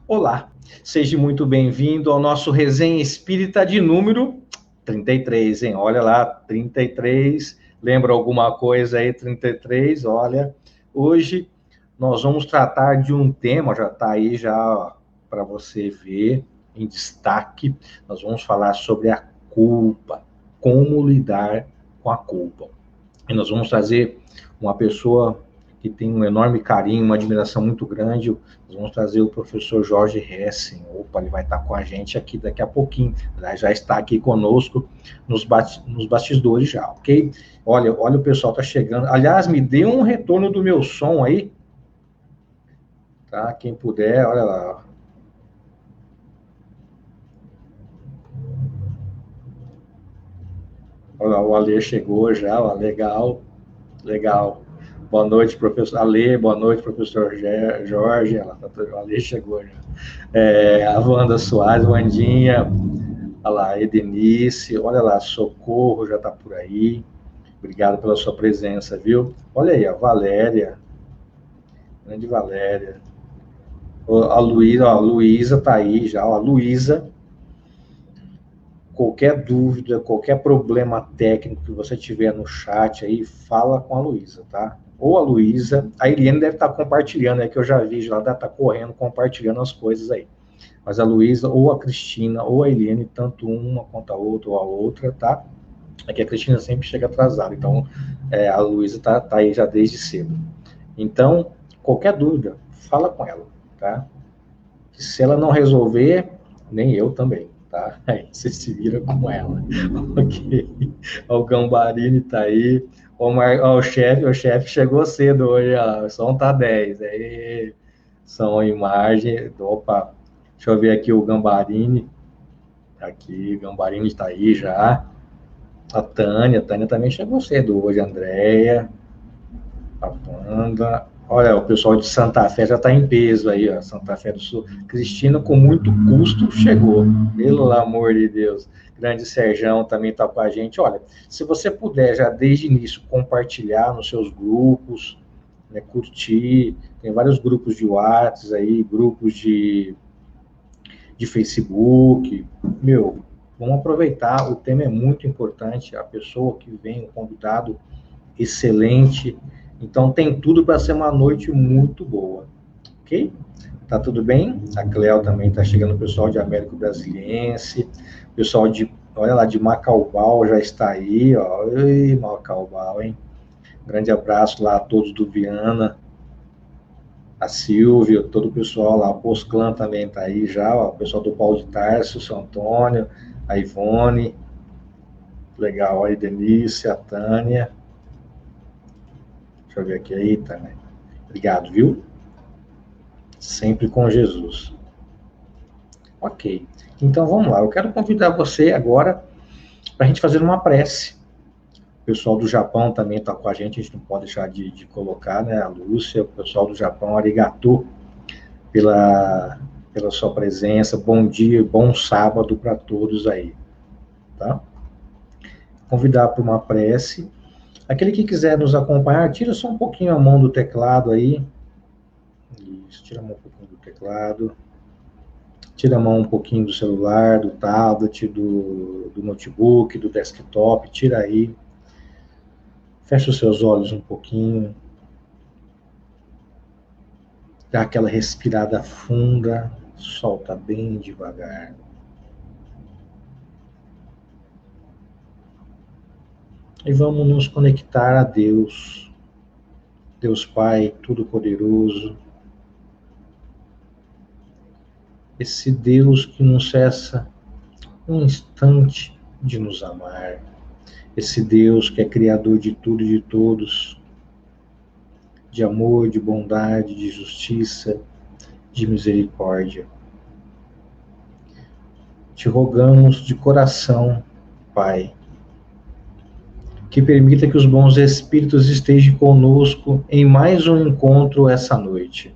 Olá, seja muito bem-vindo ao nosso Resenha Espírita de número 33, hein? Olha lá, 33. Lembra alguma coisa aí, 33? Olha, hoje nós vamos tratar de um tema, já está aí já para você ver em destaque. Nós vamos falar sobre a culpa, como lidar com a culpa. E nós vamos trazer uma pessoa que tem um enorme carinho, uma admiração muito grande. Nós vamos trazer o professor Jorge Hessing. Opa, ele vai estar com a gente aqui daqui a pouquinho. Ele já está aqui conosco nos bastidores já, ok? Olha o pessoal está chegando. Aliás, me dê um retorno do meu som aí, tá? Quem puder, olha lá. Olha lá, o Alê chegou já, ó, legal, legal. Boa noite, professor Alê, boa noite, professor Jorge, o Alê chegou já. A Wanda Soares, Wandinha, olha lá, Edenice, olha lá, Socorro já está por aí. Obrigado pela sua presença, viu? Olha aí, a Valéria, grande Valéria. A Luísa está aí já, a Luísa. Qualquer dúvida, qualquer problema técnico que você tiver no chat aí, fala com a Luísa, tá? Ou a Luísa, a Eliane deve estar compartilhando, que eu já vi, ela deve estar correndo, compartilhando as coisas aí. Mas a Luísa, ou a Cristina, ou a Eliane, tanto uma quanto a outra, ou a outra, tá? É que a Cristina sempre chega atrasada, então a Luísa tá aí já desde cedo. Então, qualquer dúvida, fala com ela, tá? Que se ela não resolver, nem eu também, tá? Aí você se vira com ela. Ok. O Gambarini tá aí. O chefe chegou cedo hoje, ó. O som tá 10. Aí, som, imagem. Opa, deixa eu ver aqui o Gambarini. Aqui, o Gambarini está aí já. A Tânia também chegou cedo hoje, a Andréia, a Wanda. Olha, o pessoal de Santa Fé já está em peso aí, ó. Santa Fé do Sul. Cristina, com muito custo, chegou. Pelo amor de Deus. Grande Serjão também está com a gente. Olha, se você puder já desde o início compartilhar nos seus grupos, né, curtir, tem vários grupos de WhatsApp aí, grupos de Facebook, meu, vamos aproveitar, o tema é muito importante, a pessoa que vem, o convidado excelente, então tem tudo para ser uma noite muito boa, ok? Tá tudo bem? A Cleo também tá chegando, o pessoal de Américo Brasiliense, pessoal de, olha lá, de Macaubal já está aí, ó, ei, Macaubal, hein? Grande abraço lá a todos do Viana, a Silvia, todo o pessoal lá, o Posclã também está aí já, ó, o pessoal do Paulo de Tarso, o São Antônio, a Ivone, legal, a Denise, a Tânia, deixa eu ver aqui aí, Tânia, obrigado, viu? Sempre com Jesus. Ok, então vamos lá, eu quero convidar você agora para a gente fazer uma prece. O pessoal do Japão também está com a gente não pode deixar de colocar, né, a Lúcia, o pessoal do Japão, arigato, pela sua presença. Bom dia, bom sábado para todos aí, tá? Convidar para uma prece. Aquele que quiser nos acompanhar, tira só um pouquinho a mão do teclado aí. Isso, tira a mão um pouquinho do teclado. Tira a mão um pouquinho do celular, do tablet, do notebook, do desktop. Tira aí. Fecha os seus olhos um pouquinho. Dá aquela respirada funda. Solta bem devagar. E vamos nos conectar a Deus. Deus Pai Todo-Poderoso. Esse Deus que não cessa um instante de nos amar. Esse Deus que é criador de tudo e de todos. De amor, de bondade, de justiça, de misericórdia. Te rogamos de coração, Pai, que permita que os bons espíritos estejam conosco em mais um encontro essa noite.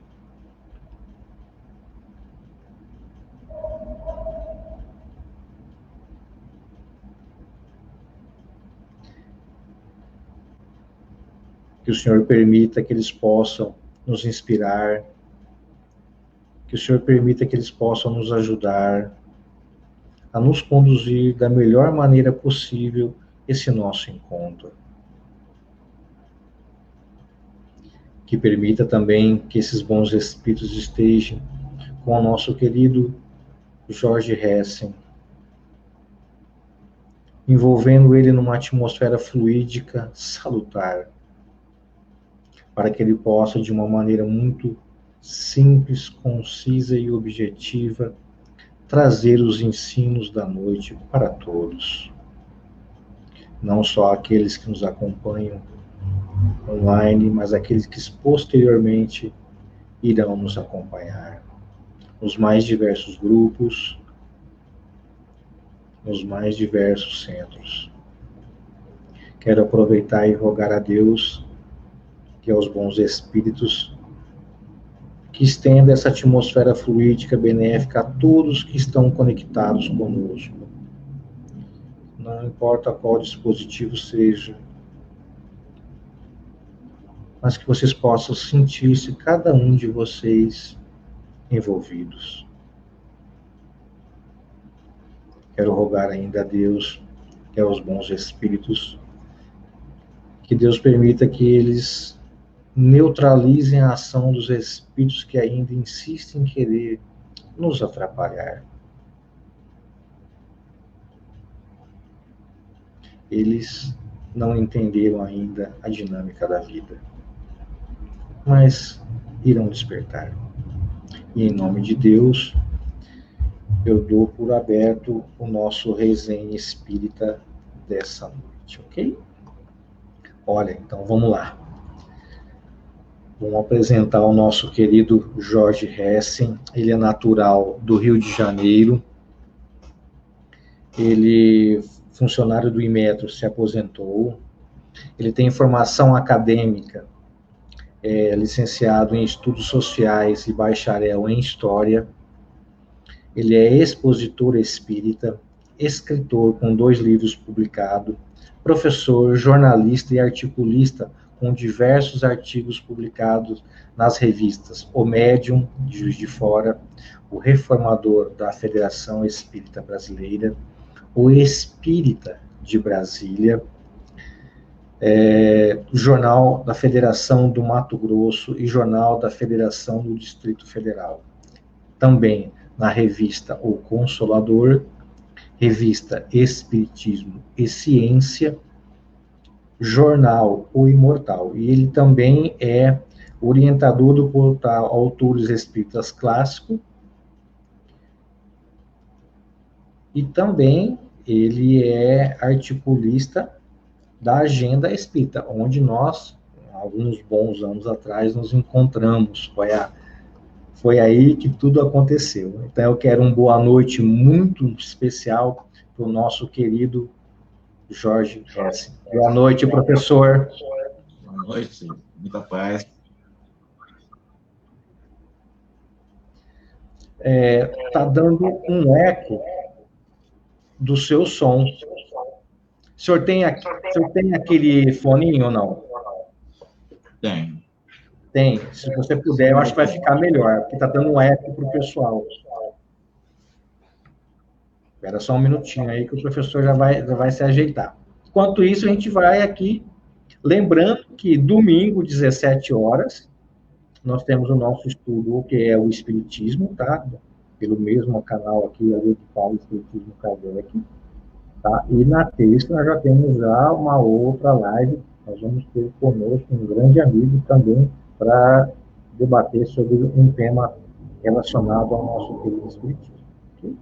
Que o Senhor permita que eles possam nos inspirar, que o Senhor permita que eles possam nos ajudar a nos conduzir da melhor maneira possível esse nosso encontro. Que permita também que esses bons espíritos estejam com o nosso querido Jorge Hessen, envolvendo ele numa atmosfera fluídica salutar, para que ele possa, de uma maneira muito simples, concisa e objetiva, trazer os ensinos da noite para todos. Não só aqueles que nos acompanham online, mas aqueles que posteriormente irão nos acompanhar nos mais diversos grupos, nos mais diversos centros. Quero aproveitar e rogar a Deus e aos bons espíritos que estenda essa atmosfera fluídica benéfica a todos que estão conectados conosco. Não importa qual dispositivo seja, mas que vocês possam sentir-se, cada um de vocês, envolvidos. Quero rogar ainda a Deus e aos bons espíritos que Deus permita que eles neutralizem a ação dos espíritos que ainda insistem em querer nos atrapalhar. Eles não entenderam ainda a dinâmica da vida, mas irão despertar. E em nome de Deus, eu dou por aberto o nosso resenha espírita dessa noite, ok? Olha, então vamos lá. Vamos apresentar o nosso querido Jorge Hessen. Ele é natural do Rio de Janeiro. Ele, funcionário do Inmetro, se aposentou. Ele tem formação acadêmica, licenciado em Estudos Sociais e bacharel em História. Ele é expositor espírita, escritor com 2 livros publicados, professor, jornalista e articulista com diversos artigos publicados nas revistas O Médium, de Juiz de Fora, O Reformador da Federação Espírita Brasileira, O Espírita de Brasília, Jornal da Federação do Mato Grosso e Jornal da Federação do Distrito Federal. Também na revista O Consolador, revista Espiritismo e Ciência, jornal O Imortal. E ele também é orientador do portal Autores Espíritas Clássico, e também ele é articulista da Agenda Espírita, onde nós, alguns bons anos atrás, nos encontramos. Foi aí que tudo aconteceu. Então, eu quero uma boa noite muito especial para o nosso querido Jorge Hessen. Boa noite, professor. Boa noite, muita paz. Tá dando um eco do seu som. O senhor tem aquele foninho ou não? Tenho. Tem. Se você puder, eu acho que vai ficar melhor, porque está dando um eco para o pessoal. Espera só um minutinho aí que o professor já vai se ajeitar. Enquanto isso, a gente vai aqui, lembrando que domingo, 17 horas, nós temos o nosso estudo, que é o Espiritismo, tá? Pelo mesmo canal aqui, ali do Paulo Espiritismo Kardec. Tá? E na terça nós já temos uma outra live, nós vamos ter conosco um grande amigo também para debater sobre um tema relacionado ao nosso querido Espiritismo. Okay?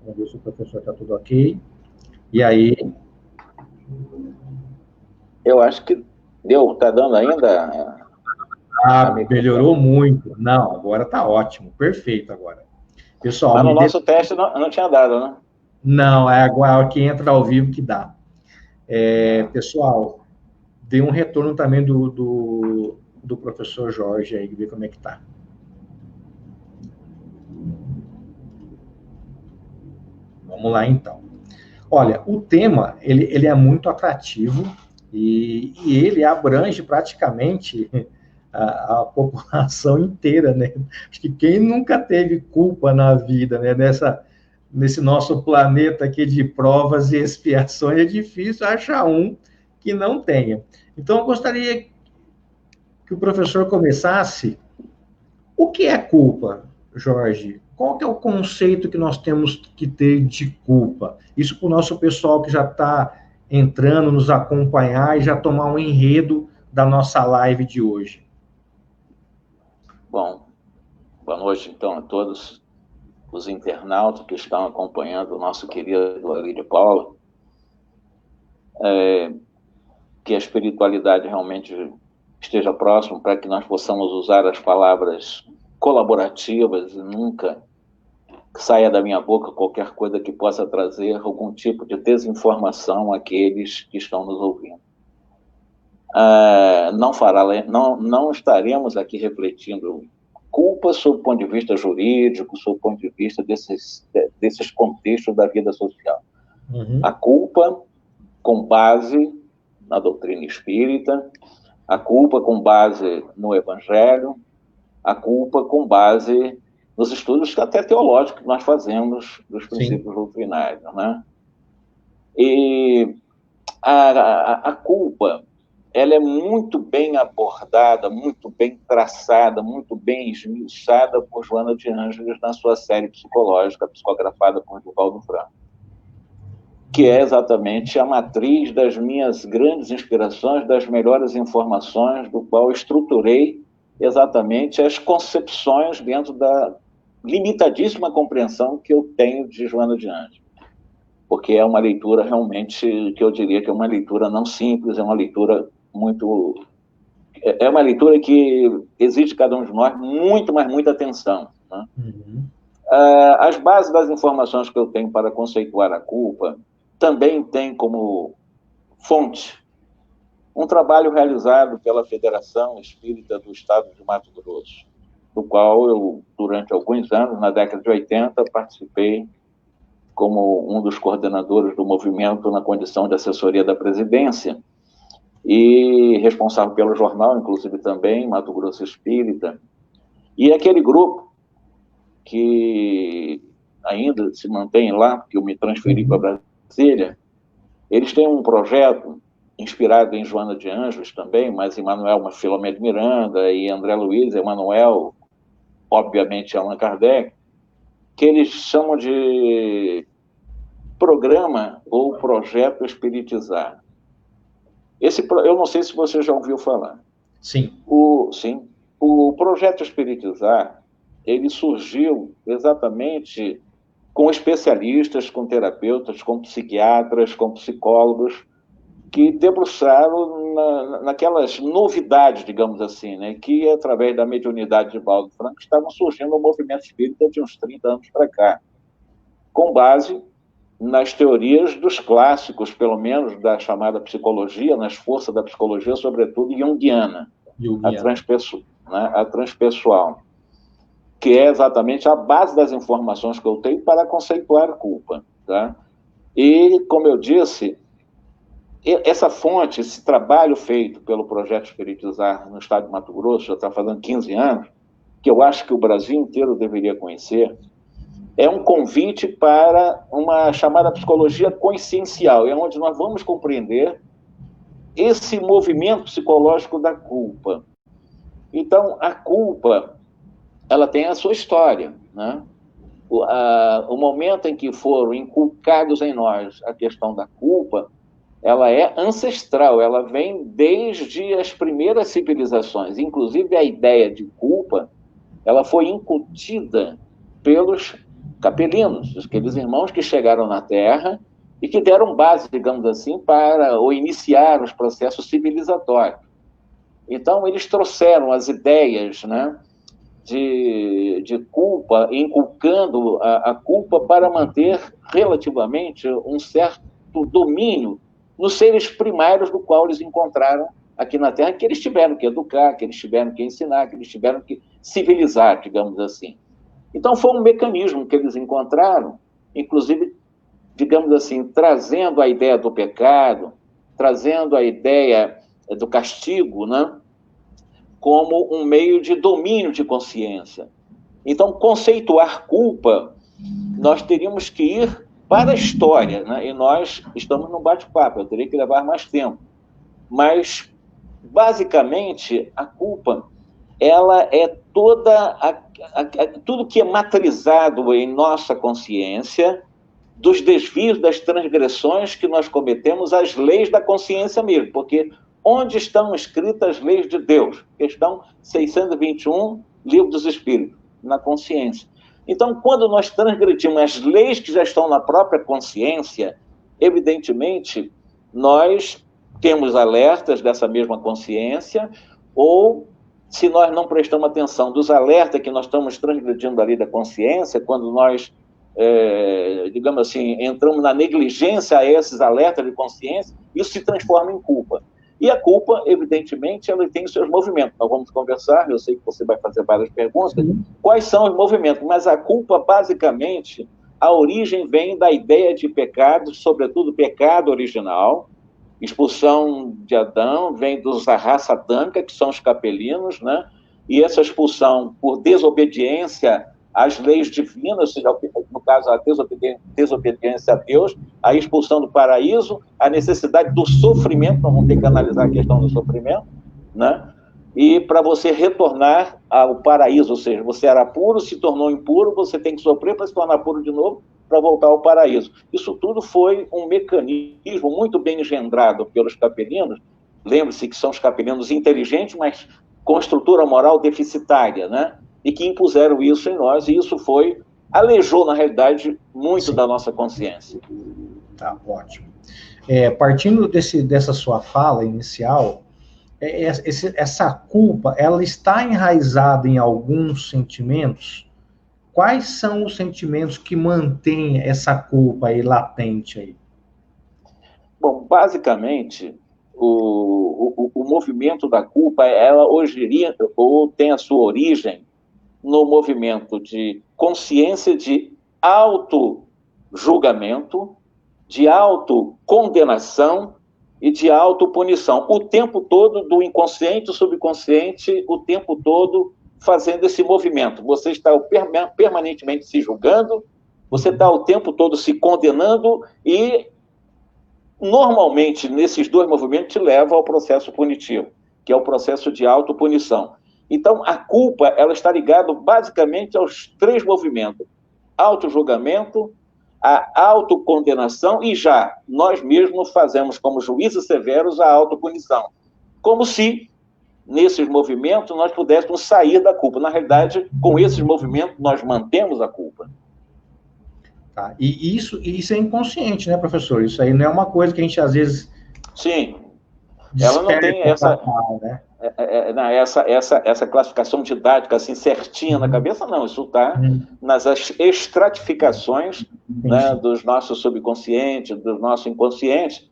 Vamos ver se o professor está tudo ok. E aí? Eu acho que deu, está dando ainda? Melhorou muito. Não, agora está ótimo, perfeito agora. Pessoal, mas no nosso teste não tinha dado, né? Não, é agora que entra ao vivo que dá. Pessoal, dê um retorno também do professor Jorge aí, ver como é que tá. Vamos lá, então. Olha, o tema, ele é muito atrativo e ele abrange praticamente a população inteira, né? Acho que quem nunca teve culpa na vida, né? Nesse nosso planeta aqui de provas e expiações, é difícil achar um que não tenha. Então, eu gostaria que o professor começasse. O que é culpa, Jorge? Qual que é o conceito que nós temos que ter de culpa? Isso para o nosso pessoal que já está entrando, nos acompanhar e já tomar um enredo da nossa live de hoje. Bom, boa noite, então, a todos os internautas que estão acompanhando o nosso querido Alírio Paulo. Que a espiritualidade realmente esteja próximo para que nós possamos usar as palavras colaborativas e nunca saia da minha boca qualquer coisa que possa trazer algum tipo de desinformação àqueles que estão nos ouvindo. Não estaremos aqui refletindo culpa sob o ponto de vista jurídico, sob o ponto de vista desses contextos da vida social. Uhum. A culpa com base na doutrina espírita, a culpa com base no Evangelho, a culpa com base nos estudos até teológicos que nós fazemos dos princípios doutrinários, né? E a culpa, ela é muito bem abordada, muito bem traçada, muito bem esmiuçada por Joana de Ângeles na sua série psicológica, psicografada por Divaldo Franco, que é exatamente a matriz das minhas grandes inspirações, das melhores informações, do qual estruturei exatamente as concepções dentro da limitadíssima compreensão que eu tenho de Joana de Ângeles. Porque é uma leitura realmente, que eu diria que é uma leitura não simples, é uma leitura muito... É uma leitura que exige de cada um de nós muito, mas muita atenção, né? Uhum. As bases das informações que eu tenho para conceituar a culpa também tem como fonte um trabalho realizado pela Federação Espírita do Estado de Mato Grosso, do qual eu, durante alguns anos, na década de 80, participei como um dos coordenadores do movimento na condição de assessoria da presidência e responsável pelo jornal, inclusive também, Mato Grosso Espírita. E aquele grupo que ainda se mantém lá, que eu me transferi para Brasília, eles têm um projeto inspirado em Joana de Ângeles também, mas Emmanuel Filomeno de Miranda e André Luiz, Emmanuel, obviamente Allan Kardec, que eles chamam de programa ou projeto espiritizar. Eu não sei se você já ouviu falar. Sim. O projeto espiritizar, ele surgiu exatamente com especialistas, com terapeutas, com psiquiatras, com psicólogos, que debruçaram naquelas novidades, digamos assim, né, que, através da mediunidade de Divaldo Franco, estavam surgindo no movimento espírita de uns 30 anos para cá, com base nas teorias dos clássicos, pelo menos da chamada psicologia, nas forças da psicologia, sobretudo junguiana, a transpessoal, que é exatamente a base das informações que eu tenho para conceituar a culpa, tá? E, como eu disse, essa fonte, esse trabalho feito pelo Projeto Espiritizar no estado de Mato Grosso, já está fazendo 15 anos, que eu acho que o Brasil inteiro deveria conhecer, é um convite para uma chamada psicologia consciencial, é onde nós vamos compreender esse movimento psicológico da culpa. Então, a culpa, ela tem a sua história, né? O momento em que foram inculcados em nós a questão da culpa, ela é ancestral, ela vem desde as primeiras civilizações. Inclusive, a ideia de culpa, ela foi incutida pelos capelinos, aqueles irmãos que chegaram na Terra e que deram base, digamos assim, para ou iniciar os processos civilizatórios. Então, eles trouxeram as ideias, né, de culpa, inculcando a culpa para manter relativamente um certo domínio nos seres primários do qual eles encontraram aqui na Terra, que eles tiveram que educar, que eles tiveram que ensinar, que eles tiveram que civilizar, digamos assim. Então, foi um mecanismo que eles encontraram, inclusive, digamos assim, trazendo a ideia do pecado, trazendo a ideia do castigo, né, como um meio de domínio de consciência. Então, conceituar culpa, nós teríamos que ir para a história, né? E nós estamos num bate-papo, eu teria que levar mais tempo. Mas, basicamente, a culpa, ela é tudo que é matrizado em nossa consciência, dos desvios, das transgressões que nós cometemos às leis da consciência mesmo, porque onde estão escritas as leis de Deus? Questão 621, Livro dos Espíritos, na consciência. Então, quando nós transgredimos as leis que já estão na própria consciência, evidentemente, nós temos alertas dessa mesma consciência, ou, se nós não prestamos atenção dos alertas que nós estamos transgredindo ali da consciência, quando nós, digamos assim, entramos na negligência a esses alertas de consciência, isso se transforma em culpa. E a culpa, evidentemente, ela tem os seus movimentos. Nós vamos conversar, eu sei que você vai fazer várias perguntas, quais são os movimentos, mas a culpa, basicamente, a origem vem da ideia de pecado, sobretudo pecado original. Expulsão de Adão vem da raça adâmica, que são os capelinos, né? E essa expulsão por desobediência às leis divinas, ou seja, no caso, a desobediência a Deus, a expulsão do paraíso, a necessidade do sofrimento, nós vamos ter que analisar a questão do sofrimento, né? E para você retornar ao paraíso, ou seja, você era puro, se tornou impuro, você tem que sofrer para se tornar puro de novo, para voltar ao paraíso. Isso tudo foi um mecanismo muito bem engendrado pelos capelinos. Lembre-se que são os capelinos inteligentes, mas com estrutura moral deficitária, né? E que impuseram isso em nós, e isso alejou, na realidade, muito da nossa consciência. Tá, ótimo. Partindo dessa sua fala inicial, essa culpa, ela está enraizada em alguns sentimentos? Quais são os sentimentos que mantêm essa culpa aí latente aí? Bom, basicamente, o movimento da culpa, ela hoje tem a sua origem no movimento de consciência de auto-julgamento, de autocondenação e de autopunição. O tempo todo, do inconsciente ao subconsciente, o tempo todo fazendo esse movimento. Você está permanentemente se julgando, você está o tempo todo se condenando e, normalmente, nesses dois movimentos, te leva ao processo punitivo, que é o processo de autopunição. Então, a culpa, ela está ligada basicamente aos três movimentos: auto-julgamento, a autocondenação e já nós mesmos fazemos como juízes severos a autopunição. Como se, nesses movimentos, nós pudéssemos sair da culpa. Na realidade, com esses movimentos, nós mantemos a culpa. Tá. E isso é inconsciente, né, professor? Isso aí não é uma coisa que a gente, às vezes... Sim. Ela não tem essa... né? Essa classificação didática assim certinha na cabeça, não. Isso está nas estratificações, né, dos nossos subconscientes, do nosso inconsciente.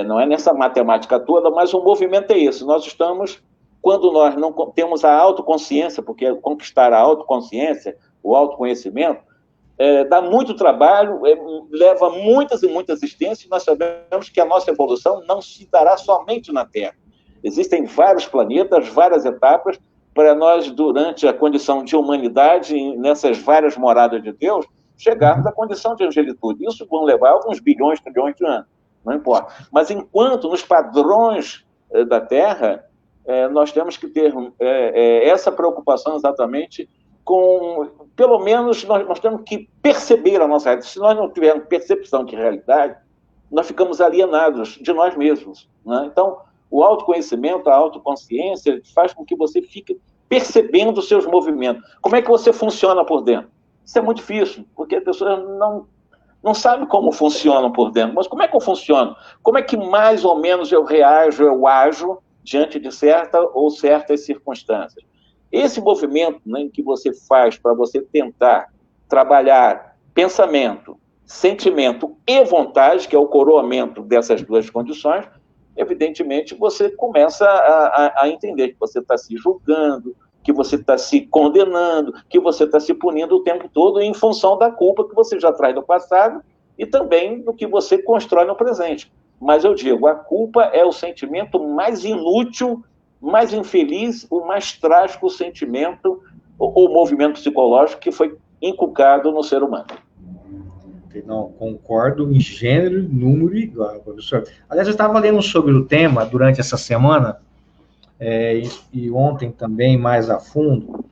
Não é nessa matemática toda, mas o movimento é esse. Nós estamos, quando nós não temos a autoconsciência, porque conquistar a autoconsciência, o autoconhecimento, dá muito trabalho, leva muitas e muitas existências, e nós sabemos que a nossa evolução não se dará somente na Terra. Existem vários planetas, várias etapas, para nós, durante a condição de humanidade, nessas várias moradas de Deus, chegarmos à condição de angelitude. Isso vão levar alguns bilhões, trilhões de anos, não importa. Mas enquanto, nos padrões da Terra, nós temos que ter essa preocupação exatamente com... Pelo menos, nós temos que perceber a nossa realidade. Se nós não tivermos percepção de realidade, nós ficamos alienados de nós mesmos, né? Então, o autoconhecimento, a autoconsciência, faz com que você fique percebendo os seus movimentos. Como é que você funciona por dentro? Isso é muito difícil, porque as pessoas não sabem como funcionam por dentro. Mas como é que eu funciono? Como é que mais ou menos eu reajo, eu ajo diante de certas circunstâncias? Esse movimento, né, que você faz para você tentar trabalhar pensamento, sentimento e vontade, que é o coroamento dessas duas condições, evidentemente você começa a entender que você está se julgando, que você está se condenando, que você está se punindo o tempo todo em função da culpa que você já traz do passado e também do que você constrói no presente. Mas eu digo, a culpa é o sentimento mais inútil, mais infeliz, o mais trágico sentimento ou movimento psicológico que foi inculcado no ser humano. Não, concordo em gênero, número e igual, professor. Aliás, eu estava lendo sobre o tema durante essa semana, e ontem também mais a fundo.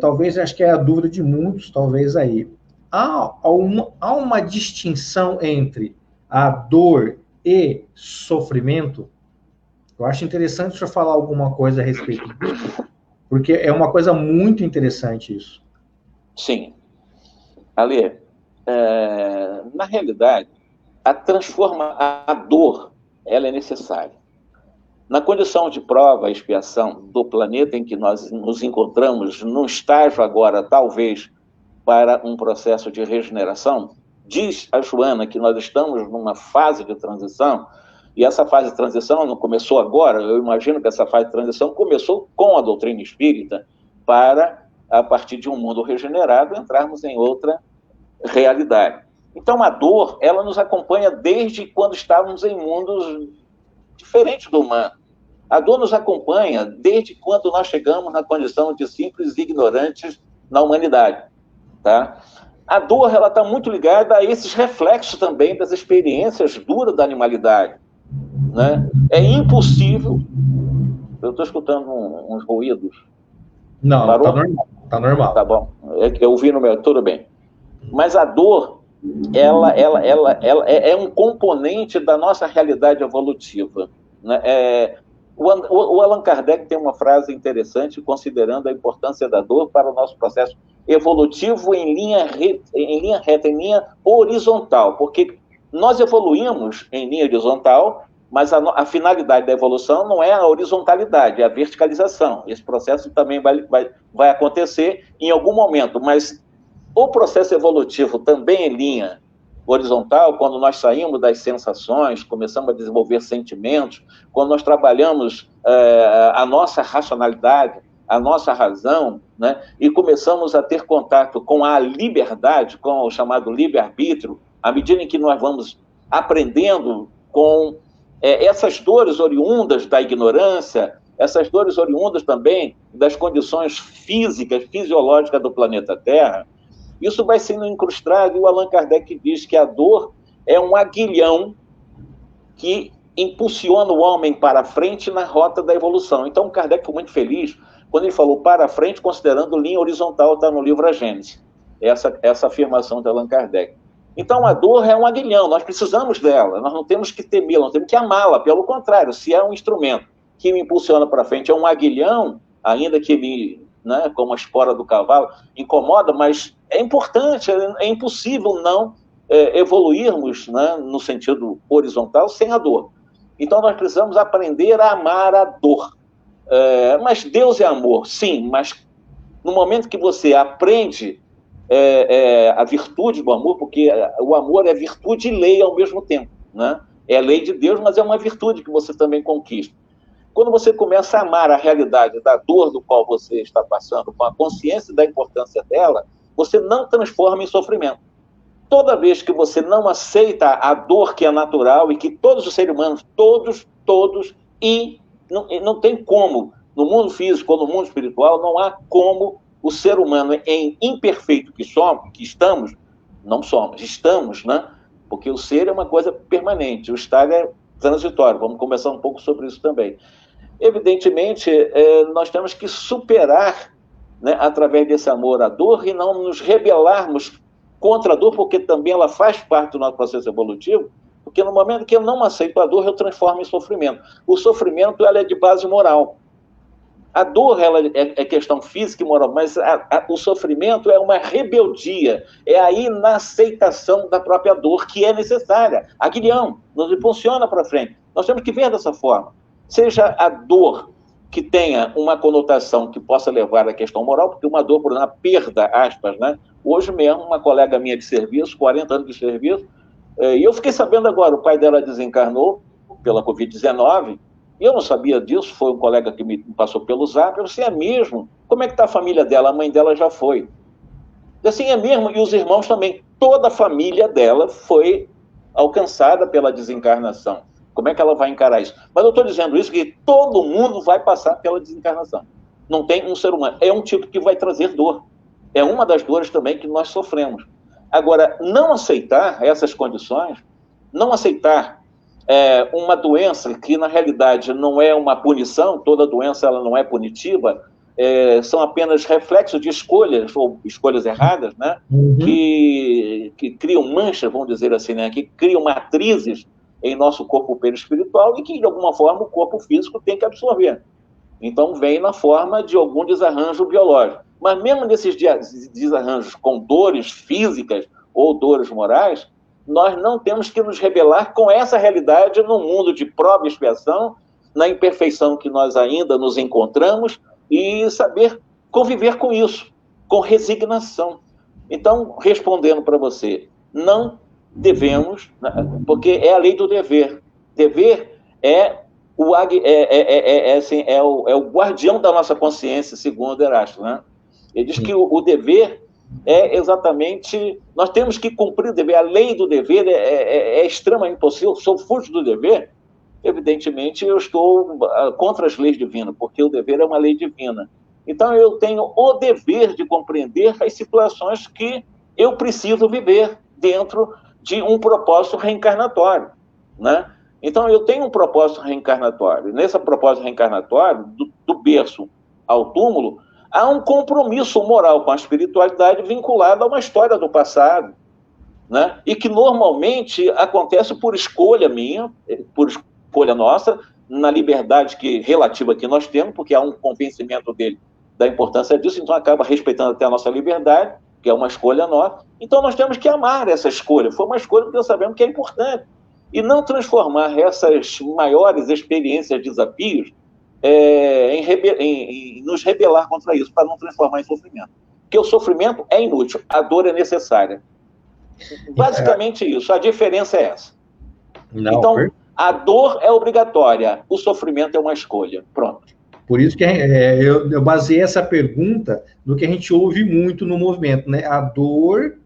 Talvez, acho que é a dúvida de muitos, talvez aí. Há uma distinção entre a dor e sofrimento? Eu acho interessante o senhor falar alguma coisa a respeito disso, porque é uma coisa muito interessante isso. Sim. Ale, na realidade, a dor, ela é necessária. Na condição de prova e expiação do planeta em que nós nos encontramos, num estágio agora, talvez, para um processo de regeneração, diz a Joana que nós estamos numa fase de transição, e essa fase de transição não começou agora, eu imagino que essa fase de transição começou com a doutrina espírita, para, a partir de um mundo regenerado, entrarmos em outra realidade. Então, a dor, ela nos acompanha desde quando estávamos em mundos diferentes do humano. A dor nos acompanha desde quando nós chegamos na condição de simples ignorantes na humanidade. Tá? A dor está muito ligada a esses reflexos também das experiências duras da animalidade. Né? É impossível... Eu estou escutando uns ruídos. Não, está normal. Tá normal. Tá bom. Eu ouvi no meu... Tudo bem. Mas a dor, ela é um componente da nossa realidade evolutiva. Né? O Allan Kardec tem uma frase interessante, considerando a importância da dor para o nosso processo evolutivo em linha reta, em linha horizontal, porque nós evoluímos em linha horizontal, mas a finalidade da evolução não é a horizontalidade, é a verticalização. Esse processo também vai acontecer em algum momento, mas o processo evolutivo também em linha horizontal, quando nós saímos das sensações, começamos a desenvolver sentimentos, quando nós trabalhamos a nossa racionalidade, a nossa razão, né, e começamos a ter contato com a liberdade, com o chamado livre-arbítrio, à medida em que nós vamos aprendendo com essas dores oriundas da ignorância, essas dores oriundas também das condições físicas, fisiológicas do planeta Terra, isso vai sendo incrustado, e o Allan Kardec diz que a dor é um aguilhão que impulsiona o homem para frente na rota da evolução. Então, o Kardec foi muito feliz quando ele falou para frente, considerando linha horizontal, está no livro A Gênese, essa afirmação de Allan Kardec. Então, a dor é um aguilhão, nós precisamos dela, nós não temos que temê-la, não temos que amá-la, pelo contrário, se é um instrumento que me impulsiona para frente, é um aguilhão, ainda que me... Né, como a espora do cavalo, incomoda, mas é importante, é impossível não evoluirmos, né, no sentido horizontal sem a dor. Então nós precisamos aprender a amar a dor. Mas Deus é amor, sim, mas no momento que você aprende a virtude do amor, porque o amor é virtude e lei ao mesmo tempo, né? É a lei de Deus, mas é uma virtude que você também conquista. Quando você começa a amar a realidade da dor do qual você está passando, com a consciência da importância dela, você não transforma em sofrimento. Toda vez que você não aceita a dor que é natural e que todos os seres humanos, todos, e não tem como, no mundo físico ou no mundo espiritual, não há como o ser humano, em imperfeito que estamos, não somos, estamos, né? Porque o ser é uma coisa permanente, o estar é transitório. Vamos conversar um pouco sobre isso também. Evidentemente, nós temos que superar, né, através desse amor à dor, e não nos rebelarmos contra a dor, porque também ela faz parte do nosso processo evolutivo, porque no momento que eu não aceito a dor, eu transformo em sofrimento. O sofrimento, ela é de base moral. A dor, ela é questão física e moral, mas o sofrimento é uma rebeldia, é a inaceitação da própria dor, que é necessária. Aguilhão, nos impulsiona para frente. Nós temos que ver dessa forma. Seja a dor que tenha uma conotação que possa levar à questão moral, porque uma dor por uma perda, aspas, né? Hoje mesmo, uma colega minha de serviço, 40 anos de serviço, e eu fiquei sabendo agora, o pai dela desencarnou pela Covid-19, e eu não sabia disso, foi um colega que me passou pelo Zap, eu disse, é mesmo? Como é que está a família dela? A mãe dela já foi. E assim, é mesmo, e os irmãos também. Toda a família dela foi alcançada pela desencarnação. Como é que ela vai encarar isso? Mas eu estou dizendo isso que todo mundo vai passar pela desencarnação. Não tem um ser humano. É um tipo que vai trazer dor. É uma das dores também que nós sofremos. Agora, não aceitar essas condições, não aceitar uma doença que, na realidade, não é uma punição, toda doença ela não é punitiva, são apenas reflexos de escolhas, ou escolhas erradas, né? Que criam manchas, vamos dizer assim, né? Que criam matrizes em nosso corpo perispiritual e que, de alguma forma, o corpo físico tem que absorver. Então, vem na forma de algum desarranjo biológico. Mas mesmo nesses desarranjos com dores físicas ou dores morais, nós não temos que nos rebelar com essa realidade no mundo de prova e expiação, na imperfeição que nós ainda nos encontramos, e saber conviver com isso, com resignação. Então, respondendo para você, não devemos, porque é a lei do dever. Dever é o guardião da nossa consciência, segundo Erasto, né? Ele diz que o dever é exatamente... Nós temos que cumprir o dever. A lei do dever é extremamente possível. Se eu fujo do dever, evidentemente eu estou contra as leis divinas, porque o dever é uma lei divina. Então eu tenho o dever de compreender as situações que eu preciso viver dentro de um propósito reencarnatório, né? Então eu tenho um propósito reencarnatório. Nesse propósito reencarnatório, do berço ao túmulo, há um compromisso moral com a espiritualidade vinculado a uma história do passado, né? E que normalmente acontece por escolha minha, por escolha nossa, na liberdade relativa que nós temos, porque há um convencimento dele da importância disso, então acaba respeitando até a nossa liberdade, que é uma escolha nossa. Então nós temos que amar essa escolha. Foi uma escolha porque sabemos que é importante. E não transformar essas maiores experiências, desafios, em nos rebelar contra isso, para não transformar em sofrimento. Porque o sofrimento é inútil, a dor é necessária. Basicamente isso, a diferença é essa. Então, a dor é obrigatória, o sofrimento é uma escolha. Pronto. Por isso que eu baseei essa pergunta no que a gente ouve muito no movimento, né? A dor,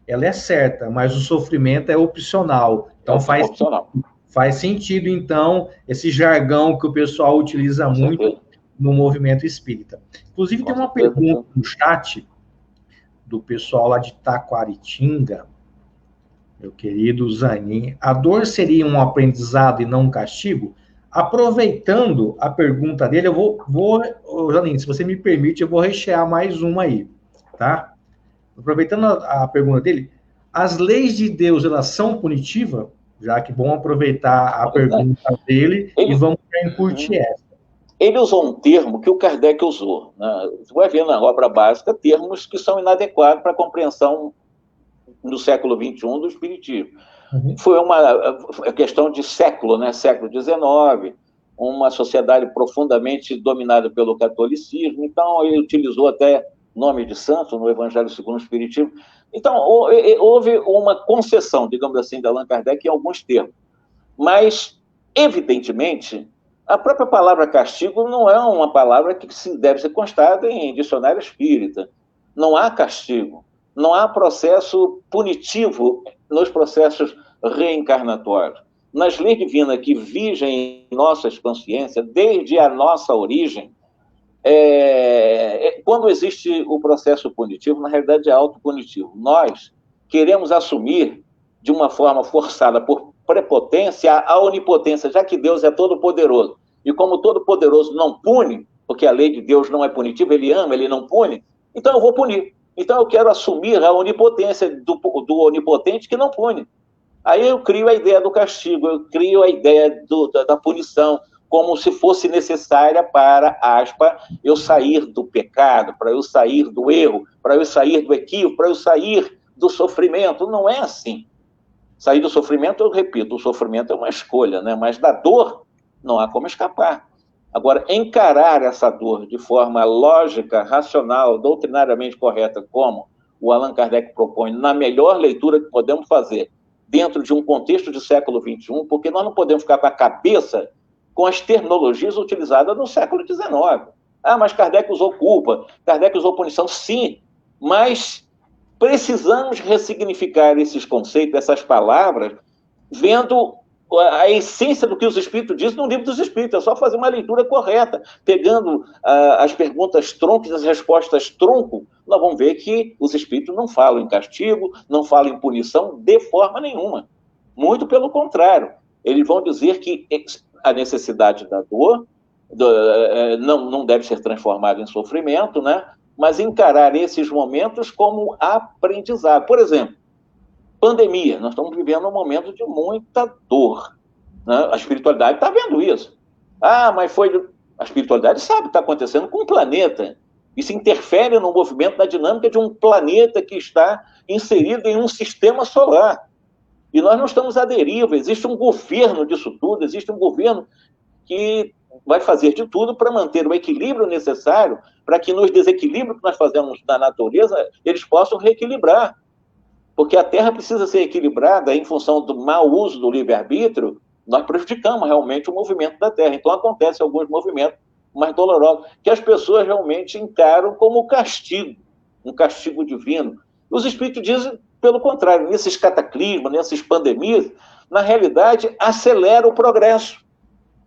ela é certa, mas o sofrimento é opcional. Então faz sentido, então, esse jargão que o pessoal utiliza muito no movimento espírita. Inclusive, tem uma pergunta no chat do pessoal lá de Taquaritinga, meu querido Zanin. A dor seria um aprendizado e não um castigo? Aproveitando a pergunta dele, Zanin, se você me permite, eu vou rechear mais uma aí, tá? Aproveitando a pergunta dele, as leis de Deus, elas são punitivas? Já que vamos aproveitar a pergunta dele e vamos incluir essa. Ele usou um termo que o Kardec usou, né? Você vai ver na obra básica termos que são inadequados para a compreensão no século XXI do Espiritismo. Foi uma questão de século, né? Século XIX, uma sociedade profundamente dominada pelo catolicismo, então ele utilizou até nome de santo no Evangelho segundo o Espiritismo. Então, houve uma concessão, digamos assim, de Allan Kardec em alguns termos. Mas, evidentemente, a própria palavra castigo não é uma palavra que deve ser constada em dicionário espírita. Não há castigo. Não há processo punitivo nos processos reencarnatórios. Nas leis divinas que vigem em nossas consciências, desde a nossa origem, quando existe o processo punitivo, na realidade é autopunitivo. Nós queremos assumir, de uma forma forçada por prepotência, a onipotência, já que Deus é todo-poderoso. E como todo-poderoso não pune, porque a lei de Deus não é punitiva, ele ama, ele não pune, então eu vou punir. Então eu quero assumir a onipotência do onipotente que não pune. Aí eu crio a ideia do castigo, eu crio a ideia da punição, como se fosse necessária para, aspas, eu sair do pecado, para eu sair do erro, para eu sair do equívoco, para eu sair do sofrimento. Não é assim. Sair do sofrimento, eu repito, o sofrimento é uma escolha, né? Mas da dor não há como escapar. Agora, encarar essa dor de forma lógica, racional, doutrinariamente correta, como o Allan Kardec propõe, na melhor leitura que podemos fazer, dentro de um contexto de século XXI, porque nós não podemos ficar com a cabeça com as terminologias utilizadas no século XIX. Ah, mas Kardec usou culpa, Kardec usou punição, sim, mas precisamos ressignificar esses conceitos, essas palavras, vendo a essência do que os Espíritos dizem no Livro dos Espíritos. É só fazer uma leitura correta. Pegando as perguntas tronco e as respostas tronco, nós vamos ver que os Espíritos não falam em castigo, não falam em punição de forma nenhuma. Muito pelo contrário. Eles vão dizer que a necessidade da dor não deve ser transformada em sofrimento, né? Mas encarar esses momentos como aprendizado. Por exemplo, pandemia. Nós estamos vivendo um momento de muita dor, né? A espiritualidade está vendo isso. Mas foi... A espiritualidade sabe o que está acontecendo com o planeta. Isso interfere no movimento da dinâmica de um planeta que está inserido em um sistema solar. E nós não estamos à deriva. Existe um governo disso tudo, existe um governo que vai fazer de tudo para manter o equilíbrio necessário para que nos desequilíbrios que nós fazemos na natureza, eles possam reequilibrar. Porque a Terra precisa ser equilibrada em função do mau uso do livre-arbítrio, nós prejudicamos realmente o movimento da Terra. Então, acontecem alguns movimentos mais dolorosos, que as pessoas realmente encaram como castigo, um castigo divino. Os Espíritos dizem, pelo contrário, nesses cataclismos, nessas pandemias, na realidade, acelera o progresso.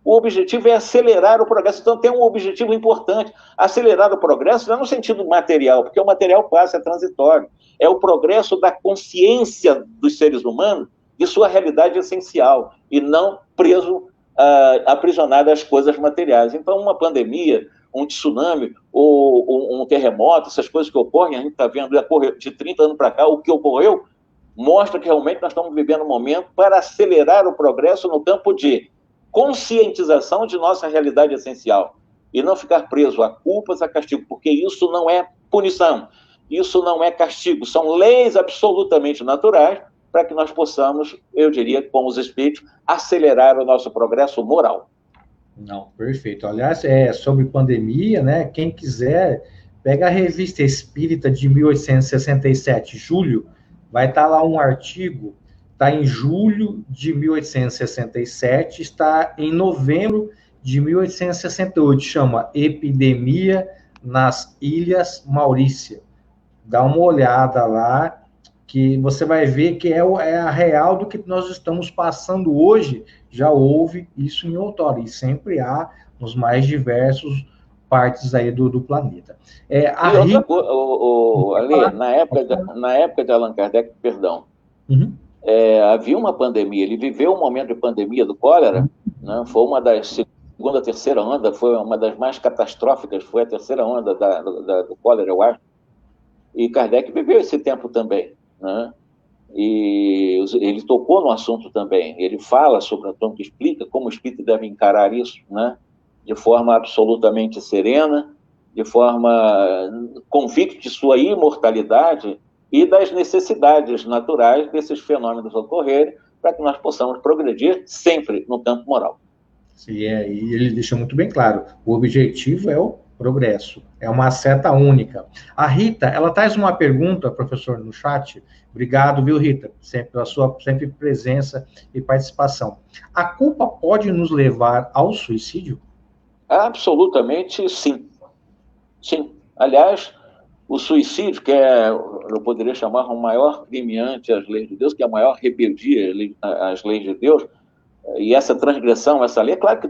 O objetivo é acelerar o progresso. Então, tem um objetivo importante. Acelerar o progresso não é no sentido material, porque o material passa, é transitório. É o progresso da consciência dos seres humanos de sua realidade essencial, e não preso, aprisionado às coisas materiais. Então, uma pandemia, um tsunami, ou um terremoto, essas coisas que ocorrem, a gente está vendo de 30 anos para cá, o que ocorreu, mostra que realmente nós estamos vivendo um momento para acelerar o progresso no campo de conscientização de nossa realidade essencial e não ficar preso a culpas, a castigo, porque isso não é punição, isso não é castigo, são leis absolutamente naturais para que nós possamos, eu diria, como os Espíritos, acelerar o nosso progresso moral. Não, perfeito. Aliás, sobre pandemia, né? Quem quiser, pega a Revista Espírita de 1867, julho, vai estar lá um artigo. Está em julho de 1867, está em novembro de 1868, chama Epidemia nas Ilhas Maurícia. Dá uma olhada lá, que você vai ver que é a real do que nós estamos passando hoje. Já houve isso em outrora, e sempre há nos mais diversos partes aí do planeta. Outra coisa, Ale, na época de Allan Kardec, perdão, havia uma pandemia, ele viveu um momento de pandemia do cólera, né? Foi uma das segunda, terceira onda, foi uma das mais catastróficas, foi a terceira onda do cólera, eu acho, e Kardec viveu esse tempo também, né? E ele tocou no assunto também, ele fala sobre o assunto, explica como o espírito deve encarar isso, né? De forma absolutamente serena, de forma convicta de sua imortalidade e das necessidades naturais desses fenômenos ocorrerem, para que nós possamos progredir sempre no campo moral. Sim, e ele deixa muito bem claro, o objetivo é o progresso, é uma seta única. A Rita, ela traz uma pergunta, professor, no chat. Obrigado, viu, Rita, pela sua presença e participação. A culpa pode nos levar ao suicídio? Absolutamente sim. Sim. Aliás, o suicídio, que eu poderia chamar o maior crime ante as leis de Deus, que é a maior rebeldia às leis de Deus, e essa transgressão, essa lei, é claro que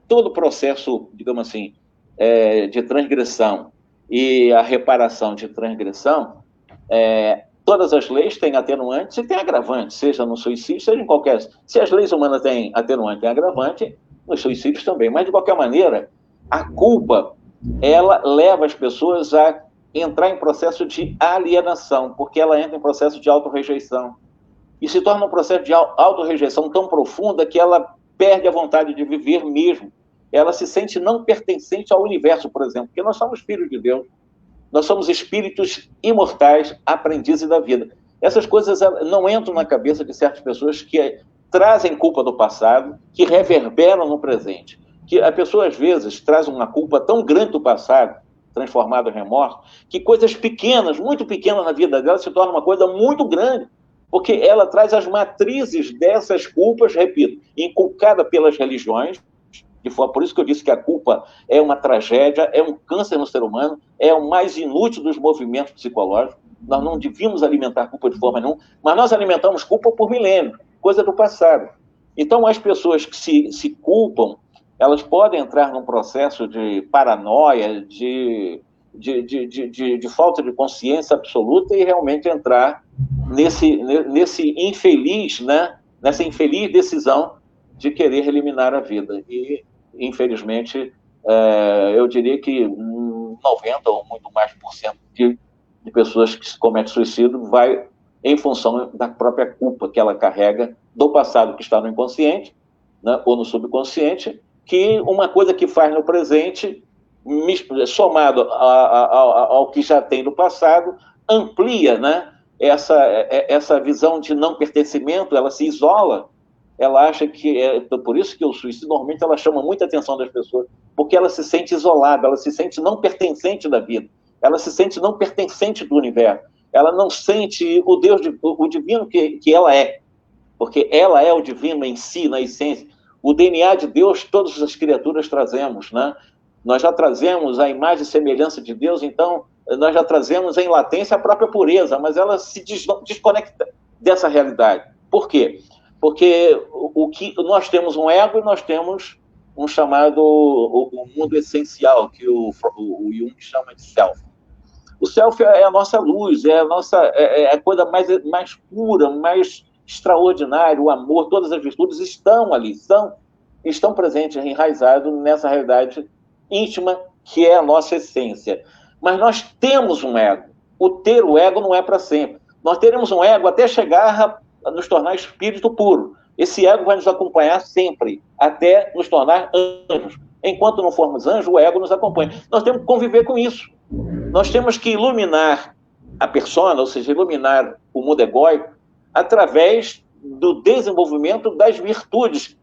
todo processo, digamos assim, de transgressão e a reparação de transgressão, todas as leis têm atenuantes e têm agravantes, seja no suicídio, seja em qualquer... Se as leis humanas têm atenuante e agravante, nos suicídios também. Mas, de qualquer maneira, a culpa, ela leva as pessoas a entrar em processo de alienação, porque ela entra em processo de autorrejeição. E se torna um processo de autorrejeição tão profunda que ela perde a vontade de viver mesmo. Ela se sente não pertencente ao universo, por exemplo, porque nós somos filhos de Deus. Nós somos espíritos imortais, aprendizes da vida. Essas coisas não entram na cabeça de certas pessoas que trazem culpa do passado, que reverberam no presente. Que a pessoa, às vezes, traz uma culpa tão grande do passado, transformada em remorso, que coisas pequenas, muito pequenas na vida dela, se torna uma coisa muito grande, porque ela traz as matrizes dessas culpas, repito, inculcada pelas religiões, por isso que eu disse que a culpa é uma tragédia, é um câncer no ser humano, é o mais inútil dos movimentos psicológicos. Nós não devíamos alimentar culpa de forma nenhuma, mas nós alimentamos culpa por milênios. coisa do passado. Então, as pessoas que se culpam, elas podem entrar num processo de paranoia, de falta de consciência absoluta e realmente entrar nesse infeliz, né? Nessa infeliz decisão de querer eliminar a vida. E, infelizmente, eu diria que 90% ou muito mais por cento de pessoas que cometem suicídio vai em função da própria culpa que ela carrega do passado que está no inconsciente, né, ou no subconsciente, que uma coisa que faz no presente, somado ao que já tem no passado, amplia, né, essa visão de não pertencimento, ela se isola, ela acha que... por isso que o suicídio, normalmente, ela chama muita atenção das pessoas, porque ela se sente isolada, ela se sente não pertencente da vida, ela se sente não pertencente do universo, ela não sente o Deus, o divino que ela é, porque ela é o divino em si, na essência. O DNA de Deus, todas as criaturas trazemos, né? Nós já trazemos a imagem e semelhança de Deus, então nós já trazemos em latência a própria pureza, mas ela se desconecta dessa realidade. Por quê? Porque nós temos um ego e nós temos um chamado o mundo essencial, que o Jung chama de self. O self é a nossa luz, é a coisa mais pura, mais extraordinária, o amor, todas as virtudes estão ali, estão presentes, enraizados nessa realidade íntima que é a nossa essência. Mas nós temos um ego. Ter o ego não é para sempre. Nós teremos um ego até chegar a nos tornar espírito puro. Esse ego vai nos acompanhar sempre, até nos tornar anjos. Enquanto não formos anjos, o ego nos acompanha. Nós temos que conviver com isso. Nós temos que iluminar a persona, ou seja, iluminar o mundo egóico, através do desenvolvimento das virtudes,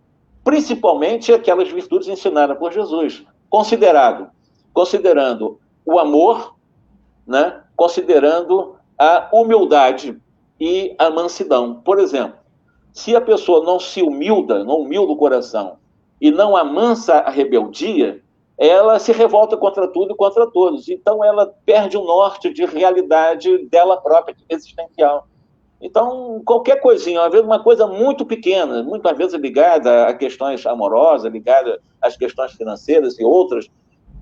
principalmente aquelas virtudes ensinadas por Jesus, considerando o amor, né? Considerando a humildade e a mansidão. Por exemplo, se a pessoa não humilda o coração e não amansa a rebeldia, ela se revolta contra tudo e contra todos. Então, ela perde o norte de realidade dela própria, existencial. Então, qualquer coisinha, às vezes uma coisa muito pequena, muitas vezes ligada a questões amorosas, ligada às questões financeiras e outras,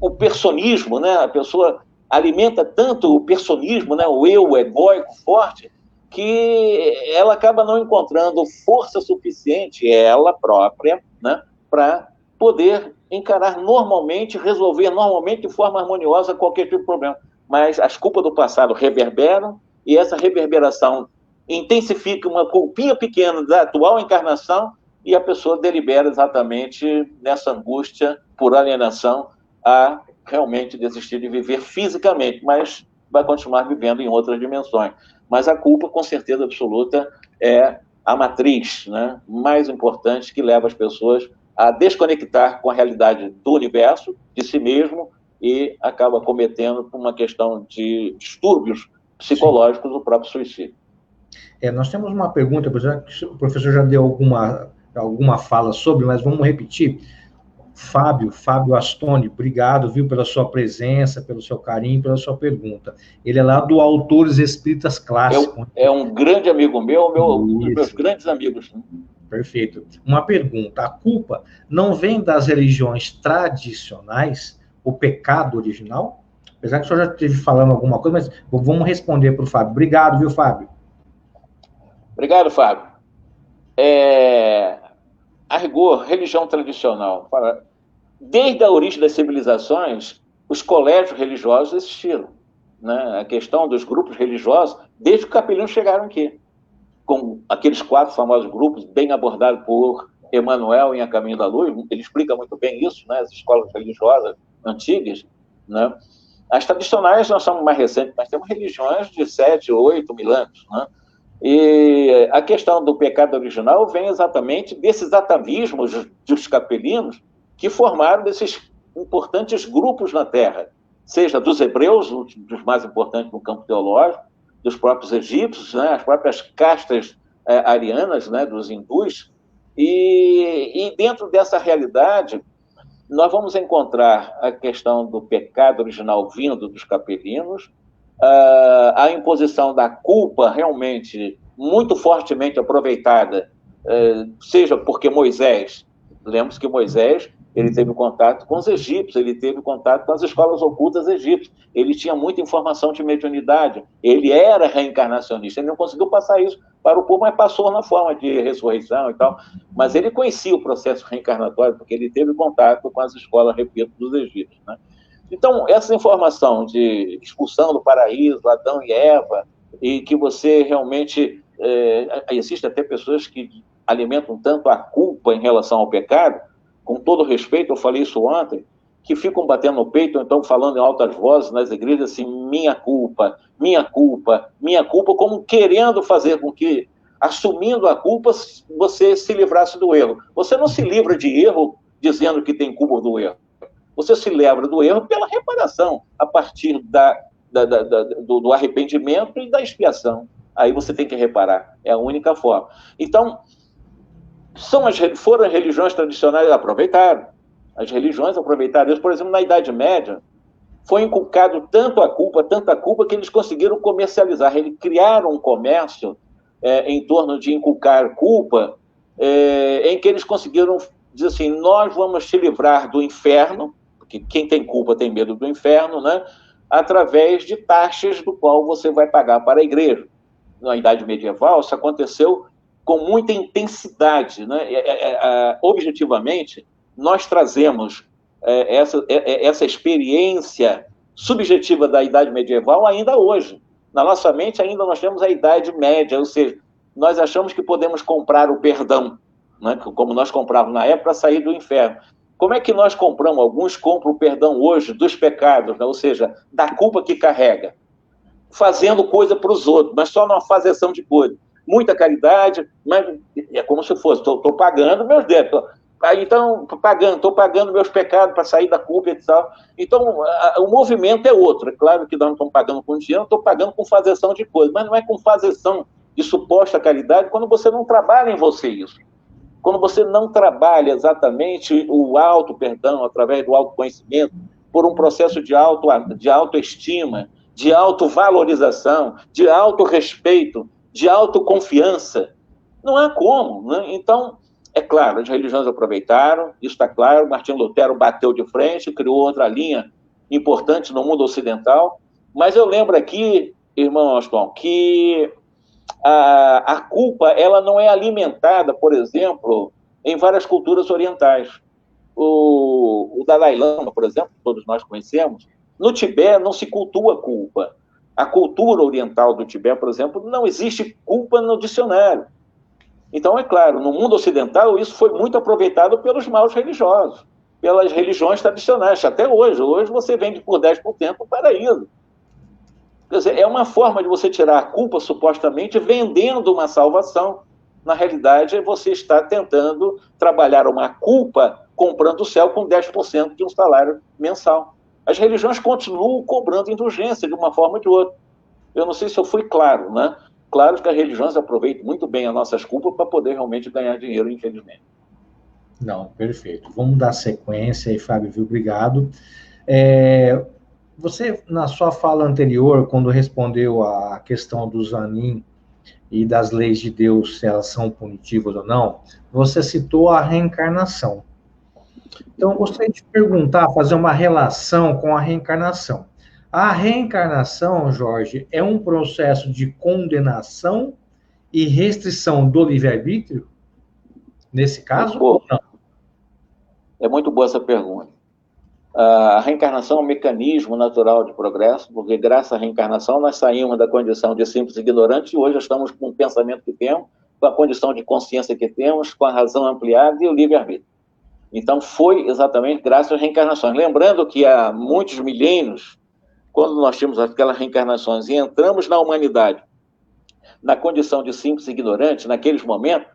o personismo, né? A pessoa alimenta tanto o personismo, né? O eu egóico forte, que ela acaba não encontrando força suficiente, ela própria, né? Para poder encarar normalmente, resolver normalmente de forma harmoniosa qualquer tipo de problema. Mas as culpas do passado reverberam, e essa reverberação intensifica uma culpinha pequena da atual encarnação, e a pessoa delibera exatamente nessa angústia por alienação a realmente desistir de viver fisicamente, mas vai continuar vivendo em outras dimensões. Mas a culpa, com certeza absoluta, é a matriz, né, mais importante que leva as pessoas a desconectar com a realidade do universo, de si mesmo, e acaba cometendo uma questão de distúrbios psicológicos o próprio suicídio. Nós temos uma pergunta, o professor já deu alguma fala sobre, mas vamos repetir. Fábio Astoni, obrigado, viu, pela sua presença, pelo seu carinho, pela sua pergunta. Ele é lá do Autores Espíritas Clássicos. É um grande amigo meu, um dos meus grandes amigos. Perfeito. Uma pergunta, a culpa não vem das religiões tradicionais, o pecado original? Apesar que o senhor já esteve falando alguma coisa, mas vamos responder para o Fábio. Obrigado, viu, Fábio? Obrigado, Fábio. A rigor, religião tradicional. Desde a origem das civilizações, os colégios religiosos existiram, né? A questão dos grupos religiosos, desde que os capelinos chegaram aqui, com aqueles 4 famosos grupos, bem abordados por Emmanuel em A Caminho da Luz. Ele explica muito bem isso, né? As escolas religiosas antigas, né? As tradicionais nós somos mais recentes, mas temos religiões de 7, 8 mil anos, né? E a questão do pecado original vem exatamente desses atavismos dos capelinos que formaram desses importantes grupos na Terra, seja dos hebreus, dos mais importantes no campo teológico, dos próprios egípcios, né, as próprias castas arianas, né, dos hindus, e dentro dessa realidade nós vamos encontrar a questão do pecado original vindo dos capelinos, a imposição da culpa realmente muito fortemente aproveitada seja porque Moisés, lembre-se que Moisés, ele teve contato com os egípcios, ele teve contato com as escolas ocultas egípcias, ele tinha muita informação de mediunidade, ele era reencarnacionista, ele não conseguiu passar isso para o povo, mas passou na forma de ressurreição e tal, mas ele conhecia o processo reencarnatório, porque ele teve contato com as escolas, repito, dos egípcios, né? Então, essa informação de expulsão do paraíso, Adão e Eva, e que você realmente... existem até pessoas que alimentam tanto a culpa em relação ao pecado, com todo respeito, eu falei isso ontem, que ficam batendo no peito, ou então falando em altas vozes nas igrejas, assim, minha culpa, minha culpa, minha culpa, como querendo fazer com que, assumindo a culpa, você se livrasse do erro. Você não se livra de erro dizendo que tem culpa do erro. Você se livra do erro pela reparação, a partir do arrependimento e da expiação. Aí você tem que reparar, é a única forma. Então, foram as religiões tradicionais que aproveitaram. As religiões aproveitaram isso. Por exemplo, na Idade Média, foi inculcado tanta culpa, que eles conseguiram comercializar. Eles criaram um comércio em torno de inculcar culpa, em que eles conseguiram dizer assim, nós vamos te livrar do inferno, porque quem tem culpa tem medo do inferno, né? Através de taxas do qual você vai pagar para a igreja. Na Idade Medieval, isso aconteceu com muita intensidade, né? Objetivamente, nós trazemos essa experiência subjetiva da Idade Medieval ainda hoje. Na nossa mente ainda nós temos a Idade Média, ou seja, nós achamos que podemos comprar o perdão, né? Como nós comprávamos na época para sair do inferno. Como é que nós compramos? Alguns compram o perdão hoje dos pecados, né? Ou seja, da culpa que carrega, fazendo coisa para os outros, mas só numa fazeção de coisa. Muita caridade, mas é como se fosse, estou pagando meus débitos. Então, estou pagando meus pecados para sair da culpa e tal. Então, o movimento é outro. É claro que nós não estamos pagando com dinheiro, estou pagando com fazeção de coisa, mas não é com fazeção de suposta caridade quando você não trabalha em você isso. Quando você não trabalha exatamente o auto-perdão, através do autoconhecimento, por um processo de autoestima, de autovalorização, de autorrespeito, de autoconfiança, não há como, né? Então, é claro, as religiões aproveitaram, isso está claro, Martinho Lutero bateu de frente, criou outra linha importante no mundo ocidental, mas eu lembro aqui, irmão Aston, que a culpa ela não é alimentada, por exemplo, em várias culturas orientais. O Dalai Lama, por exemplo, que todos nós conhecemos, no Tibete não se cultua culpa. A cultura oriental do Tibete, por exemplo, não existe culpa no dicionário. Então, é claro, no mundo ocidental isso foi muito aproveitado pelos maus religiosos, pelas religiões tradicionais, até hoje. Hoje você vende por 10% o paraíso. Quer dizer, é uma forma de você tirar a culpa, supostamente, vendendo uma salvação. Na realidade, você está tentando trabalhar uma culpa comprando o céu com 10% de um salário mensal. As religiões continuam cobrando indulgência de uma forma ou de outra. Eu não sei se eu fui claro, né? Claro que as religiões aproveitam muito bem as nossas culpas para poder realmente ganhar dinheiro, infelizmente. Não, perfeito. Vamos dar sequência aí, Fábio, viu? Obrigado. Você, na sua fala anterior, quando respondeu a questão do Zanin e das leis de Deus, se elas são punitivas ou não, você citou a reencarnação. Então, eu gostaria de perguntar, fazer uma relação com a reencarnação. A reencarnação, Jorge, é um processo de condenação e restrição do livre-arbítrio? Nesse caso, ou não? É muito boa essa pergunta. A reencarnação é um mecanismo natural de progresso, porque graças à reencarnação nós saímos da condição de simples ignorantes e hoje estamos com o pensamento que temos, com a condição de consciência que temos, com a razão ampliada e o livre-arbítrio. Então foi exatamente graças às reencarnações. Lembrando que há muitos milênios, quando nós tínhamos aquelas reencarnações e entramos na humanidade, na condição de simples ignorantes, naqueles momentos,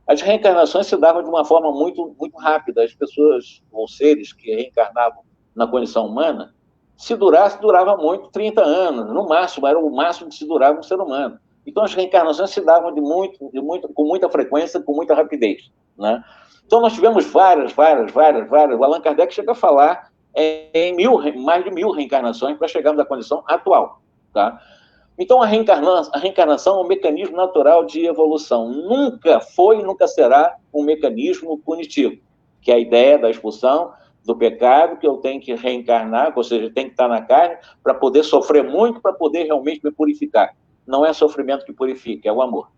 as reencarnações se davam de uma forma muito, muito rápida. As pessoas, ou seres que reencarnavam na condição humana, se durasse, durava muito, 30 anos, no máximo, era o máximo que se durava um ser humano. Então as reencarnações se davam com muita frequência, com muita rapidez, né? Então nós tivemos várias. O Allan Kardec chega a falar em mais de 1000 reencarnações para chegarmos à condição atual, tá? Então, a reencarnação é um mecanismo natural de evolução. Nunca foi e nunca será um mecanismo punitivo, que é a ideia da expulsão do pecado, que eu tenho que reencarnar, ou seja, tem que estar na carne para poder sofrer muito, para poder realmente me purificar. Não é sofrimento que purifica, é o amor.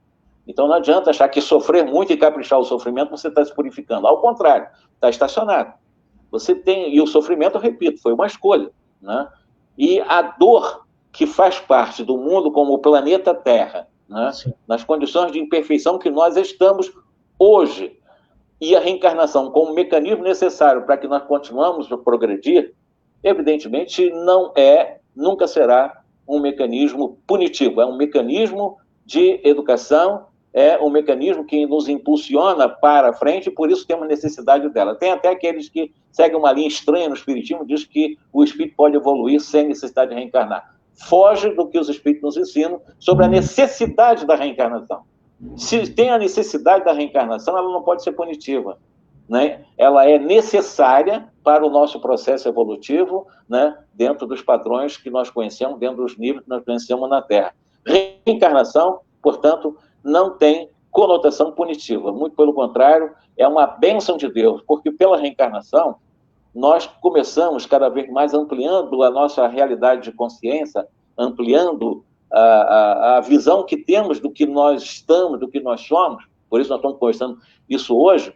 Então, não adianta achar que sofrer muito e caprichar o sofrimento, você está se purificando. Ao contrário, está estacionado. Você tem, e o sofrimento, eu repito, foi uma escolha, né? E a dor que faz parte do mundo como o planeta Terra, né? Nas condições de imperfeição que nós estamos hoje, e a reencarnação como mecanismo necessário para que nós continuemos a progredir, evidentemente nunca será um mecanismo punitivo, é um mecanismo de educação, é um mecanismo que nos impulsiona para frente, e por isso temos necessidade dela. Tem até aqueles que seguem uma linha estranha no espiritismo, diz que o espírito pode evoluir sem necessidade de reencarnar. Foge do que os espíritos nos ensinam sobre a necessidade da reencarnação. Se tem a necessidade da reencarnação, ela não pode ser punitiva, né? Ela é necessária para o nosso processo evolutivo, né? Dentro dos padrões que nós conhecemos, dentro dos níveis que nós conhecemos na Terra. Reencarnação, portanto, não tem conotação punitiva. Muito pelo contrário, é uma bênção de Deus, porque pela reencarnação nós começamos cada vez mais ampliando a nossa realidade de consciência, ampliando a visão que temos do que nós estamos, do que nós somos. Por isso nós estamos conversando isso hoje.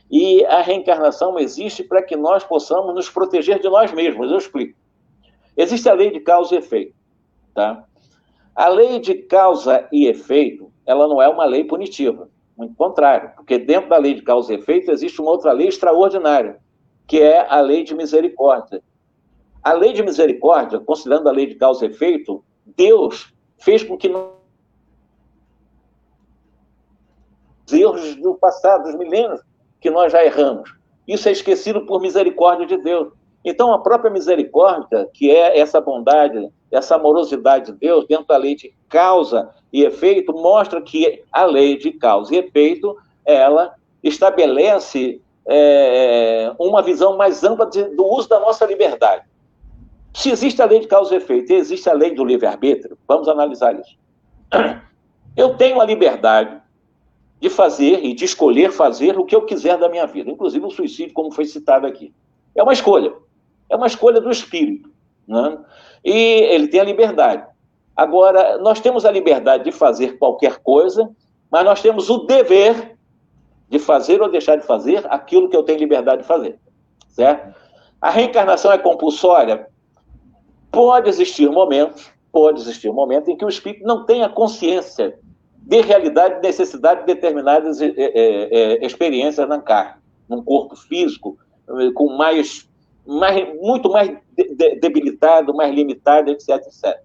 E a reencarnação existe para que nós possamos nos proteger de nós mesmos. Eu explico. Existe a lei de causa e efeito, tá? A lei de causa e efeito, ela não é uma lei punitiva. Muito contrário, porque dentro da lei de causa e efeito existe uma outra lei extraordinária, que é a lei de misericórdia. A lei de misericórdia, considerando a lei de causa e efeito, Deus fez com que os erros do passado, dos milênios, que nós já erramos. Isso é esquecido por misericórdia de Deus. Então, a própria misericórdia, que é essa bondade, essa amorosidade de Deus, dentro da lei de causa e efeito, mostra que a lei de causa e efeito, ela estabelece uma visão mais ampla do uso da nossa liberdade. Se existe a lei de causa e efeito e existe a lei do livre-arbítrio, vamos analisar isso. Eu tenho a liberdade de fazer e de escolher fazer o que eu quiser da minha vida, inclusive o suicídio, como foi citado aqui. É uma escolha do espírito, né? E ele tem a liberdade. Agora, nós temos a liberdade de fazer qualquer coisa, mas nós temos o dever de fazer ou deixar de fazer aquilo que eu tenho liberdade de fazer, certo? A reencarnação é compulsória? Pode existir momentos em que o espírito não tenha consciência de realidade e necessidade de determinadas experiências na carne, num corpo físico, com muito mais debilitado, mais limitado, etc, etc.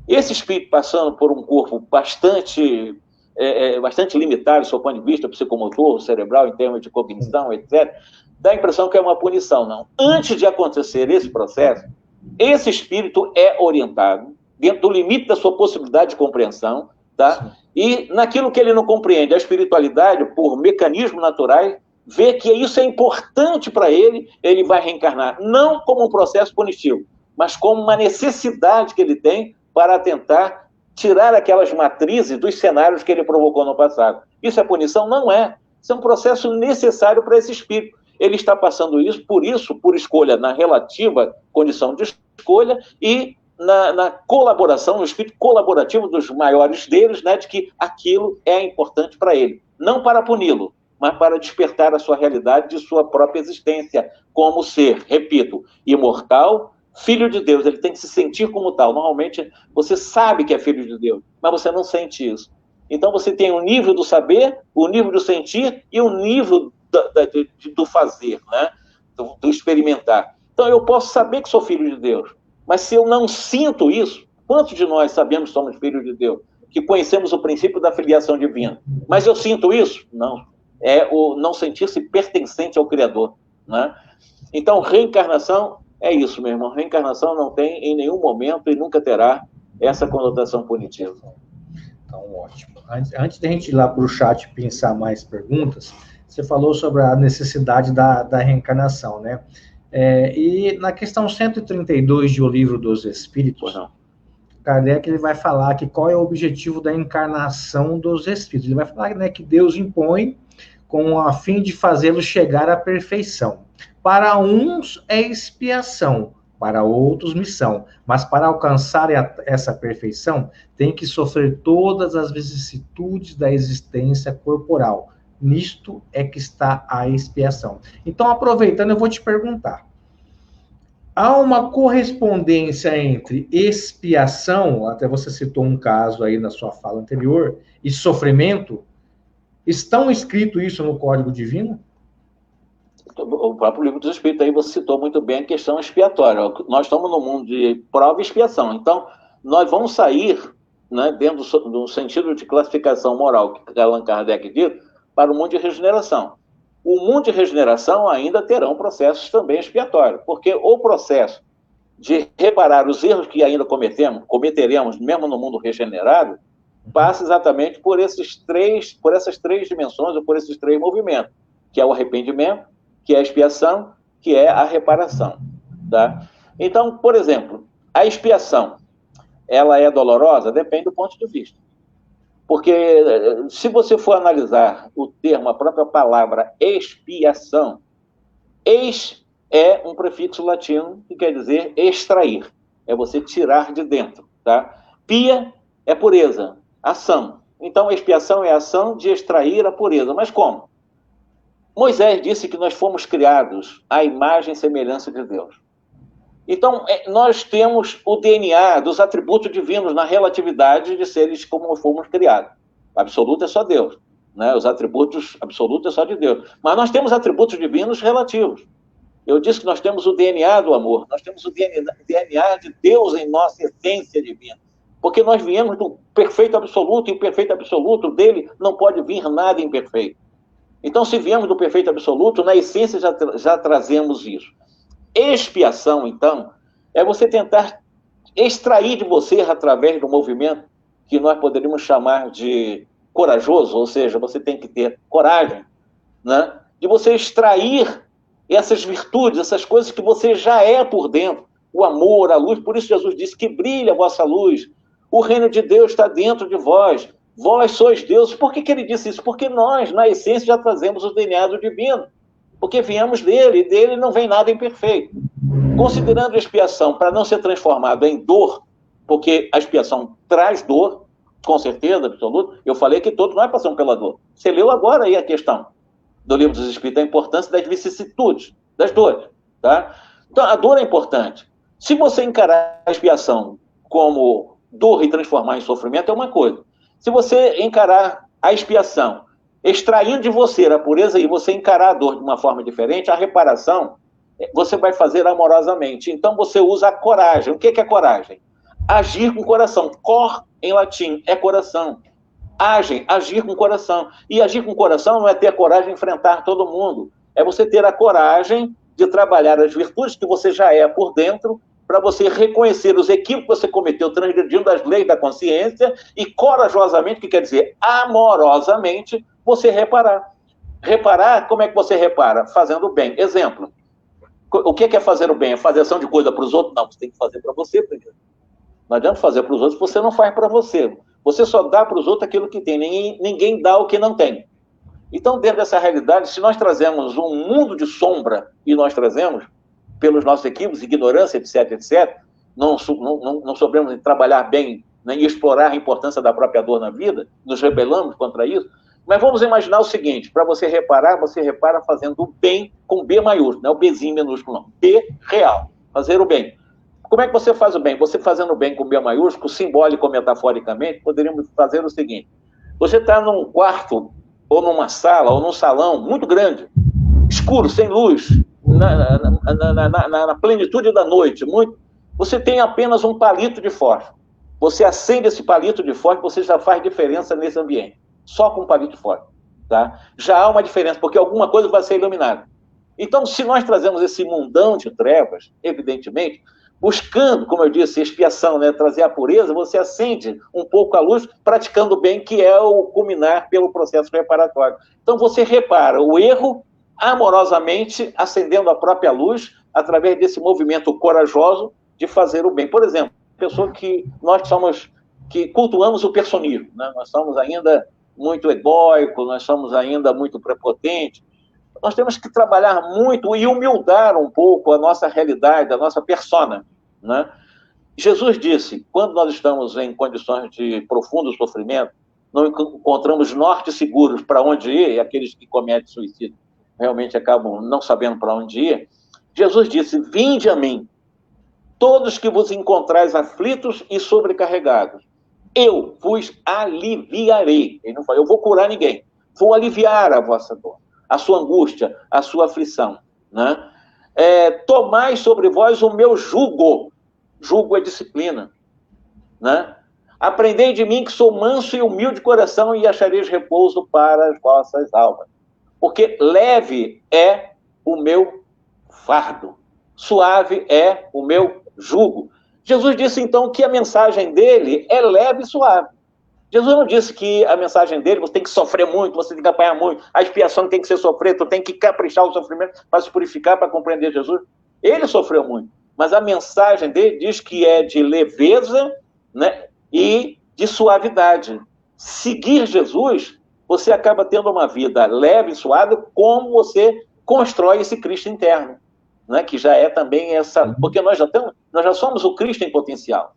Esse espírito passando por um corpo bastante limitado, do seu ponto de vista psicomotor, cerebral, em termos de cognição, etc., dá a impressão que é uma punição, não. Antes de acontecer esse processo, esse espírito é orientado, dentro do limite da sua possibilidade de compreensão, tá? E naquilo que ele não compreende, a espiritualidade, por mecanismos naturais, vê que isso é importante para ele, ele vai reencarnar, não como um processo punitivo, mas como uma necessidade que ele tem para tentar tirar aquelas matrizes dos cenários que ele provocou no passado. Isso é punição? Não é. Isso é um processo necessário para esse espírito. Ele está passando isso, por escolha, na relativa condição de escolha e na colaboração, no espírito colaborativo dos maiores deles, né, de que aquilo é importante para ele. Não para puni-lo, mas para despertar a sua realidade de sua própria existência como ser, repito, imortal, filho de Deus. Ele tem que se sentir como tal. Normalmente, você sabe que é filho de Deus, mas você não sente isso. Então, você tem o nível do saber, o nível do sentir e o nível do fazer, né? do experimentar. Então, eu posso saber que sou filho de Deus, mas se eu não sinto isso, quantos de nós sabemos que somos filhos de Deus? Que conhecemos o princípio da filiação divina. Mas eu sinto isso? Não. É o não sentir-se pertencente ao Criador, né? Então, reencarnação é isso, meu irmão. Reencarnação não tem em nenhum momento e nunca terá essa conotação punitiva. Então, ótimo. Antes de a gente ir lá para o chat pensar mais perguntas, você falou sobre a necessidade da reencarnação, né? E na questão 132 de O Livro dos Espíritos, Kardec ele vai falar que qual é o objetivo da encarnação dos espíritos. Ele vai falar, né, que Deus impõe com a fim de fazê-los chegar à perfeição. Para uns é expiação, para outros missão. Mas para alcançar essa perfeição, tem que sofrer todas as vicissitudes da existência corporal. Nisto é que está a expiação. Então, aproveitando, eu vou te perguntar. Há uma correspondência entre expiação, até você citou um caso aí na sua fala anterior, e sofrimento? Estão escrito isso no Código Divino? O próprio Livro dos Espíritos, aí você citou muito bem a questão expiatória. Nós estamos no mundo de prova e expiação. Então, nós vamos sair, né, dentro do sentido de classificação moral que Allan Kardec diz, para o mundo de regeneração. O mundo de regeneração ainda terão processos também expiatórios, porque o processo de reparar os erros que ainda cometeremos, mesmo no mundo regenerado, passa exatamente por essas três dimensões, ou por esses três movimentos, que é o arrependimento, que é a expiação, que é a reparação. Tá? Então, por exemplo, a expiação, ela é dolorosa? Depende do ponto de vista. Porque se você for analisar o termo, a própria palavra expiação, ex é um prefixo latino que quer dizer extrair, é você tirar de dentro. Tá? Pia é pureza, ação. Então, expiação é a ação de extrair a pureza. Mas como? Moisés disse que nós fomos criados à imagem e semelhança de Deus. Então, nós temos o DNA dos atributos divinos na relatividade de seres como fomos criados. O absoluto é só Deus, né? Os atributos absolutos é só de Deus. Mas nós temos atributos divinos relativos. Eu disse que nós temos o DNA do amor, nós temos o DNA de Deus em nossa essência divina. Porque nós viemos do perfeito absoluto, e o perfeito absoluto dele não pode vir nada imperfeito. Então, se viemos do perfeito absoluto, na essência já trazemos isso. Expiação, então, é você tentar extrair de você, através do movimento que nós poderíamos chamar de corajoso, ou seja, você tem que ter coragem, né? De você extrair essas virtudes, essas coisas que você já é por dentro, o amor, a luz. Por isso Jesus disse que brilha a vossa luz, o reino de Deus está dentro de vós, vós sois deuses. Por que ele disse isso? Porque nós, na essência, já trazemos o DNA do divino, porque viemos dele, e dele não vem nada imperfeito. Considerando a expiação para não ser transformado em dor, porque a expiação traz dor, com certeza, absoluta. Eu falei que todos nós passamos pela dor. Você leu agora aí a questão do Livro dos Espíritos, a importância das vicissitudes, das dores. Tá? Então, a dor é importante. Se você encarar a expiação como dor e transformar em sofrimento, é uma coisa. Se você encarar a expiação extraindo de você a pureza e você encarar a dor de uma forma diferente, a reparação você vai fazer amorosamente. Então, você usa a coragem. O que é coragem? Agir com o coração. Cor, em latim, é coração. Agir com o coração. E agir com o coração não é ter a coragem de enfrentar todo mundo. É você ter a coragem de trabalhar as virtudes que você já é por dentro, para você reconhecer os equívocos que você cometeu transgredindo as leis da consciência e corajosamente, que quer dizer amorosamente, você reparar. Reparar, como é que você repara? Fazendo o bem. Exemplo. O que é fazer o bem? É fazer ação de coisa para os outros? Não, você tem que fazer para você primeiro. Não adianta fazer para os outros, você não faz para você. Você só dá para os outros aquilo que tem. Ninguém dá o que não tem. Então, dentro dessa realidade, se nós trazemos um mundo de sombra, e nós trazemos, pelos nossos equívocos, ignorância, etc., etc., não soubemos trabalhar bem, né, e explorar a importância da própria dor na vida, nos rebelamos contra isso. Mas vamos imaginar o seguinte: para você repara fazendo o bem com B maiúsculo, não é o Bzinho minúsculo, não. B real, fazer o bem. Como é que você faz o bem? Você fazendo o bem com B maiúsculo, simbólico ou metaforicamente, poderíamos fazer o seguinte: você está num quarto, ou numa sala, ou num salão muito grande, escuro, sem luz, na plenitude da noite, você tem apenas um palito de fósforo. Você acende esse palito de fósforo, você já faz diferença nesse ambiente. Só com um palito de fósforo. Tá? Já há uma diferença, porque alguma coisa vai ser iluminada. Então, se nós trazemos esse mundão de trevas, evidentemente, buscando, como eu disse, expiação, né, trazer a pureza, você acende um pouco a luz, praticando o bem, que é o culminar pelo processo reparatório. Então, você repara o erro amorosamente, acendendo a própria luz, através desse movimento corajoso de fazer o bem. Por exemplo, pessoa que que cultuamos o personismo, né? Nós somos ainda muito egóicos, nós somos ainda muito prepotentes. Nós temos que trabalhar muito e humildar um pouco a nossa realidade, a nossa persona, né? Jesus disse, quando nós estamos em condições de profundo sofrimento, não encontramos norte seguros para onde ir, e aqueles que cometem suicídio realmente acabam não sabendo para onde ir, Jesus disse, vinde a mim, todos que vos encontrais aflitos e sobrecarregados, eu vos aliviarei. Ele não falou, eu vou curar ninguém, vou aliviar a vossa dor, a sua angústia, a sua aflição, né? Tomai sobre vós o meu jugo. Jugo é disciplina, né? Aprendei de mim que sou manso e humilde de coração e achareis repouso para as vossas almas. Porque leve é o meu fardo, suave é o meu jugo. Jesus disse, então, que a mensagem dele é leve e suave. Jesus não disse que a mensagem dele, você tem que sofrer muito, você tem que apanhar muito, a expiação tem que ser sofrer, tu tem que caprichar o sofrimento para se purificar, para compreender Jesus. Ele sofreu muito, mas a mensagem dele diz que é de leveza, né, e de suavidade. Seguir Jesus, você acaba tendo uma vida leve e suave, como você constrói esse Cristo interno, né, que já é também essa... Porque nós já somos o Cristo em potencial.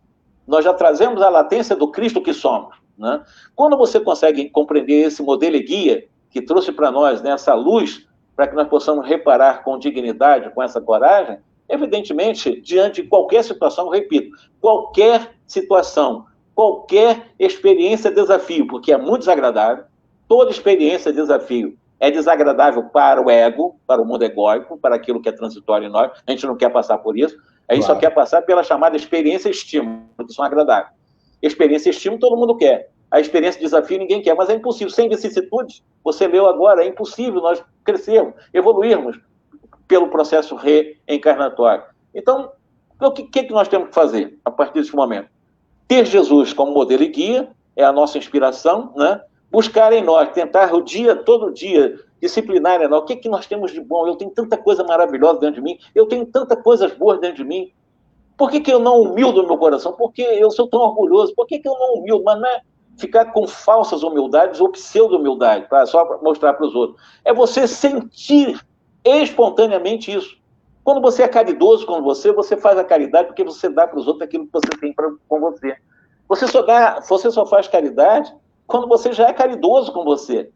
Nós já trazemos a latência do Cristo que somos, né? Quando você consegue compreender esse modelo e guia que trouxe para nós, né, essa luz, para que nós possamos reparar com dignidade, com essa coragem, evidentemente, diante de qualquer situação, repito, qualquer situação, qualquer experiência é desafio, porque é muito desagradável, toda experiência é desafio. É desagradável para o ego, para o mundo egóico, para aquilo que é transitório em nós. A gente não quer passar por isso. A gente só quer passar pela chamada experiência e estímulo, que são agradáveis. Experiência e estímulo todo mundo quer. A experiência e desafio ninguém quer, mas é impossível. Sem vicissitudes, você leu agora, é impossível nós crescermos, evoluirmos pelo processo reencarnatório. Então, o que nós temos que fazer a partir desse momento? Ter Jesus como modelo e guia, é a nossa inspiração, né? Buscar em nós, tentar todo dia, disciplinar em nós. O que nós temos de bom? Eu tenho tanta coisa maravilhosa dentro de mim, eu tenho tantas coisas boas dentro de mim. Por que eu não humildo o meu coração? Porque eu sou tão orgulhoso. Por que eu não humildo? Mas não é ficar com falsas humildades ou pseudo-humildade, só para mostrar para os outros. É você sentir espontaneamente isso. Quando você é caridoso com você faz a caridade porque você dá para os outros aquilo que você tem com você. Você só faz caridade quando você já é caridoso com você,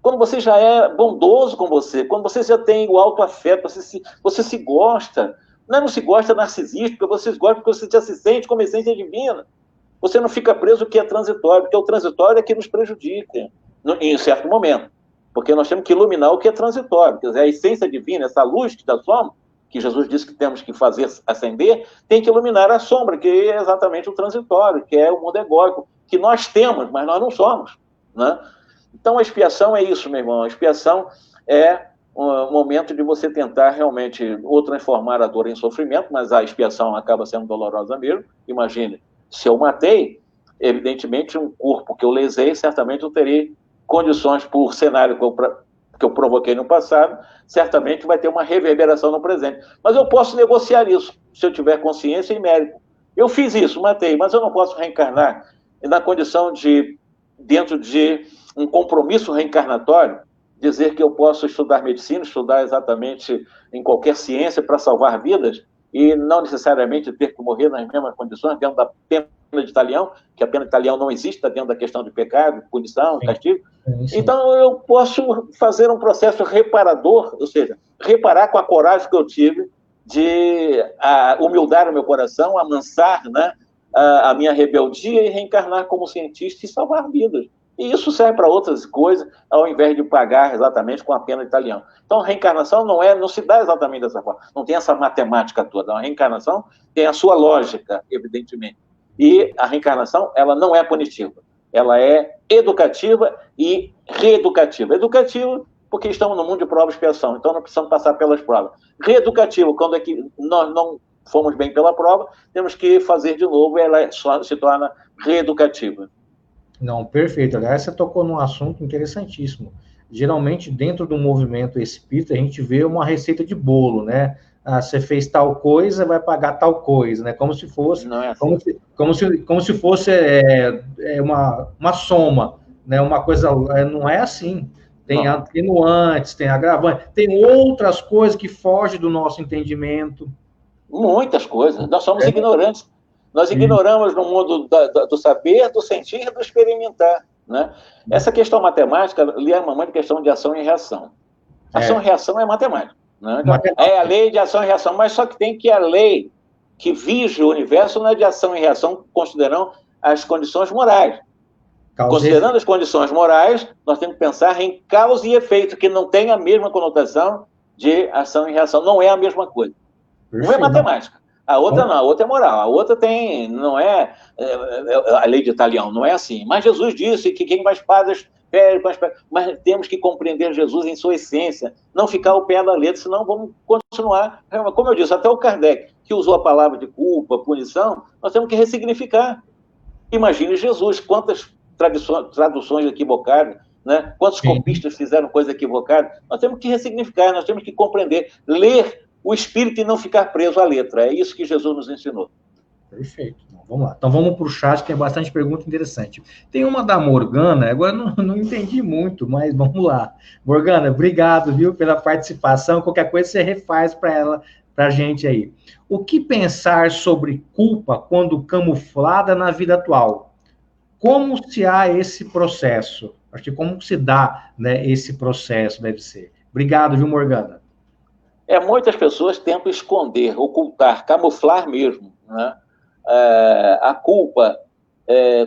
quando você já é bondoso com você, quando você já tem o autoafeto, você se gosta. Não se gosta narcisista, porque você se gosta porque você já se sente como essência divina. Você não fica preso o que é transitório, porque o transitório é que nos prejudica, em certo momento. Porque nós temos que iluminar o que é transitório. Quer dizer, a essência divina, essa luz que nós somos, que Jesus disse que temos que fazer acender, tem que iluminar a sombra, que é exatamente o transitório, que é o mundo egóico, que nós temos, mas nós não somos, né? Então, a expiação é isso, meu irmão. A expiação é um momento de você tentar realmente ou transformar a dor em sofrimento, mas a expiação acaba sendo dolorosa mesmo. Imagine, se eu matei, evidentemente, um corpo que eu lesei, certamente eu terei condições, por cenário que eu provoquei no passado, certamente vai ter uma reverberação no presente. Mas eu posso negociar isso, se eu tiver consciência e mérito. Eu fiz isso, matei, mas eu não posso reencarnar na condição de, dentro de um compromisso reencarnatório, dizer que eu posso estudar medicina, estudar exatamente em qualquer ciência para salvar vidas e não necessariamente ter que morrer nas mesmas condições, dentro da pena de talião, que a pena de talião não existe, está dentro da questão de pecado, punição, castigo. Sim. Então, eu posso fazer um processo reparador, ou seja, reparar com a coragem que eu tive de humildar o meu coração, amansar, né, a minha rebeldia e reencarnar como cientista e salvar vidas. E isso serve para outras coisas, ao invés de pagar exatamente com a pena de talião. Então, a reencarnação não se dá exatamente dessa forma. Não tem essa matemática toda. A reencarnação tem a sua lógica, evidentemente. E a reencarnação, ela não é punitiva. Ela é educativa e reeducativa. Educativa, porque estamos no mundo de prova e expiação, então não precisamos passar pelas provas. Reeducativa, quando é que nós não fomos bem pela prova, temos que fazer de novo e ela se torna reeducativa. Não, perfeito. Aliás, você tocou num assunto interessantíssimo. Geralmente, dentro do movimento espírita, a gente vê uma receita de bolo, né? você fez tal coisa, vai pagar tal coisa, né? Como se fosse, não é assim. como se fosse uma soma, né? Uma coisa, não é assim. Tem atenuantes, tem agravantes, tem outras coisas que fogem do nosso entendimento. Muitas coisas. Nós somos ignorantes. Nós ignoramos no mundo do saber, do sentir e do experimentar, né? Essa questão matemática lhe é uma questão de ação e reação. Ação e reação é matemática, né? Então, é a lei de ação e reação, mas só que tem que a lei que vige o universo não é de ação e reação, considerando as condições morais. Considerando as condições morais, nós temos que pensar em causa e efeito, que não tem a mesma conotação de ação e reação. Não é a mesma coisa. Perfeito. Não é matemática. A outra não, a outra é moral. A outra tem, não é a lei de Talião, não é assim. Mas Jesus disse que quem faz espadas fere com as espadas. Mas temos que compreender Jesus em sua essência, não ficar ao pé da letra, senão vamos continuar. Como eu disse, até o Kardec, que usou a palavra de culpa, punição, nós temos que ressignificar. Imagine Jesus, quantas traduções equivocadas, né? Quantos copistas fizeram coisa equivocada. Nós temos que ressignificar, nós temos que compreender, ler o espírito e não ficar preso à letra. É isso que Jesus nos ensinou. Perfeito. Então, vamos lá. Então vamos para o chat, que tem bastante pergunta interessante. Tem uma da Morgana, agora não entendi muito, mas vamos lá. Morgana, obrigado, viu, pela participação. Qualquer coisa você refaz para ela, para a gente aí. O que pensar sobre culpa quando camuflada na vida atual? Como se há esse processo? Acho que como se dá, né, esse processo, deve ser. Obrigado, viu, Morgana? Muitas pessoas tentam esconder, ocultar, camuflar mesmo, né? A culpa,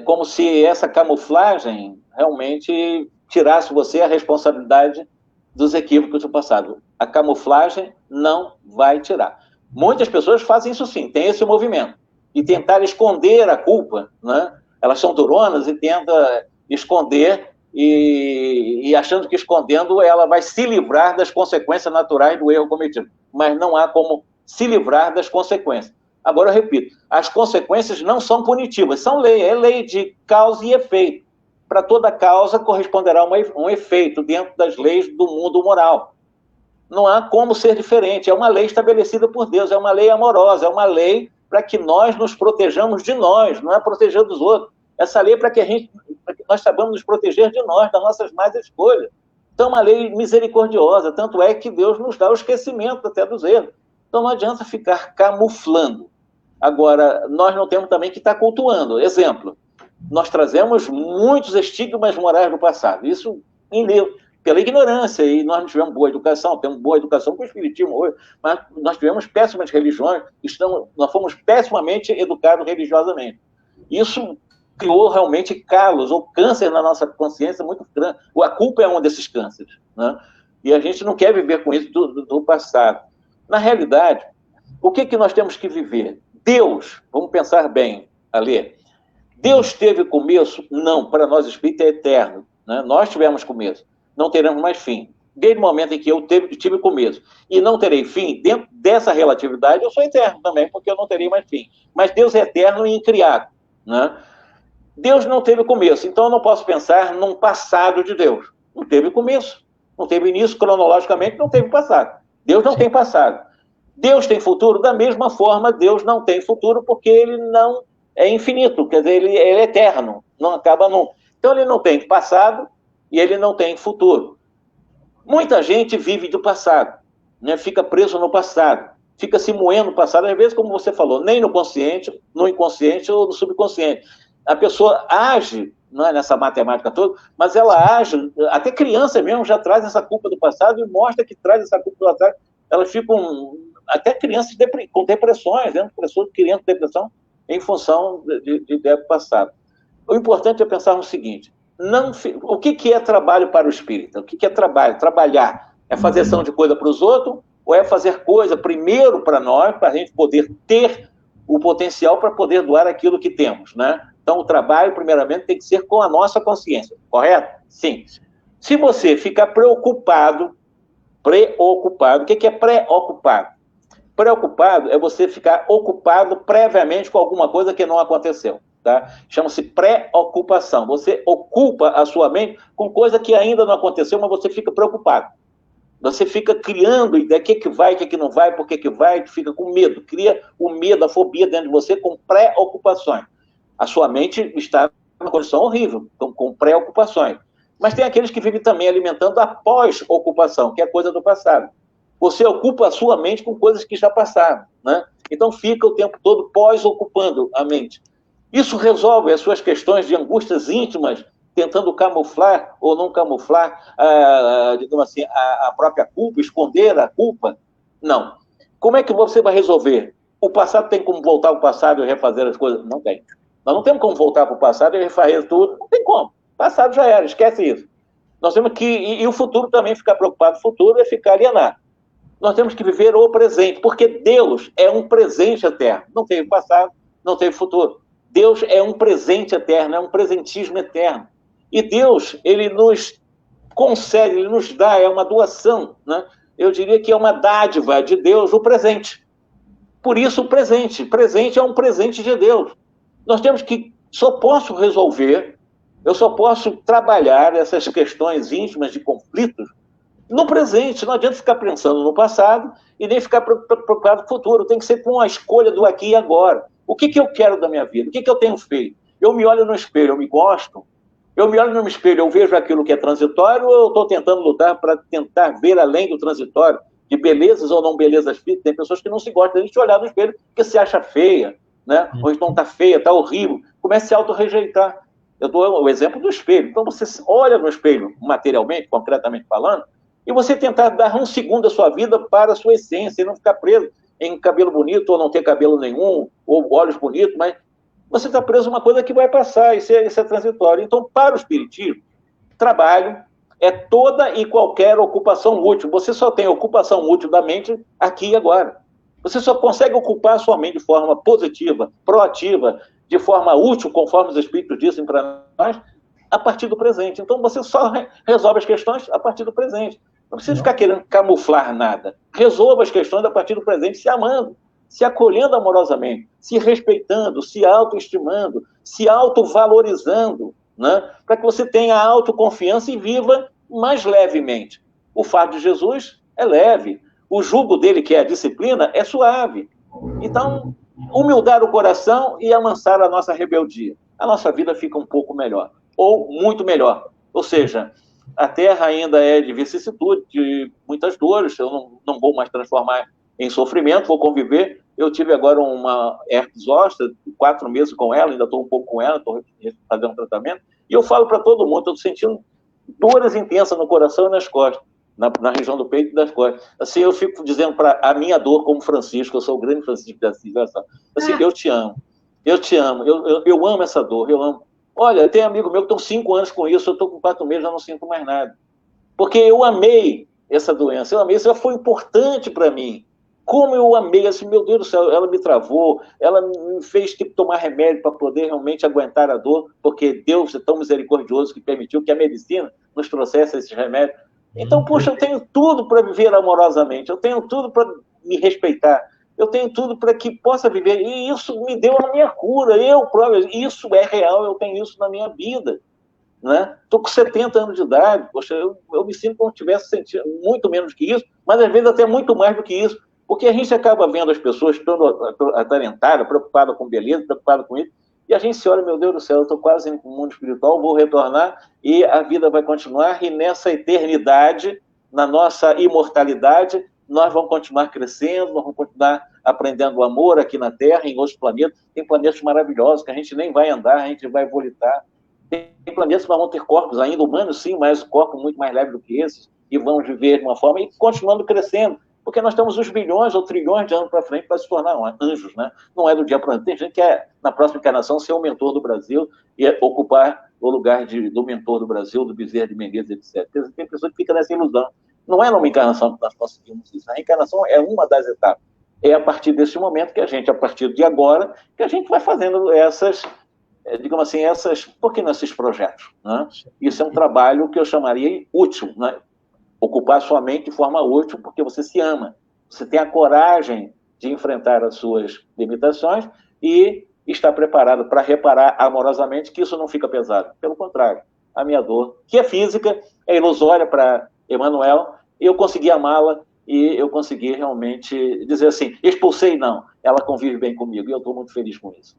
como se essa camuflagem realmente tirasse você a responsabilidade dos equívocos do passado. A camuflagem não vai tirar. Muitas pessoas fazem isso sim, tem esse movimento. E tentar esconder a culpa, né? Elas são duronas e tentam esconder, e achando que escondendo ela vai se livrar das consequências naturais do erro cometido. Mas não há como se livrar das consequências. Agora, eu repito, as consequências não são punitivas, são lei, é lei de causa e efeito. Para toda causa corresponderá um efeito dentro das leis do mundo moral. Não há como ser diferente, é uma lei estabelecida por Deus, é uma lei amorosa, é uma lei para que nós nos protejamos de nós, não é proteger dos outros. Essa lei é para que nós saibamos nos proteger de nós, das nossas más escolhas. Então, é uma lei misericordiosa, tanto é que Deus nos dá o esquecimento até dos erros. Então, não adianta ficar camuflando. Agora, nós não temos também que estar cultuando. Exemplo, nós trazemos muitos estigmas morais do passado. Isso pela ignorância, e nós não tivemos boa educação, temos boa educação com o espiritismo hoje, mas nós tivemos péssimas religiões, nós fomos pessimamente educados religiosamente. Isso criou realmente calos ou câncer na nossa consciência muito grande. A culpa é um desses cânceres, né? E a gente não quer viver com isso do passado. Na realidade, o que nós temos que viver? Deus, vamos pensar bem, Alê, Deus teve começo? Não, para nós espíritos é eterno, né? Nós tivemos começo, não teremos mais fim. Desde o momento em que eu tive começo e não terei fim, dentro dessa relatividade eu sou eterno também, porque eu não terei mais fim. Mas Deus é eterno e incriado, né? Deus não teve começo, então eu não posso pensar num passado de Deus. Não teve começo, não teve início, cronologicamente não teve passado. Deus não tem passado. Deus tem futuro? Da mesma forma, Deus não tem futuro, porque ele não é infinito, quer dizer, ele é eterno, não acaba nunca. Então ele não tem passado e ele não tem futuro. Muita gente vive do passado, né? Fica preso no passado, fica se moendo no passado, às vezes, como você falou, nem no consciente, no inconsciente ou no subconsciente. A pessoa age, não é nessa matemática toda, mas ela age, até criança mesmo já traz essa culpa do passado e mostra que traz essa culpa do passado. Elas ficam, até crianças com depressões, né? Pessoas criando depressão em função de passado. O importante é pensar no seguinte, o que é trabalho para o espírita? O que é trabalho? Trabalhar é fazer ação de coisa para os outros ou é fazer coisa primeiro para nós, para a gente poder ter o potencial para poder doar aquilo que temos, né? Então, o trabalho, primeiramente, tem que ser com a nossa consciência, correto? Sim. Se você ficar preocupado, o que é preocupado? Preocupado é você ficar ocupado previamente com alguma coisa que não aconteceu, tá? Chama-se preocupação. Você ocupa a sua mente com coisa que ainda não aconteceu, mas você fica preocupado. Você fica criando ideia, o que vai, o que não vai, por que vai, fica com medo, cria o medo, a fobia dentro de você com preocupações. A sua mente está numa condição horrível, com preocupações. Mas tem aqueles que vivem também alimentando a pós-ocupação, que é coisa do passado. Você ocupa a sua mente com coisas que já passaram, né? Então fica o tempo todo pós-ocupando a mente. Isso resolve as suas questões de angústias íntimas, tentando camuflar ou não camuflar, digamos assim, a própria culpa, esconder a culpa? Não. Como é que você vai resolver? O passado tem como voltar ao passado e refazer as coisas? Não tem. Nós não temos como voltar para o passado e refazer tudo. Não tem como. O passado já era, esquece isso. Nós temos que... E o futuro também, ficar preocupado. O futuro é ficar alienado. Nós temos que viver o presente, porque Deus é um presente eterno. Não teve passado, não teve futuro. Deus é um presente eterno, é um presentismo eterno. E Deus, ele nos concede, ele nos dá, é uma doação, né? Eu diria que é uma dádiva de Deus, o presente. Por isso o presente. Presente é um presente de Deus. Nós temos que... Só posso resolver, eu só posso trabalhar essas questões íntimas de conflitos no presente. Não adianta ficar pensando no passado e nem ficar preocupado no futuro. Tem que ser com a escolha do aqui e agora. O que eu quero da minha vida? O que eu tenho feito? Eu me olho no espelho, eu me gosto? Eu me olho no espelho, eu vejo aquilo que é transitório, ou eu estou tentando lutar para tentar ver além do transitório, de belezas ou não belezas físicas? Tem pessoas que não se gostam de olhar no espelho porque se acha feia, né? Ou então está feia, está horrível. Começa a se auto-rejeitar. Eu dou o exemplo do espelho. Então você olha no espelho, materialmente, concretamente falando, e você tentar dar um segundo da sua vida para a sua essência, e não ficar preso em cabelo bonito, ou não ter cabelo nenhum, ou olhos bonitos, mas você está preso a uma coisa que vai passar, isso é transitório. Então, para o espiritismo, trabalho é toda e qualquer ocupação útil. Você só tem ocupação útil da mente aqui e agora. Você só consegue ocupar a sua mente de forma positiva, proativa, de forma útil, conforme os espíritos dizem para nós, a partir do presente. Então, você só resolve as questões a partir do presente. Não precisa ficar querendo camuflar nada. Resolva as questões a partir do presente, se amando, se acolhendo amorosamente, se respeitando, se autoestimando, se autovalorizando, né? Para que você tenha autoconfiança e viva mais levemente. O fardo de Jesus é leve. O jugo dele, que é a disciplina, é suave. Então, humildar o coração e amansar a nossa rebeldia. A nossa vida fica um pouco melhor, ou muito melhor. Ou seja, a Terra ainda é de vicissitude, de muitas dores. Eu não vou mais transformar em sofrimento, vou conviver. Eu tive agora uma herpes zoster, 4 meses com ela, ainda estou um pouco com ela, estou fazendo um tratamento, e eu falo para todo mundo, estou sentindo dores intensas no coração e nas costas, na região do peito e das costas. Assim, eu fico dizendo para a minha dor como Francisco, eu sou o grande Francisco de Assis, assim, eu te amo, eu amo essa dor, eu amo. Olha, tem amigo meu que estão 5 anos com isso, eu estou com 4 meses, já não sinto mais nada. Porque eu amei essa doença, eu amei, isso já foi importante para mim. Como eu amei, assim, meu Deus do céu, ela me travou, ela me fez ter que tomar remédio para poder realmente aguentar a dor, porque Deus é tão misericordioso que permitiu que a medicina nos trouxesse esses remédios. Então, poxa, eu tenho tudo para viver amorosamente, eu tenho tudo para me respeitar, eu tenho tudo para que possa viver, e isso me deu a minha cura, eu próprio, isso é real, eu tenho isso na minha vida. Né? Estou com 70 anos de idade, poxa, eu me sinto como se tivesse sentido muito menos que isso, mas às vezes até muito mais do que isso, porque a gente acaba vendo as pessoas todas atalentadas, preocupadas com beleza, preocupadas com isso, e a gente se olha, meu Deus do céu, eu estou quase no mundo espiritual, vou retornar e a vida vai continuar, e nessa eternidade, na nossa imortalidade, nós vamos continuar crescendo, nós vamos continuar aprendendo o amor aqui na Terra, em outros planetas. Tem planetas maravilhosos que a gente nem vai andar, a gente vai volitar. Tem planetas que vão ter corpos ainda humanos, sim, mas corpos muito mais leves do que esses, e vamos viver de uma forma, e continuando crescendo, porque nós temos os bilhões ou trilhões de anos para frente para se tornar anjos, né? Não é do dia para o ano. Tem gente que quer, na próxima encarnação, ser o mentor do Brasil e ocupar o lugar do mentor do Brasil, do Bezerra de Menezes, etc. Tem pessoas que ficam nessa ilusão. Não é numa encarnação que nós conseguimos isso. A encarnação é uma das etapas. É a partir desse momento que a gente, a partir de agora, que a gente vai fazendo essas, digamos assim, por que não esses projetos? Né? Isso é um trabalho que eu chamaria útil, né? Ocupar sua mente de forma útil, porque você se ama, você tem a coragem de enfrentar as suas limitações e está preparado para reparar amorosamente que isso não fica pesado. Pelo contrário, a minha dor, que é física, é ilusória para Emmanuel, eu consegui amá-la e eu consegui realmente dizer assim, expulsei não, ela convive bem comigo e eu estou muito feliz com isso.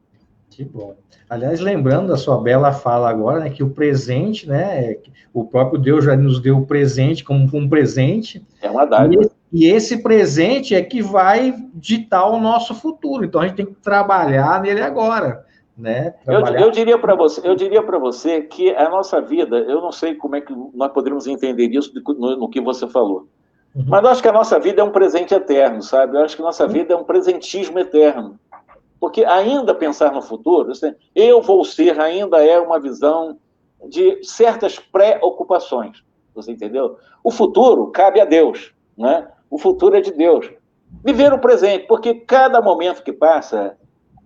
Que bom. Aliás, lembrando da sua bela fala agora, né, que o presente, né, o próprio Deus já nos deu o presente como um presente. É uma dádiva. E esse presente é que vai ditar o nosso futuro. Então a gente tem que trabalhar nele agora, né? Eu diria para você que a nossa vida, eu não sei como é que nós poderíamos entender isso no que você falou. Mas eu acho que a nossa vida é um presente eterno, sabe? Eu acho que a nossa vida é um presentismo eterno. Porque ainda pensar no futuro, eu vou ser, ainda é uma visão de certas preocupações, você entendeu? O futuro cabe a Deus, né? O futuro é de Deus. Viver o presente, porque cada momento que passa,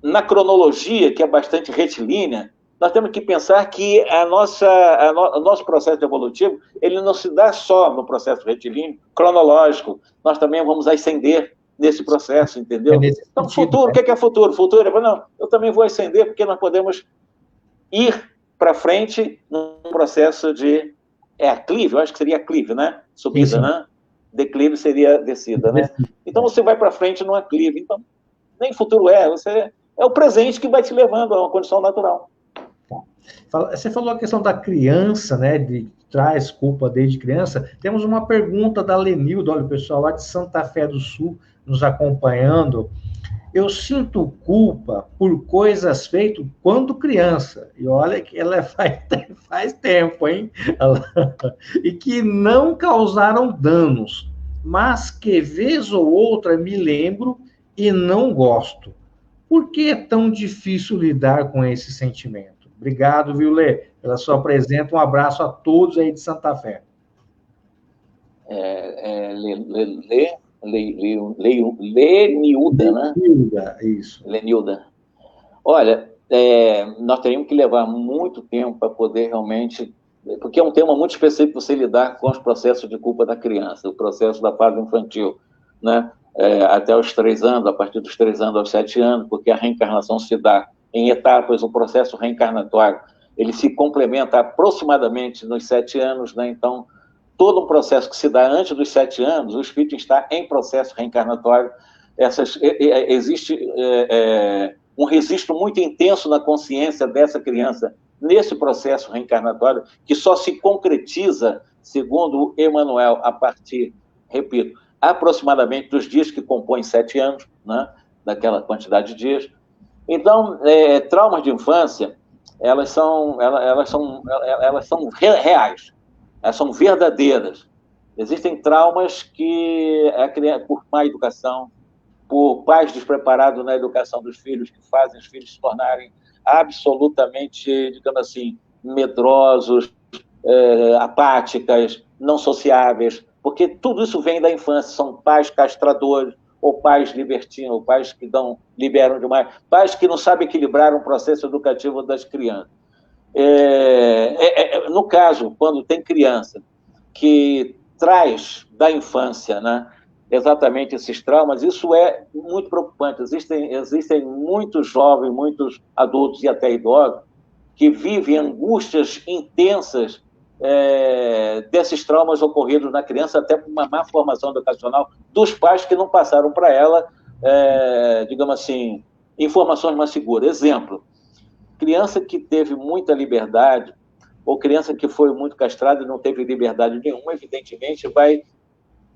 na cronologia, que é bastante retilínea, nós temos que pensar que o nosso processo evolutivo, ele não se dá só no processo retilíneo, cronológico, nós também vamos ascender nesse processo, entendeu? Então, futuro, o que é futuro? Futuro é, não, eu também vou ascender, porque nós podemos ir para frente num processo de aclive, eu acho que seria aclive, né? Subida, sim. Né? Declive seria descida, né? Então, você vai para frente num aclive. Então, nem futuro é o presente que vai te levando a uma condição natural. Você falou a questão da criança, né, de traz culpa desde criança. Temos uma pergunta da Lenilda, olha, o pessoal lá de Santa Fé do Sul nos acompanhando. Eu sinto culpa por coisas feitas quando criança. E olha que ela faz tempo, hein? E que não causaram danos, mas que vez ou outra me lembro e não gosto. Por que é tão difícil lidar com esse sentimento? Obrigado, viu, Lê, pela sua presença. Um abraço a todos aí de Santa Fé. Lenilda, né? Lenilda, isso. Lenilda. Olha, nós teríamos que levar muito tempo para poder realmente... Porque é um tema muito específico você lidar com os processos de culpa da criança, o processo da fase infantil, né? Até os 3 anos, a partir dos 3 anos aos 7 anos, porque a reencarnação se dá em etapas, o processo reencarnatório, ele se complementa aproximadamente nos 7 anos, né? Então, todo um processo que se dá antes dos 7 anos, o espírito está em processo reencarnatório, existe um registro muito intenso na consciência dessa criança nesse processo reencarnatório, que só se concretiza, segundo Emmanuel, a partir, repito, aproximadamente dos dias que compõem 7 anos, né, daquela quantidade de dias. Então, traumas de infância, elas são reais, elas são verdadeiras. Existem traumas que a criança, por má educação, por pais despreparados na educação dos filhos, que fazem os filhos se tornarem absolutamente, digamos assim, medrosos, apáticas, não sociáveis, porque tudo isso vem da infância. São pais castradores, ou pais libertinos, ou pais que liberam demais, pais que não sabem equilibrar um processo educativo das crianças. No caso, quando tem criança que traz da infância, né, exatamente esses traumas, isso é muito preocupante. Existem muitos jovens, muitos adultos e até idosos que vivem angústias intensas desses traumas ocorridos na criança, até por uma má formação educacional dos pais que não passaram para ela, digamos assim, informações mais seguras. Exemplo, criança que teve muita liberdade, ou criança que foi muito castrada e não teve liberdade nenhuma, evidentemente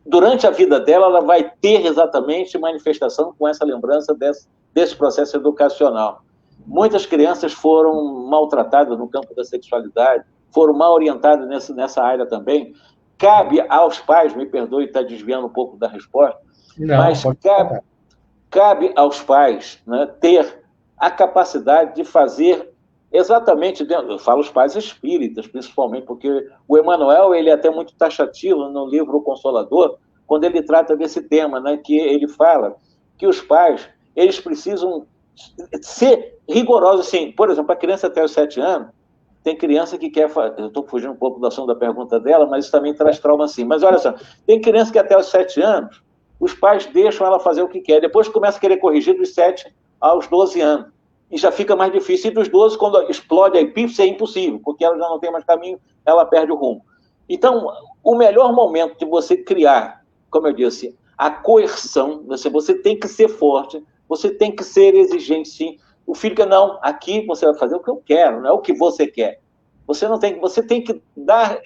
durante a vida dela, ela vai ter exatamente manifestação com essa lembrança desse processo educacional. Muitas crianças foram maltratadas no campo da sexualidade, foram mal orientadas nessa área também. Cabe aos pais, me perdoe estar desviando um pouco da resposta, mas cabe aos pais, né, ter a capacidade de fazer exatamente, eu falo os pais espíritas, principalmente, porque o Emmanuel, ele é até muito taxativo no livro O Consolador, quando ele trata desse tema, né, que ele fala que os pais, eles precisam ser rigorosos, assim, por exemplo, a criança até os 7 anos, tem criança que quer fazer, eu estou fugindo um pouco do assunto da pergunta dela, mas isso também traz trauma assim, mas olha só, tem criança que até os 7 anos, os pais deixam ela fazer o que quer, depois começa a querer corrigir dos 7 aos 12 anos, e já fica mais difícil, e dos 12, quando explode a epífise, é impossível, porque ela já não tem mais caminho, ela perde o rumo. Então, o melhor momento de você criar, como eu disse, a coerção, você tem que ser forte, você tem que ser exigente, sim. O filho quer, não, aqui você vai fazer o que eu quero, não é o que você quer. Você tem que dar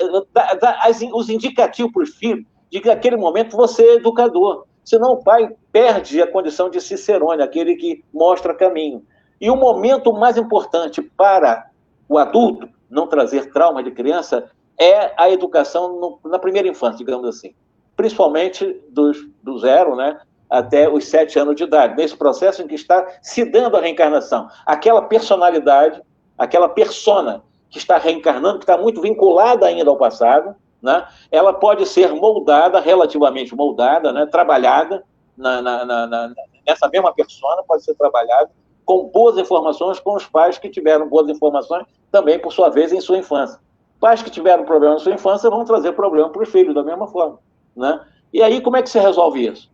os indicativos para o filho de que naquele momento você é educador. Senão o pai perde a condição de cicerone, aquele que mostra caminho. E o momento mais importante para o adulto não trazer trauma de criança é a educação na primeira infância, digamos assim. Principalmente do 0, né, até os 7 anos de idade, nesse processo em que está se dando a reencarnação. Aquela personalidade, aquela persona que está reencarnando, que está muito vinculada ainda ao passado, né, ela pode ser moldada, relativamente moldada, né, trabalhada nessa mesma persona, pode ser trabalhada com boas informações com os pais que tiveram boas informações também, por sua vez, em sua infância. Pais que tiveram problema na sua infância vão trazer problema para os filhos, da mesma forma. Né? E aí, como é que se resolve isso?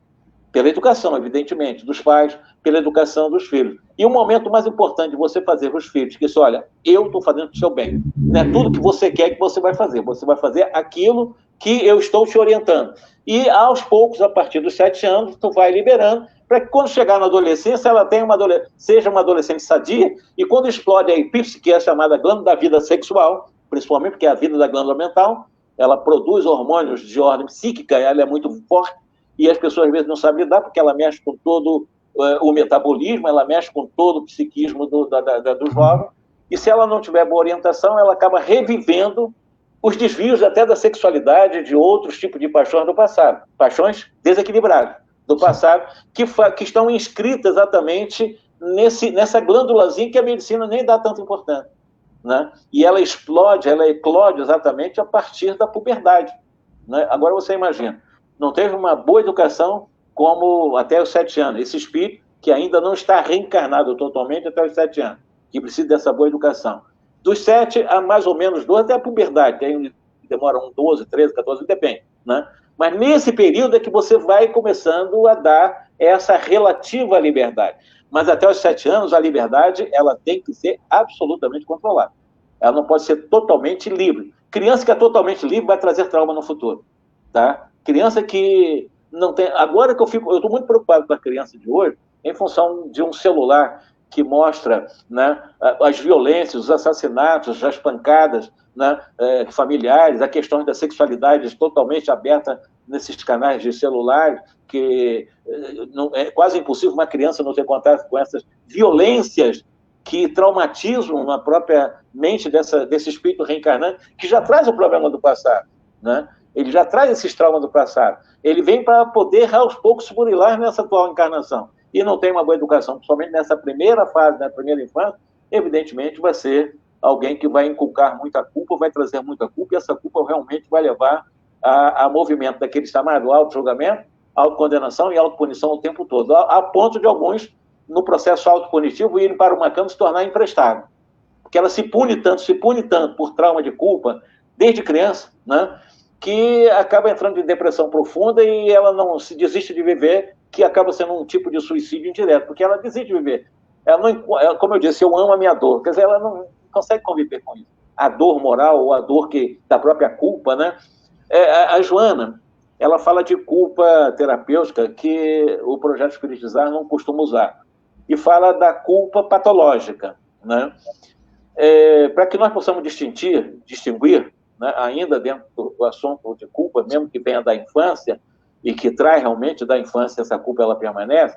Pela educação, evidentemente, dos pais, pela educação dos filhos. E o momento mais importante de você fazer para os filhos, que isso, olha, eu estou fazendo para o seu bem. Não é tudo que você quer que você vai fazer aquilo que eu estou te orientando. E, aos poucos, a partir dos 7 anos, tu vai liberando, para que quando chegar na adolescência, ela tenha seja uma adolescente sadia, e quando explode a epífise, que é a chamada glândula da vida sexual, principalmente porque é a vida da glândula mental, ela produz hormônios de ordem psíquica, ela é muito forte, e as pessoas às vezes não sabem lidar, porque ela mexe com todo o metabolismo, ela mexe com todo o psiquismo do jovem, e se ela não tiver boa orientação, ela acaba revivendo os desvios até da sexualidade, de outros tipos de paixões do passado, paixões desequilibradas do passado, que estão inscritas exatamente nessa glândulazinha que a medicina nem dá tanta importância. Né? E ela eclode exatamente a partir da puberdade. Né? Agora você imagina, não teve uma boa educação como até os 7 anos, esse espírito que ainda não está reencarnado totalmente até os 7 anos, que precisa dessa boa educação. Dos 7 a mais ou menos 12, até a puberdade, tem, demora 12, 13, 14, depende. Né? Mas nesse período é que você vai começando a dar essa relativa liberdade. Mas até os 7 anos, a liberdade ela tem que ser absolutamente controlada. Ela não pode ser totalmente livre. Criança que é totalmente livre vai trazer trauma no futuro. Tá? Criança que não tem... Agora que eu estou muito preocupado com a criança de hoje, em função de um celular que mostra, né, as violências, os assassinatos, as pancadas, né, familiares, a questão da sexualidade totalmente aberta nesses canais de celular, que é quase impossível uma criança não ter contato com essas violências que traumatizam na própria mente desse espírito reencarnante, que já traz o problema do passado. Né? Ele já traz esses traumas do passado. Ele vem para poder, aos poucos, se burilar nessa atual encarnação. E não tem uma boa educação, principalmente nessa primeira fase, na primeira infância, evidentemente vai ser alguém que vai inculcar muita culpa, vai trazer muita culpa, e essa culpa realmente vai levar a movimento daquele chamado auto-julgamento, autocondenação e autopunição o tempo todo, a ponto de alguns, no processo autopunitivo, irem para uma cama e se tornar imprestável. Porque ela se pune tanto por trauma de culpa, desde criança, né, que acaba entrando em depressão profunda e ela não se desiste de viver, que acaba sendo um tipo de suicídio indireto, porque ela desiste de viver. Como eu disse, eu amo a minha dor, quer dizer, ela não consegue conviver com isso. A dor moral ou a dor da própria culpa, né? A Joana, ela fala de culpa terapêutica que o projeto Espiritizar não costuma usar. E fala da culpa patológica, né? Para que nós possamos distinguir, né, ainda dentro do assunto de culpa, mesmo que venha da infância, e que traz realmente da infância essa culpa, ela permanece,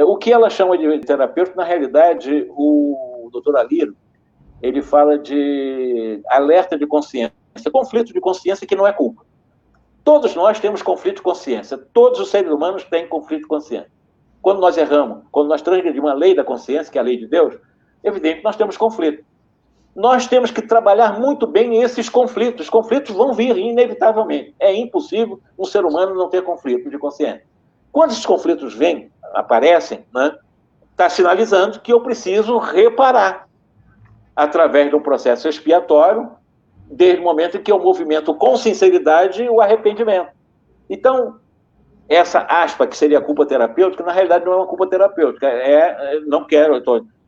o que ela chama de terapêutico, na realidade, o doutor Alírio, ele fala de alerta de consciência, conflito de consciência que não é culpa. Todos nós temos conflito de consciência, todos os seres humanos têm conflito de consciência. Quando nós erramos, quando nós transgredimos uma lei da consciência, que é a lei de Deus, é evidente que nós temos conflito. Nós temos que trabalhar muito bem esses conflitos. Os conflitos vão vir, inevitavelmente. É impossível um ser humano não ter conflito de consciência. Quando esses conflitos vêm, aparecem, né, está sinalizando que eu preciso reparar através de um processo expiatório, desde o momento em que eu movimento com sinceridade o arrependimento. Então, essa aspa, que seria a culpa terapêutica, na realidade não é uma culpa terapêutica.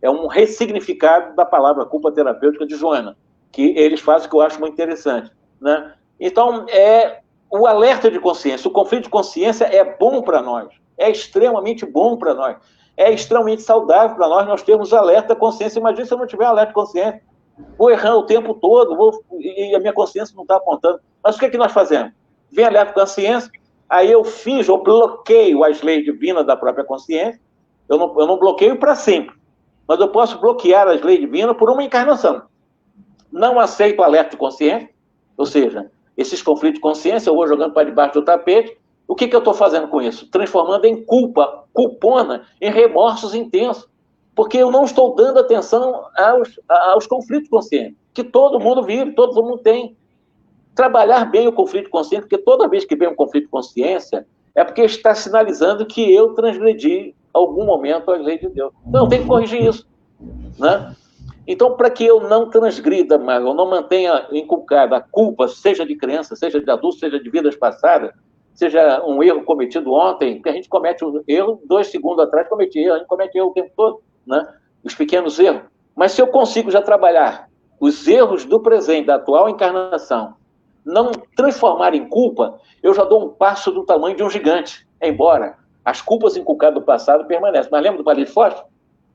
É um ressignificado da palavra culpa terapêutica de Joana, que eles fazem, que eu acho muito interessante. né? Então, o alerta de consciência, o conflito de consciência é bom para nós, é extremamente bom para nós, é extremamente saudável para nós termos alerta de consciência. Imagina se eu não tiver alerta de consciência, vou errando o tempo todo, e a minha consciência não está apontando. Mas o que nós fazemos? Vem alerta de consciência, aí eu finjo, eu bloqueio as leis divinas da própria consciência, eu não bloqueio para sempre, mas eu posso bloquear as leis divinas por uma encarnação. Não aceito alerta de consciência, ou seja, esses conflitos de consciência eu vou jogando para debaixo do tapete. O que eu estou fazendo com isso? Transformando em culpona, em remorsos intensos, porque eu não estou dando atenção aos conflitos conscientes, que todo mundo vive, todo mundo tem. Trabalhar bem o conflito consciente, porque toda vez que vem um conflito de consciência, é porque está sinalizando que eu transgredi algum momento a lei de Deus. Então, eu tenho que corrigir isso, né? Então, para que eu não transgrida mais, eu não mantenha inculcada a culpa, seja de criança, seja de adulto, seja de vidas passadas, seja um erro cometido ontem, que a gente comete um erro, 2 segundos atrás cometi erro, a gente comete erro o tempo todo, né? Os pequenos erros. Mas se eu consigo já trabalhar os erros do presente, da atual encarnação, não transformar em culpa, eu já dou um passo do tamanho de um gigante, embora as culpas inculcadas do passado permanecem. Mas lembra do palito de fósforo?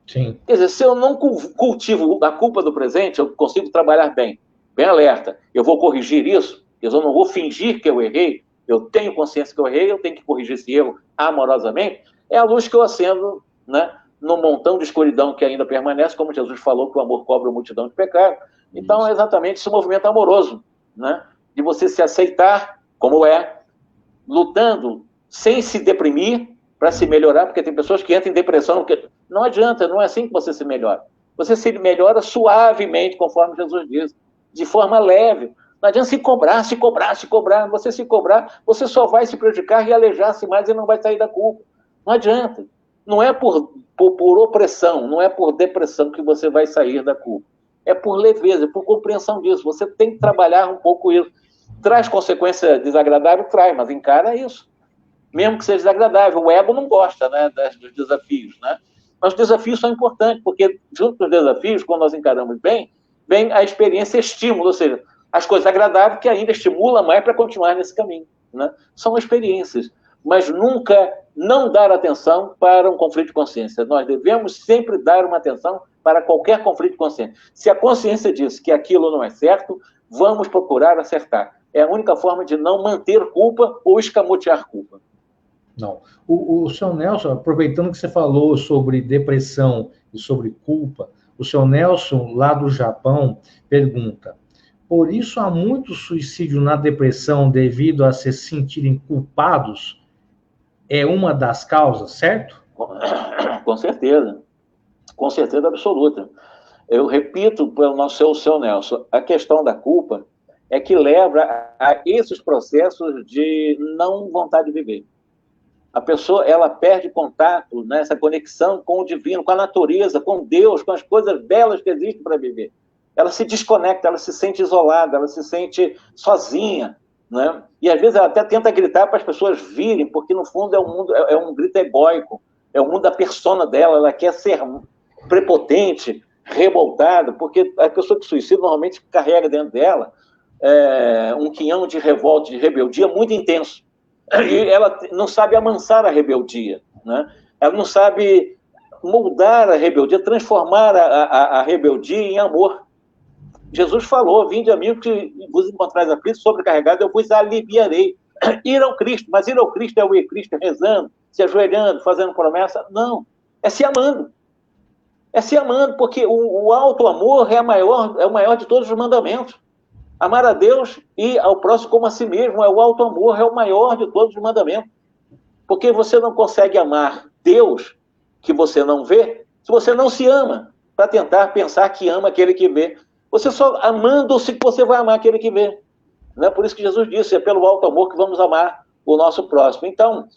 Sim. Quer dizer, se eu não cultivo a culpa do presente, eu consigo trabalhar bem alerta. Eu vou corrigir isso, eu não vou fingir que eu errei, eu tenho consciência que eu errei, eu tenho que corrigir esse erro amorosamente. É a luz que eu acendo, né, no montão de escuridão que ainda permanece, como Jesus falou, que o amor cobre a multidão de pecados. Então, é exatamente esse movimento amoroso, né, de você se aceitar como lutando sem se deprimir, para se melhorar, porque tem pessoas que entram em depressão, porque não adianta, não é assim que você se melhora. Você se melhora suavemente, conforme Jesus diz, de forma leve. Não adianta se cobrar. Você se cobrar, você só vai se prejudicar e alejar-se mais e não vai sair da culpa. Não adianta. Não é por opressão, não é por depressão que você vai sair da culpa. É por leveza, é por compreensão disso. Você tem que trabalhar um pouco isso. Traz consequência desagradável? Traz, mas encara isso. Mesmo que seja desagradável. O ego não gosta, né, dos desafios, né? Mas os desafios são importantes, porque junto com os desafios, quando nós encaramos bem, vem a experiência estímulo, ou seja, as coisas agradáveis que ainda estimulam mais para continuar nesse caminho, né? São experiências, mas nunca não dar atenção para um conflito de consciência. Nós devemos sempre dar uma atenção para qualquer conflito de consciência. Se a consciência diz que aquilo não é certo, vamos procurar acertar. É a única forma de não manter culpa ou escamotear culpa. Não. O senhor Nelson, aproveitando que você falou sobre depressão e sobre culpa, o senhor Nelson, lá do Japão, pergunta: por isso há muito suicídio na depressão devido a se sentirem culpados? É uma das causas, certo? Com certeza absoluta. Eu repito para o seu Nelson, a questão da culpa é que leva a esses processos de não vontade de viver. A pessoa, ela perde contato, né, essa conexão com o divino, com a natureza, com Deus, com as coisas belas que existem para viver. Ela se desconecta, ela se sente isolada, ela se sente sozinha, né? E às vezes ela até tenta gritar para as pessoas virem, porque no fundo é um grito egóico, é o mundo da persona dela, ela quer ser prepotente, revoltada, porque a pessoa que suicida normalmente carrega dentro dela um quinhão de revolta, de rebeldia muito intenso. E ela não sabe amansar a rebeldia, né? Ela não sabe moldar a rebeldia, transformar a rebeldia em amor. Jesus falou: vinde a mim que vos encontrais aflitos, sobrecarregados, eu vos aliviarei. Ir ao Cristo, mas ir ao Cristo é o ir Cristo rezando, se ajoelhando, fazendo promessa? Não, é se amando. É se amando, porque o alto amor é o maior de todos os mandamentos. Amar a Deus e ao próximo como a si mesmo é o alto amor, é o maior de todos os mandamentos. Porque você não consegue amar Deus, que você não vê, se você não se ama, para tentar pensar que ama aquele que vê. Você só amando-se que você vai amar aquele que vê. Não é por isso que Jesus disse, é pelo alto amor que vamos amar o nosso próximo. Então,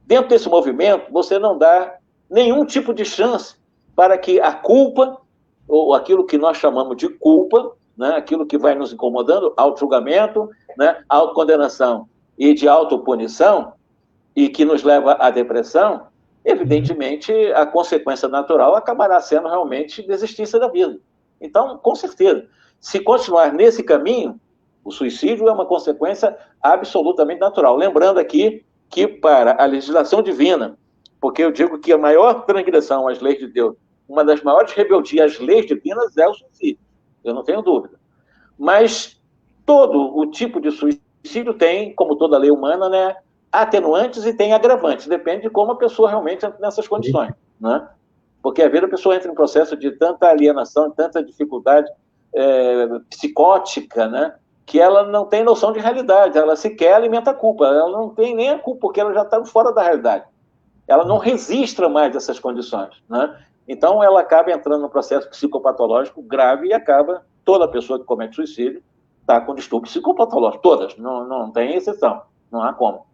dentro desse movimento, você não dá nenhum tipo de chance para que a culpa, ou aquilo que nós chamamos de culpa, né, aquilo que vai nos incomodando, auto-julgamento, né, autocondenação e de autopunição, e que nos leva à depressão, evidentemente, a consequência natural acabará sendo realmente desistência da vida. Então, com certeza, se continuar nesse caminho, O suicídio é uma consequência absolutamente natural. Lembrando aqui que para a legislação divina, porque eu digo que a maior transgressão às leis de Deus, uma das maiores rebeldias às leis divinas é o suicídio, eu não tenho dúvida. Mas todo o tipo de suicídio tem, como toda lei humana, né, atenuantes e tem agravantes, depende de como a pessoa realmente entra nessas condições, né? Porque às vezes a pessoa entra em um processo de tanta alienação, de tanta dificuldade psicótica, né, que ela não tem noção de realidade, ela sequer alimenta a culpa, ela não tem nem a culpa, porque ela já está fora da realidade. Ela não resiste mais a essas condições, né? Então ela acaba entrando num processo psicopatológico grave e acaba, toda pessoa que comete suicídio está com distúrbio psicopatológico, todas, não tem exceção, não há como.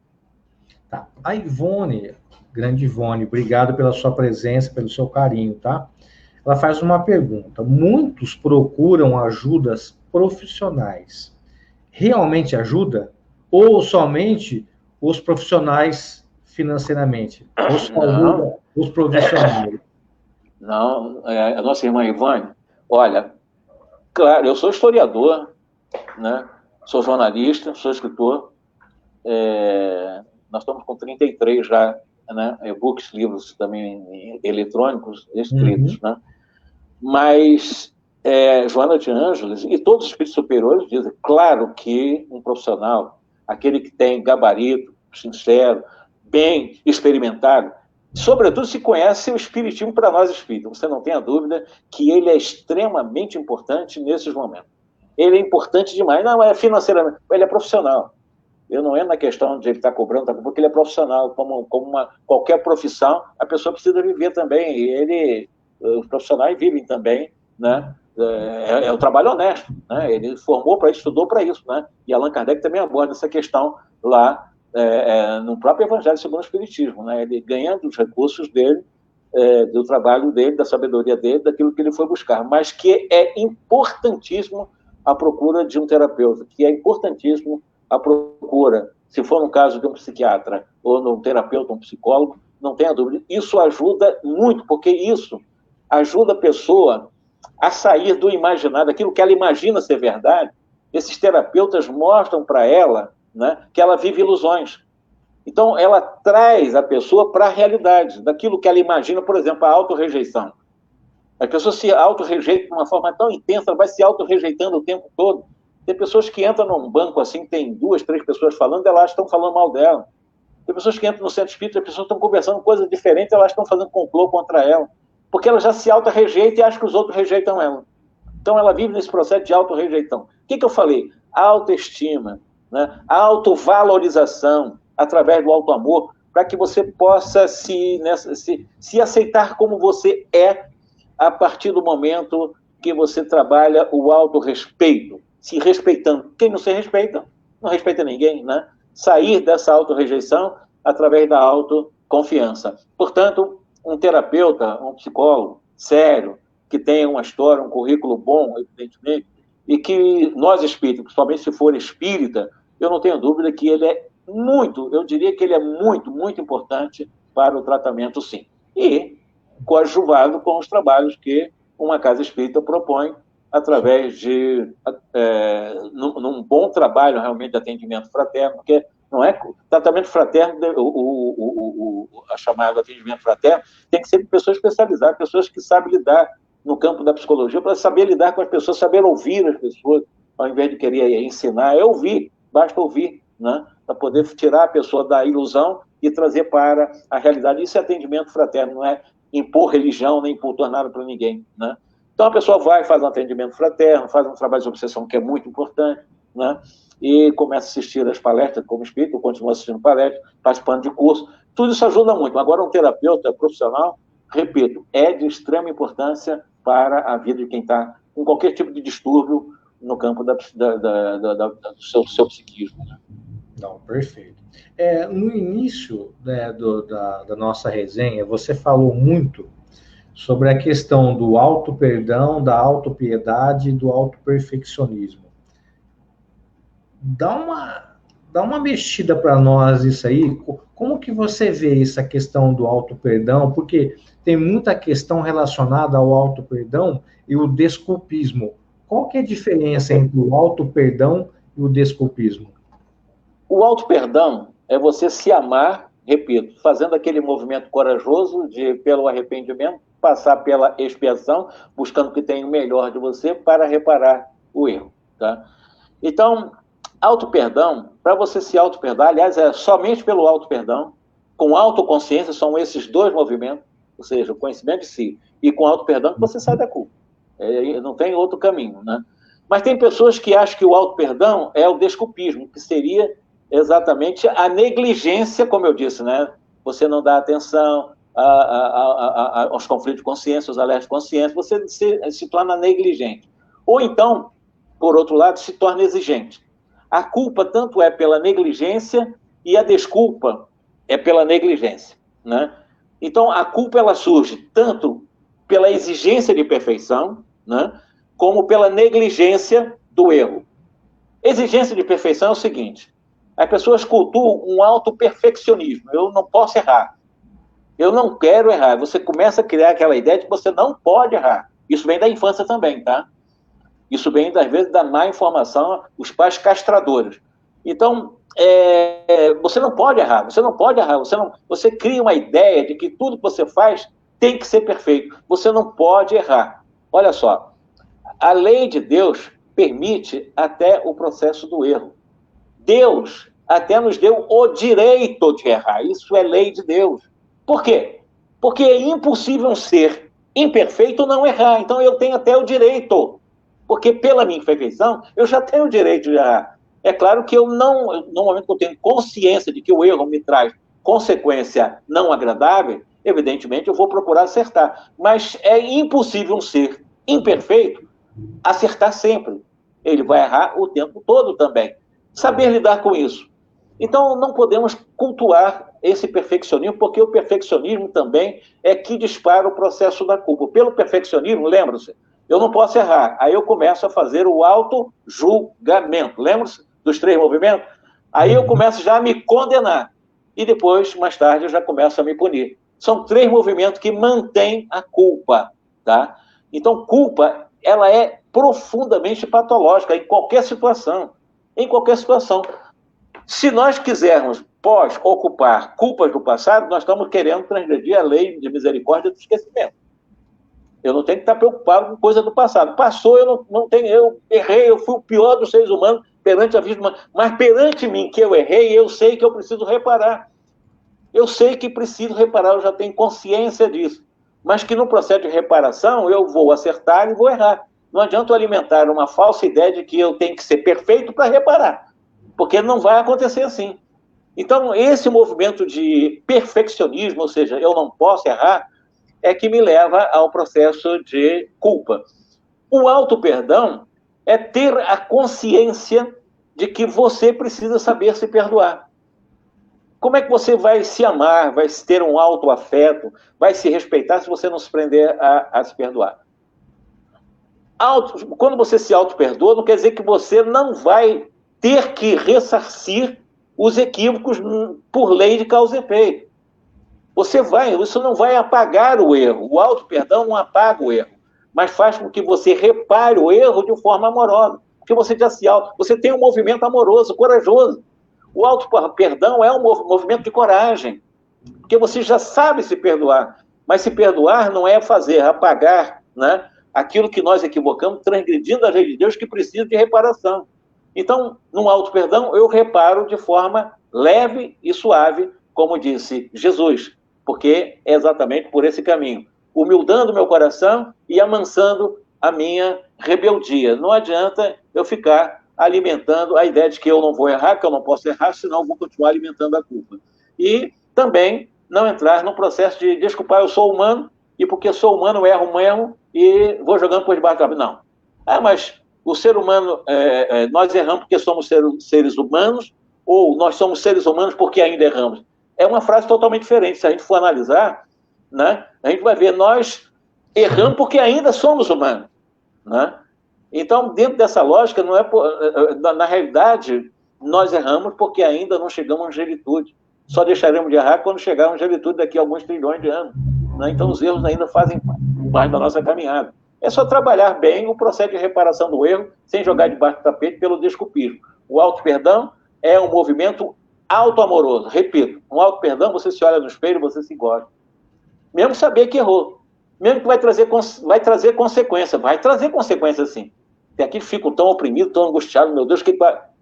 Tá. A Ivone, grande Ivone, obrigado pela sua presença, pelo seu carinho, tá? Ela faz uma pergunta. Muitos procuram ajudas profissionais. Realmente ajuda? Ou somente os profissionais financeiramente? Ou só ajuda os profissionais? Não, a nossa irmã Ivone, olha, claro, eu sou historiador, né? Sou jornalista, sou escritor, nós estamos com 33 já, né? E-books, livros também eletrônicos escritos, né? Mas Joana de Ângeles e todos os espíritos superiores dizem, claro que um profissional, aquele que tem gabarito, sincero, bem experimentado, sobretudo se conhece o espiritismo para nós espíritas, você não tenha dúvida que ele é extremamente importante nesses momentos. Ele é importante demais, não é financeiramente, ele é profissional. Eu não entro na questão de ele estar cobrando, porque ele é profissional, como qualquer profissão, a pessoa precisa viver também, e os profissionais vivem também, né? É o trabalho honesto, né? Ele formou para isso, estudou para isso, né? E Allan Kardec também aborda essa questão lá no próprio Evangelho segundo o Espiritismo, né? Ele ganhando os recursos dele, do trabalho dele, da sabedoria dele, daquilo que ele foi buscar, mas que é importantíssimo a procura de um terapeuta, que é importantíssimo a procura, se for no caso de um psiquiatra ou de um terapeuta, um psicólogo, não tenha dúvida. Isso ajuda muito, porque isso ajuda a pessoa a sair do imaginário, aquilo que ela imagina ser verdade. Esses terapeutas mostram para ela, né, que ela vive ilusões. Então, ela traz a pessoa para a realidade, daquilo que ela imagina, por exemplo, a autorrejeição. A pessoa se autorrejeita de uma forma tão intensa, ela vai se autorrejeitando o tempo todo. Tem pessoas que entram num banco assim, tem 2, 3 pessoas falando, elas estão falando mal dela. Tem pessoas que entram no centro espírita, as pessoas estão conversando coisas diferentes, elas estão fazendo complô contra ela. Porque ela já se auto-rejeita e acha que os outros rejeitam ela. Então ela vive nesse processo de auto-rejeição. O que eu falei? A autoestima, né? A autovalorização através do auto-amor, para que você possa se aceitar como você é a partir do momento que você trabalha o auto-respeito, se respeitando. Quem não se respeita, não respeita ninguém, né? Sair dessa auto-rejeição através da autoconfiança. Portanto, um terapeuta, um psicólogo sério, que tenha uma história, um currículo bom, evidentemente, e que nós espíritas, principalmente se for espírita, eu não tenho dúvida que ele é eu diria que ele é muito, muito importante para o tratamento, sim. E coadjuvado com os trabalhos que uma casa espírita propõe através de num bom trabalho realmente de atendimento fraterno, porque não é tratamento fraterno, a chamada atendimento fraterno, tem que ser de pessoas especializadas, pessoas que sabem lidar no campo da psicologia, para saber lidar com as pessoas, saber ouvir as pessoas, ao invés de querer ensinar, é ouvir, basta ouvir, né? Para poder tirar a pessoa da ilusão e trazer para a realidade. Isso é atendimento fraterno, não é impor religião, nem impor nada para ninguém, né? Então a pessoa vai, faz um atendimento fraterno, faz um trabalho de obsessão que é muito importante, né? E começa a assistir as palestras como espírito, continua assistindo palestras, participando de curso. Tudo isso ajuda muito. Agora, um terapeuta profissional, repito, é de extrema importância para a vida de quem está com qualquer tipo de distúrbio no campo do seu psiquismo. Né? Não, perfeito. No início, né, da nossa resenha, você falou muito sobre a questão do auto-perdão, da auto-piedade e do auto-perfeccionismo. Dá uma mexida para nós isso aí. Como que você vê essa questão do auto-perdão? Porque tem muita questão relacionada ao auto-perdão e o desculpismo. Qual que é a diferença entre o auto-perdão e o desculpismo? O auto-perdão é você se amar, repito, fazendo aquele movimento corajoso de, pelo arrependimento, passar pela expiação, buscando que tenha o melhor de você para reparar o erro. Tá? Então, auto-perdão, para você se auto-perdoar, aliás, é somente pelo auto-perdão, com autoconsciência, são esses dois movimentos, ou seja, o conhecimento de si e com auto-perdão, que você sai da culpa. Não tem outro caminho, né? Mas tem pessoas que acham que o auto-perdão é o desculpismo, que seria exatamente a negligência, como eu disse, né? Você não dá atenção aos conflitos de consciência, aos alertas de consciência, você se torna negligente. Ou então, por outro lado, se torna exigente. A culpa tanto é pela negligência e a desculpa é pela negligência, né? Então, a culpa ela surge tanto pela exigência de perfeição, né, como pela negligência do erro. Exigência de perfeição é o seguinte: as pessoas cultuam um auto-perfeccionismo. Eu não posso errar. Eu não quero errar. Você começa a criar aquela ideia de que você não pode errar. Isso vem da infância também, tá? Isso vem, às vezes, da má informação, os pais castradores. Então, você não pode errar, você cria uma ideia de que tudo que você faz tem que ser perfeito. Você não pode errar. Olha só, a lei de Deus permite até o processo do erro. Deus até nos deu o direito de errar. Isso é lei de Deus. Por quê? Porque é impossível um ser imperfeito não errar. Então eu tenho até o direito. Porque pela minha imperfeição, eu já tenho o direito de errar. É claro que no momento que eu tenho consciência de que o erro me traz consequência não agradável, evidentemente eu vou procurar acertar. Mas é impossível um ser imperfeito acertar sempre. Ele vai errar o tempo todo também. Saber lidar com isso. Então, não podemos cultuar esse perfeccionismo, porque o perfeccionismo também é que dispara o processo da culpa. Pelo perfeccionismo, lembra-se, eu não posso errar. Aí eu começo a fazer o auto-julgamento. Lembra-se dos 3 movimentos? Aí eu começo já a me condenar. E depois, mais tarde, eu já começo a me punir. São 3 movimentos que mantêm a culpa. Tá? Então, culpa, ela é profundamente patológica em qualquer situação. Em qualquer situação. Se nós quisermos ocupar culpas do passado, nós estamos querendo transgredir a lei de misericórdia do esquecimento. Eu não tenho que estar preocupado com coisa do passado. Passou, eu errei, eu fui o pior dos seres humanos perante a vida humana. Mas perante mim, que eu errei, eu sei que eu preciso reparar. Eu sei que preciso reparar, eu já tenho consciência disso. Mas que no processo de reparação, eu vou acertar e vou errar. Não adianta eu alimentar uma falsa ideia de que eu tenho que ser perfeito para reparar. Porque não vai acontecer assim. Então, esse movimento de perfeccionismo, ou seja, eu não posso errar, é que me leva ao processo de culpa. O auto-perdão é ter a consciência de que você precisa saber se perdoar. Como é que você vai se amar, vai ter um auto-afeto, vai se respeitar se você não se prender a se perdoar? Quando você se auto-perdoa, não quer dizer que você não vai ter que ressarcir os equívocos por lei de causa e efeito. Isso não vai apagar o erro. O auto-perdão não apaga o erro, mas faz com que você repare o erro de forma amorosa. Porque você tem um movimento amoroso, corajoso. O auto-perdão é um movimento de coragem, porque você já sabe se perdoar. Mas se perdoar não é apagar, né, aquilo que nós equivocamos, transgredindo a lei de Deus que precisa de reparação. Então, no auto-perdão, eu reparo de forma leve e suave, como disse Jesus, porque é exatamente por esse caminho, humildando meu coração e amansando a minha rebeldia. Não adianta eu ficar alimentando a ideia de que eu não vou errar, que eu não posso errar, senão eu vou continuar alimentando a culpa. E também não entrar no processo de desculpar, eu sou humano, e porque sou humano, eu erro mesmo, e vou jogando por debaixo da cabeça. Não. Mas o ser humano, nós erramos porque somos seres humanos, ou nós somos seres humanos porque ainda erramos. É uma frase totalmente diferente. Se a gente for analisar, né, a gente vai ver, nós erramos porque ainda somos humanos. Né? Então, dentro dessa lógica, na realidade, nós erramos porque ainda não chegamos à angelitude. Só deixaremos de errar quando chegar à angelitude daqui a alguns trilhões de anos. Né? Então, os erros ainda fazem parte da nossa caminhada. É só trabalhar bem o processo de reparação do erro, sem jogar debaixo do tapete pelo desculpismo. O auto-perdão é um movimento auto-amoroso. Repito, um auto-perdão, você se olha no espelho, você se gosta. Mesmo saber que errou. Mesmo que vai trazer consequência. Vai trazer consequência, sim. Tem aqui que ficam tão oprimidos, tão angustiados. Meu Deus,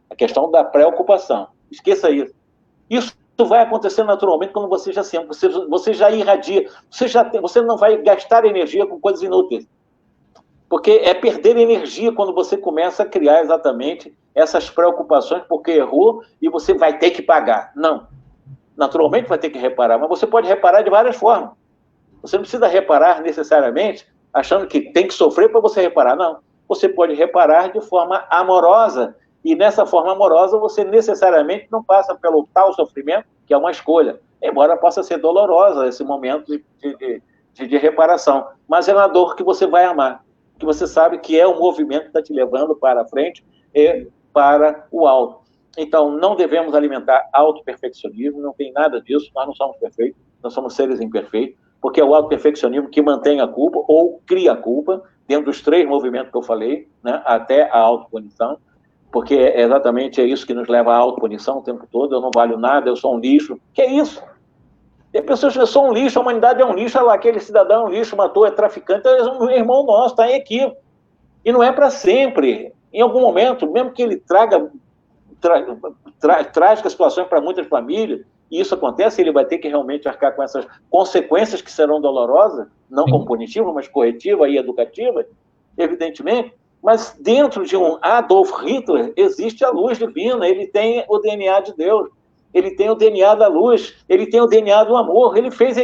a questão da preocupação. Esqueça isso. Isso vai acontecer naturalmente quando você já se ama. Você já irradia. Você não vai gastar energia com coisas inúteis. Porque é perder energia quando você começa a criar exatamente essas preocupações, porque errou e você vai ter que pagar. Não. Naturalmente vai ter que reparar, mas você pode reparar de várias formas. Você não precisa reparar necessariamente achando que tem que sofrer para você reparar. Não. Você pode reparar de forma amorosa. E nessa forma amorosa você necessariamente não passa pelo tal sofrimento, que é uma escolha. Embora possa ser dolorosa esse momento de reparação. Mas é uma dor que você vai amar. Que você sabe que é o movimento que está te levando para a frente e para o alto. Então, não devemos alimentar auto-perfeccionismo, não tem nada disso, nós não somos perfeitos, nós somos seres imperfeitos, porque é o auto-perfeccionismo que mantém a culpa ou cria a culpa, dentro dos 3 movimentos que eu falei, né, até a autopunição, porque exatamente é isso que nos leva à autopunição o tempo todo. Eu não valho nada, eu sou um lixo. Que é isso? Tem pessoas que eu sou um lixo, a humanidade é um lixo, olha lá, aquele cidadão é um lixo, matou, é traficante, então é um irmão nosso, está em equipe. E não é para sempre. Em algum momento, mesmo que ele traga trágicas situações para muitas famílias, e isso acontece, ele vai ter que realmente arcar com essas consequências que serão dolorosas, não como punitivas, mas corretivas e educativas, evidentemente. Mas dentro de um Adolf Hitler existe a luz divina, ele tem o DNA de Deus, ele tem o DNA da luz, ele tem o DNA do amor, ele fez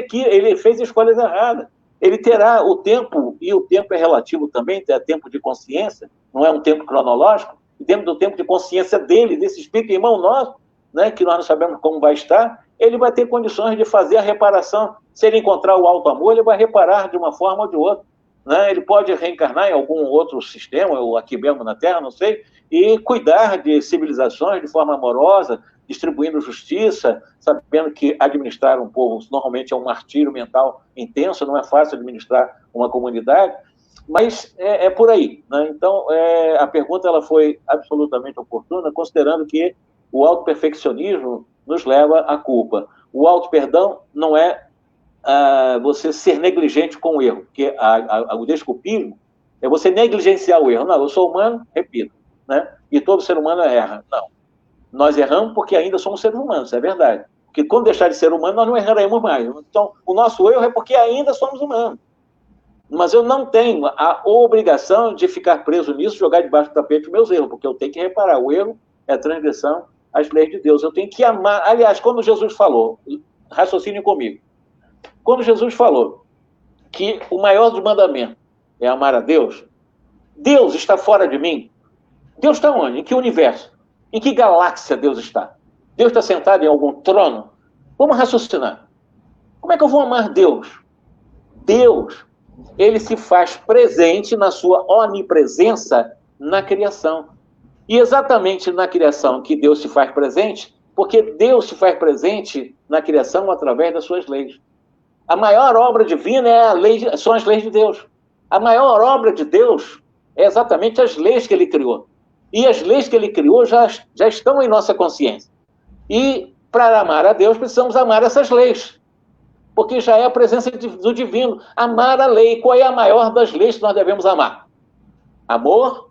escolhas erradas. Ele terá o tempo, e o tempo é relativo também, é tempo de consciência, não é um tempo cronológico, e dentro do tempo de consciência dele, desse espírito irmão nosso, né, que nós não sabemos como vai estar, ele vai ter condições de fazer a reparação. Se ele encontrar o alto amor, ele vai reparar de uma forma ou de outra. Né? Ele pode reencarnar em algum outro sistema, ou aqui mesmo na Terra, não sei, e cuidar de civilizações de forma amorosa, distribuindo justiça, sabendo que administrar um povo normalmente é um martírio mental intenso, não é fácil administrar uma comunidade, mas é por aí. Né? Então, a pergunta ela foi absolutamente oportuna, considerando que o autoperfeccionismo nos leva à culpa. O auto-perdão não é você ser negligente com o erro, porque o desculpismo é você negligenciar o erro. Não, eu sou humano, repito, né? E todo ser humano erra. Não. Nós erramos porque ainda somos seres humanos, é verdade. Porque quando deixar de ser humano, nós não erraremos mais. Então, o nosso erro é porque ainda somos humanos. Mas eu não tenho a obrigação de ficar preso nisso, jogar debaixo do tapete os meus erros, porque eu tenho que reparar. O erro é a transgressão às leis de Deus. Eu tenho que amar. Aliás, quando Jesus falou, raciocínio comigo, quando Jesus falou que o maior dos mandamentos é amar a Deus, Deus está fora de mim? Deus está onde? Em que universo? Em que galáxia Deus está? Deus está sentado em algum trono? Vamos raciocinar. Como é que eu vou amar Deus? Deus, ele se faz presente na sua onipresença na criação. E exatamente na criação que Deus se faz presente, porque Deus se faz presente na criação através das suas leis. A maior obra divina são as leis de Deus. A maior obra de Deus é exatamente as leis que ele criou. E as leis que ele criou já estão em nossa consciência. E para amar a Deus, precisamos amar essas leis. Porque já é a presença do divino. Amar a lei. Qual é a maior das leis que nós devemos amar? Amor,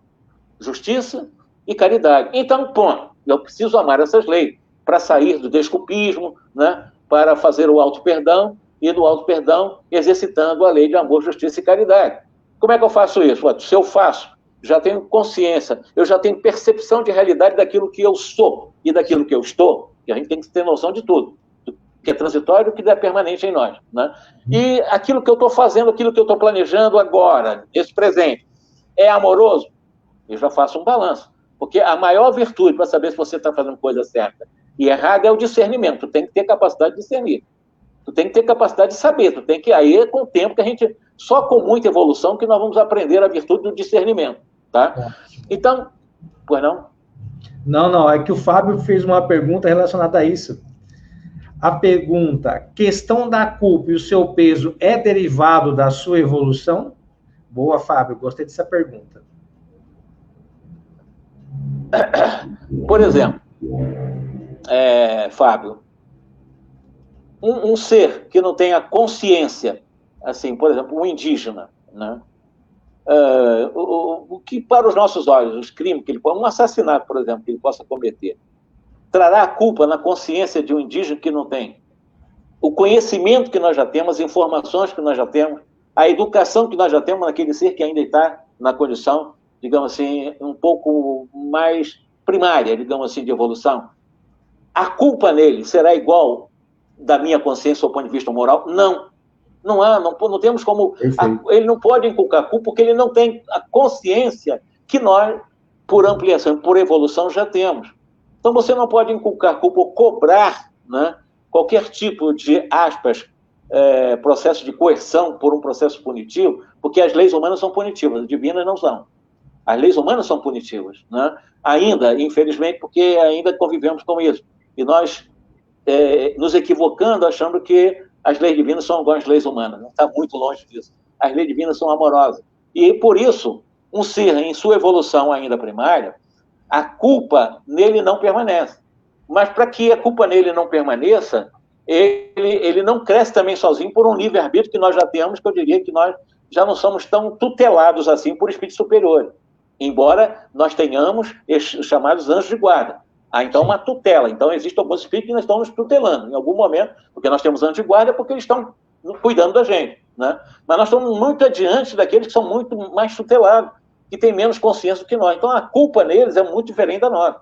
justiça e caridade. Então, ponto. Eu preciso amar essas leis para sair do desculpismo, né? Para fazer o auto-perdão, e do auto-perdão exercitando a lei de amor, justiça e caridade. Como é que eu faço isso? Se eu faço, já tenho consciência, eu já tenho percepção de realidade daquilo que eu sou e daquilo que eu estou, e a gente tem que ter noção de tudo, do que é transitório e do que é permanente em nós. Né? E aquilo que eu estou fazendo, aquilo que eu estou planejando agora, esse presente, é amoroso? Eu já faço um balanço. Porque a maior virtude para saber se você está fazendo coisa certa e errada é o discernimento. Tu tem que ter capacidade de discernir. Tu tem que ter capacidade de saber. Tu tem que, aí, com o tempo, que a gente, só com muita evolução, que nós vamos aprender a virtude do discernimento. Tá? Então, pois não? Não, é que o Fábio fez uma pergunta relacionada a isso. A pergunta, questão da culpa e o seu peso é derivado da sua evolução? Boa, Fábio, gostei dessa pergunta. Por exemplo, Fábio, um ser que não tenha consciência, assim, por exemplo, um indígena, né? O que para os nossos olhos, os crimes que ele pode, um assassinato, por exemplo, que ele possa cometer, trará a culpa na consciência de um indígena que não tem o conhecimento que nós já temos, as informações que nós já temos, a educação que nós já temos naquele ser que ainda está na condição, digamos assim, um pouco mais primária, digamos assim, de evolução. A culpa nele será igual da minha consciência do ponto de vista moral? Não. Não temos como... Ele não pode inculcar culpa porque ele não tem a consciência que nós, por ampliação, por evolução, já temos. Então, você não pode inculcar culpa ou cobrar, né, qualquer tipo de, aspas, processo de coerção por um processo punitivo, porque as leis humanas são punitivas, as divinas não são. As leis humanas são punitivas, né? Ainda, infelizmente, porque ainda convivemos com isso. E nós nos equivocando, achando que as leis divinas são iguais às leis humanas. Não está muito longe disso. As leis divinas são amorosas. E, por isso, um ser em sua evolução ainda primária, a culpa nele não permanece. Mas, para que a culpa nele não permaneça, ele não cresce também sozinho por um livre-arbítrio que nós já temos, que eu diria que nós já não somos tão tutelados assim por espíritos superiores. Embora nós tenhamos os chamados anjos de guarda. Há, então, uma tutela. Então, existem alguns espíritos que estão nos tutelando, em algum momento, porque nós temos anjos de guarda, porque eles estão cuidando da gente, né? Mas nós estamos muito adiante daqueles que são muito mais tutelados, que têm menos consciência do que nós. Então, a culpa neles é muito diferente da nossa.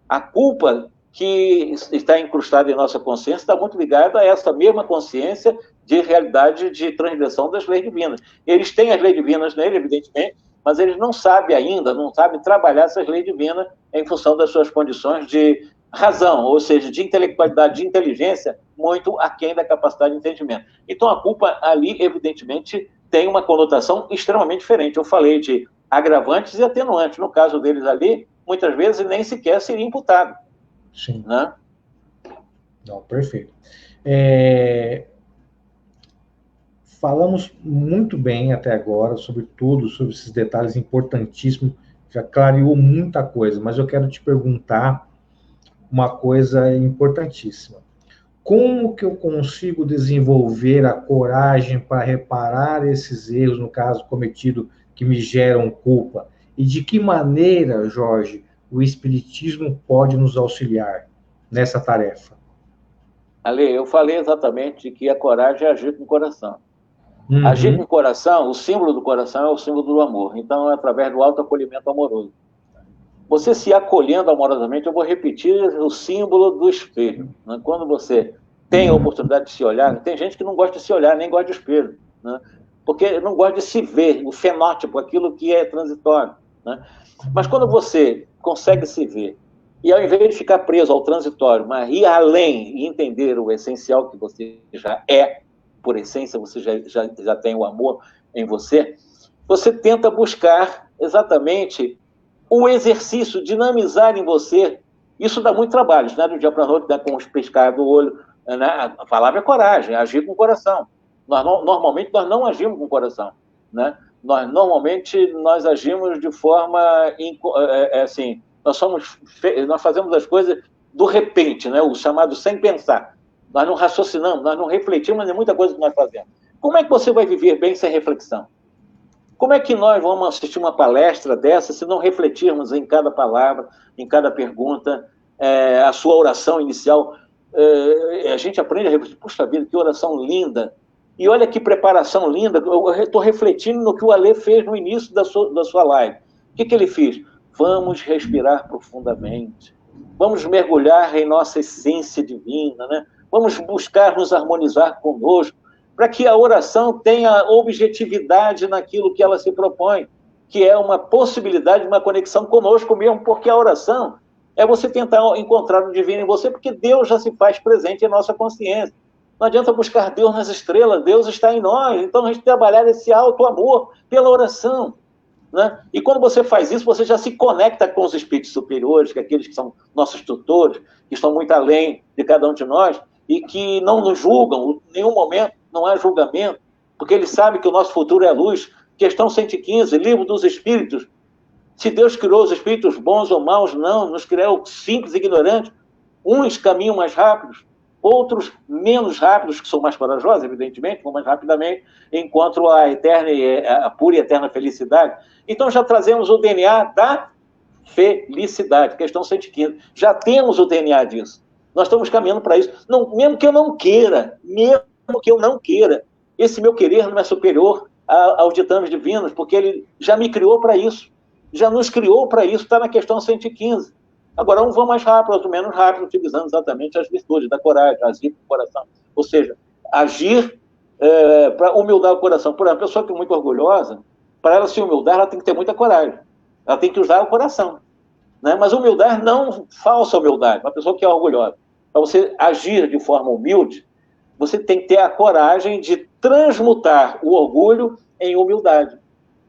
A culpa que está incrustada em nossa consciência está muito ligada a essa mesma consciência de realidade de transgressão das leis divinas. Eles têm as leis divinas nele, evidentemente, mas eles não sabem ainda, não sabem trabalhar essas leis divinas em função das suas condições de razão, ou seja, de intelectualidade, de inteligência, muito aquém da capacidade de entendimento. Então, a culpa ali, evidentemente, tem uma conotação extremamente diferente. Eu falei de agravantes e atenuantes. No caso deles ali, muitas vezes nem sequer seria imputado. Sim. Né? Não, perfeito. Falamos muito bem até agora sobre tudo, sobre esses detalhes importantíssimos, já clareou muita coisa, mas eu quero te perguntar uma coisa importantíssima. Como que eu consigo desenvolver a coragem para reparar esses erros, no caso cometido, que me geram culpa? E de que maneira, Jorge, o Espiritismo pode nos auxiliar nessa tarefa? Ale, eu falei exatamente que a coragem é agir com o coração. Agir com o coração, o símbolo do coração é o símbolo do amor. Então, é através do autoacolhimento amoroso. Você se acolhendo amorosamente, eu vou repetir o símbolo do espelho. Né? Quando você tem a oportunidade de se olhar, tem gente que não gosta de se olhar, nem gosta de espelho, né? Porque não gosta de se ver, o fenótipo, aquilo que é transitório, né? Mas quando você consegue se ver, e ao invés de ficar preso ao transitório, mas ir além e entender o essencial que você já é, por essência, você já tem o amor em você, você tenta buscar exatamente o exercício, dinamizar em você. Isso dá muito trabalho, né? Do dia para a noite, dá com os piscar do olho, né? A palavra é coragem, agir com o coração. Normalmente, nós não agimos com o coração, né? Normalmente, nós agimos de forma, assim, nós fazemos as coisas do repente, né? O chamado sem pensar. Nós não raciocinamos, nós não refletimos em muita coisa que nós fazemos. Como é que você vai viver bem sem reflexão? Como é que nós vamos assistir uma palestra dessa se não refletirmos em cada palavra, em cada pergunta, a sua oração inicial? A gente aprende a refletir, puxa vida, que oração linda! E olha que preparação linda, eu estou refletindo no que o Alê fez no início da sua live. O que ele fez? Vamos respirar profundamente, vamos mergulhar em nossa essência divina, né? Vamos buscar nos harmonizar conosco, para que a oração tenha objetividade naquilo que ela se propõe, que é uma possibilidade de uma conexão conosco mesmo, porque a oração é você tentar encontrar o divino em você, porque Deus já se faz presente em nossa consciência. Não adianta buscar Deus nas estrelas, Deus está em nós. Então, a gente trabalhar esse alto amor pela oração, né? E quando você faz isso, você já se conecta com os espíritos superiores, que é aqueles que são nossos tutores, que estão muito além de cada um de nós, e que não nos julgam em nenhum momento, não há julgamento, porque eles sabem que o nosso futuro é a luz. Questão 115, Livro dos Espíritos, Se Deus criou os espíritos bons ou maus, não, nos criou simples e ignorantes. Uns caminham mais rápidos, outros menos rápidos, que são mais corajosos, evidentemente, vão mais rapidamente, encontram a pura e eterna felicidade. Então já trazemos o DNA da felicidade, questão 115. Já temos o DNA disso. Nós estamos caminhando para isso. Não, mesmo que eu não queira, esse meu querer não é superior aos ditames divinos, porque ele já me criou para isso. Já nos criou para isso, está na questão 115. Agora, uns vão mais rápido, outros menos rápido, utilizando exatamente as virtudes da coragem, agir com o coração. Ou seja, agir para humildar o coração. Por exemplo, a pessoa que é muito orgulhosa, para ela se humildar, ela tem que ter muita coragem. Ela tem que usar o coração. Né? Mas humildade não falsa humildade, uma pessoa que é orgulhosa. Para você agir de forma humilde, você tem que ter a coragem de transmutar o orgulho em humildade.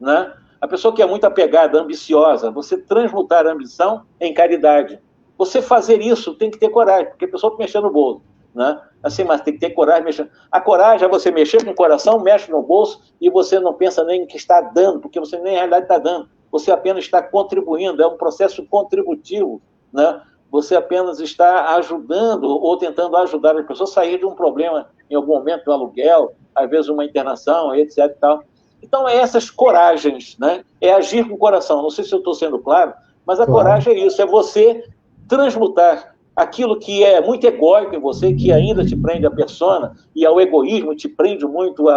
Né? A pessoa que é muito apegada, ambiciosa, você transmutar a ambição em caridade. Você fazer isso tem que ter coragem, porque a pessoa tem que mexer no bolso. Né? Assim, mas tem que ter coragem de mexer. A coragem é você mexer com o coração, mexe no bolso e você não pensa nem que está dando, porque você nem na realidade está dando. Você apenas está contribuindo, é um processo contributivo. Né? Você apenas está ajudando ou tentando ajudar as pessoas a sair de um problema em algum momento, um aluguel, às vezes uma internação, etc. E tal. Então, é essas coragens, né? É agir com o coração. Não sei se eu estou sendo claro, mas a coragem é isso, é você transmutar aquilo que é muito egóico em você, que ainda te prende à persona, e ao egoísmo, te prende muito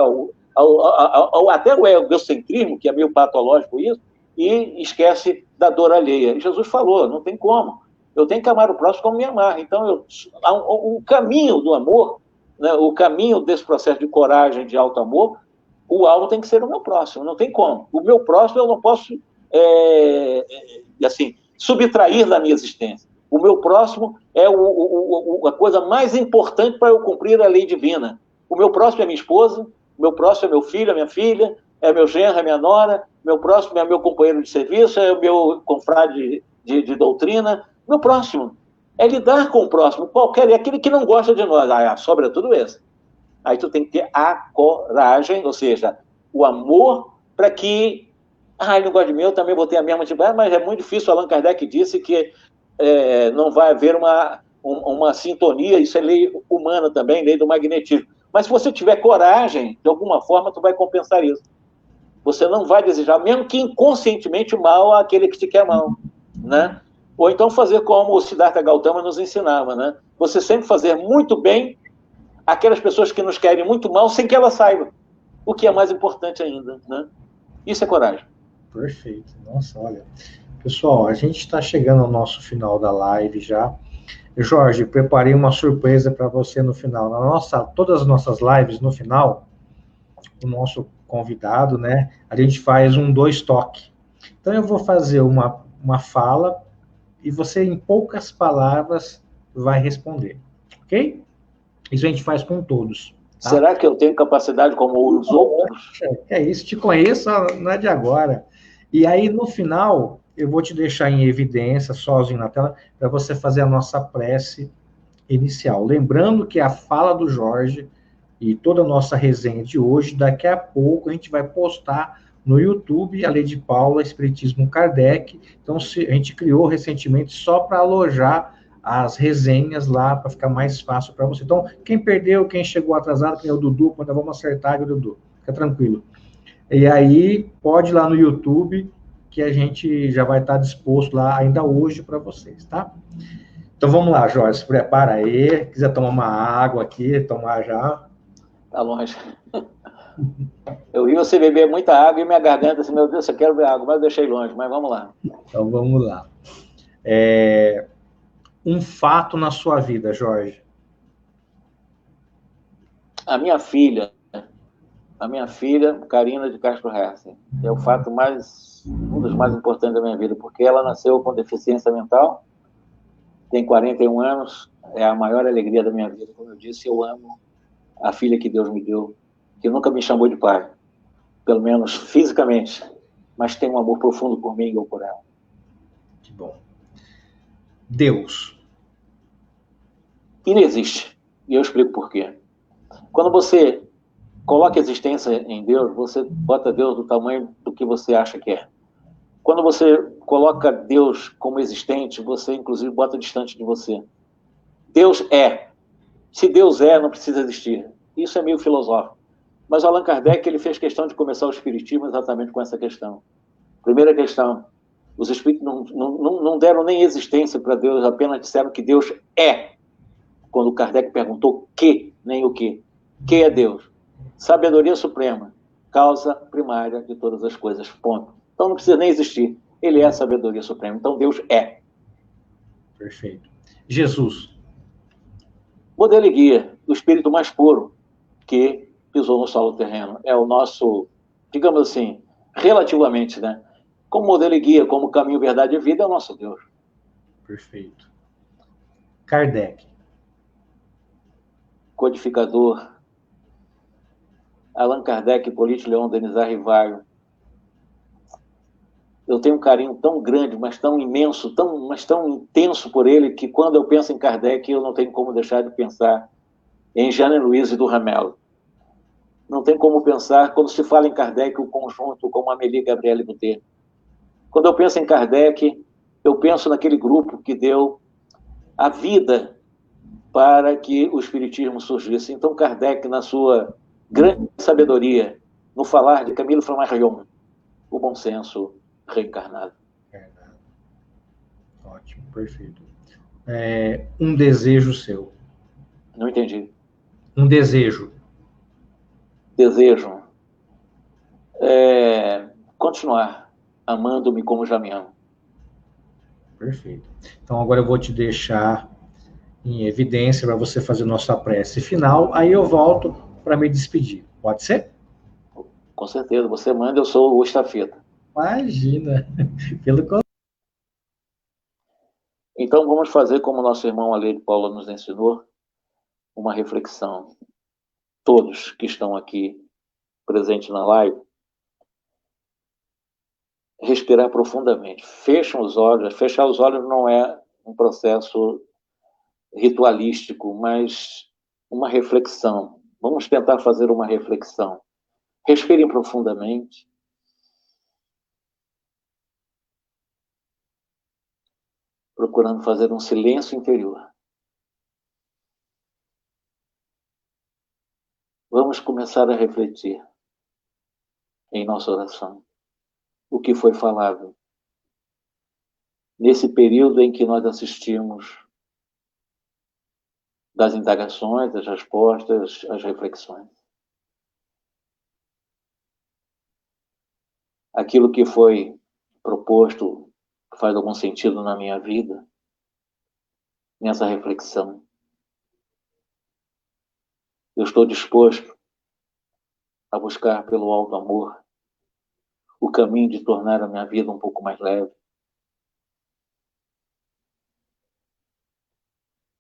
até o egocentrismo, que é meio patológico isso, e esquece da dor alheia. E Jesus falou, não tem como. Eu tenho que amar o próximo como me amar. Então, o caminho do amor, né, o caminho desse processo de coragem, de alto amor, o alvo tem que ser o meu próximo, não tem como. O meu próximo eu não posso, assim, subtrair da minha existência. O meu próximo é a coisa mais importante para eu cumprir a lei divina. O meu próximo é minha esposa, o meu próximo é meu filho, a minha filha, é meu genro, é minha nora, meu próximo é meu companheiro de serviço, é o meu confrade de doutrina. Meu próximo é lidar com o próximo, qualquer, é aquele que não gosta de nós. Sobra tudo isso. Aí tu tem que ter a coragem, ou seja, o amor para que... ele não gosta de mim, eu também vou ter a mesma atividade, mas é muito difícil. Allan Kardec disse que não vai haver uma sintonia, isso é lei humana também, lei do magnetismo. Mas se você tiver coragem, de alguma forma, tu vai compensar isso. Você não vai desejar, mesmo que inconscientemente, mal àquele que te quer mal, né? Ou então fazer como o Siddhartha Gautama nos ensinava, né? Você sempre fazer muito bem aquelas pessoas que nos querem muito mal, sem que elas saibam. O que é mais importante ainda, né? Isso é coragem. Perfeito. Nossa, olha. Pessoal, a gente está chegando ao nosso final da live já. Jorge, preparei uma surpresa para você no final. Todas as nossas lives, no final, o nosso convidado, né? A gente faz 2 toques. Então, eu vou fazer uma fala e você, em poucas palavras, vai responder. Ok? Isso a gente faz com todos. Tá? Será que eu tenho capacidade como os outros? É isso, te conheço, não é de agora. E aí, no final, eu vou te deixar em evidência, sozinho na tela, para você fazer a nossa prece inicial. Lembrando que a fala do Jorge e toda a nossa resenha de hoje, daqui a pouco a gente vai postar no YouTube a Lei de Paula, Espiritismo Kardec. Então, a gente criou recentemente só para alojar as resenhas lá, para ficar mais fácil para você. Então, quem perdeu, quem chegou atrasado, quem é o Dudu, quando vamos acertar, o Dudu, fica tranquilo. E aí, pode ir lá no YouTube, que a gente já vai estar disposto lá ainda hoje para vocês, tá? Então, vamos lá, Jorge, se prepara aí, quiser tomar uma água aqui, tomar já. Tá longe. Eu vi você beber muita água e minha garganta, assim, meu Deus, eu quero beber água, mas eu deixei longe, mas vamos lá. Então, vamos lá. Um fato na sua vida, Jorge. A minha filha, Karina de Castro Hersen, é o fato um dos mais importantes da minha vida, porque ela nasceu com deficiência mental, tem 41 anos, é a maior alegria da minha vida. Como eu disse, eu amo a filha que Deus me deu, que nunca me chamou de pai, pelo menos fisicamente, mas tem um amor profundo por mim e eu por ela. Que bom. Deus. Ele existe, e eu explico por quê. Quando você coloca a existência em Deus, você bota Deus do tamanho do que você acha que é. Quando você coloca Deus como existente, você, inclusive, bota distante de você. Deus é. Se Deus é, não precisa existir. Isso é meio filosófico. Mas Allan Kardec, ele fez questão de começar o Espiritismo exatamente com essa questão. Primeira questão, os Espíritos não deram nem existência para Deus, apenas disseram que Deus é. Quando Kardec perguntou que, nem o que é Deus? Sabedoria suprema, causa primária de todas as coisas, ponto. Então não precisa nem existir. Ele é a sabedoria suprema. Então Deus é. Perfeito. Jesus. Modelo e guia do espírito mais puro que pisou no solo terreno. É o nosso, digamos assim, relativamente, né? Como modelo e guia, como caminho, verdade e vida, é o nosso Deus. Perfeito. Kardec. Codificador. Allan Kardec, Hippolyte Léon Denis Rivaio. Eu tenho um carinho tão grande, mas tão imenso, mas tão intenso por ele, que quando eu penso em Kardec, eu não tenho como deixar de pensar em Jeanne Louise do Ramel. Não tem como pensar, quando se fala em Kardec, o conjunto como Amélie Gabrielle Boutet. Quando eu penso em Kardec, eu penso naquele grupo que deu a vida para que o Espiritismo surgisse. Então, Kardec, na sua grande sabedoria, no falar de Camille Flammarion, o bom senso reencarnado. Ótimo, perfeito. Um desejo seu. Não entendi. Um desejo. Desejo continuar amando-me como já me amo. Perfeito. Então, agora eu vou te deixar em evidência para você fazer nossa prece final, aí eu volto para me despedir. Pode ser? Com certeza. Você manda, eu sou o estafeta. Imagina. Pelo contrário. Então, vamos fazer como nosso irmão Aleide Paula nos ensinou, uma reflexão. Todos que estão aqui presentes na live, respirar profundamente. Fecham os olhos. Fechar os olhos não é um processo ritualístico, mas uma reflexão. Vamos tentar fazer uma reflexão. Respirem profundamente. Procurando fazer um silêncio interior. Vamos começar a refletir em nossa oração o que foi falado nesse período em que nós assistimos das indagações, das respostas, as reflexões. Aquilo que foi proposto faz algum sentido na minha vida, nessa reflexão. Eu estou disposto a buscar pelo alto amor o caminho de tornar a minha vida um pouco mais leve.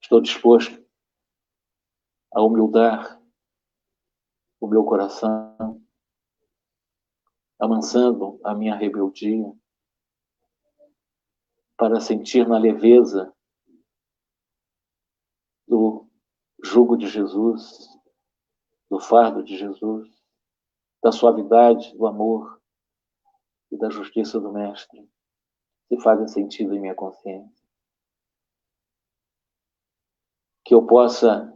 Estou disposto a humildar o meu coração, amansando a minha rebeldia, para sentir na leveza do jugo de Jesus, do fardo de Jesus, da suavidade do amor e da justiça do Mestre, que fazem sentido em minha consciência. Que eu possa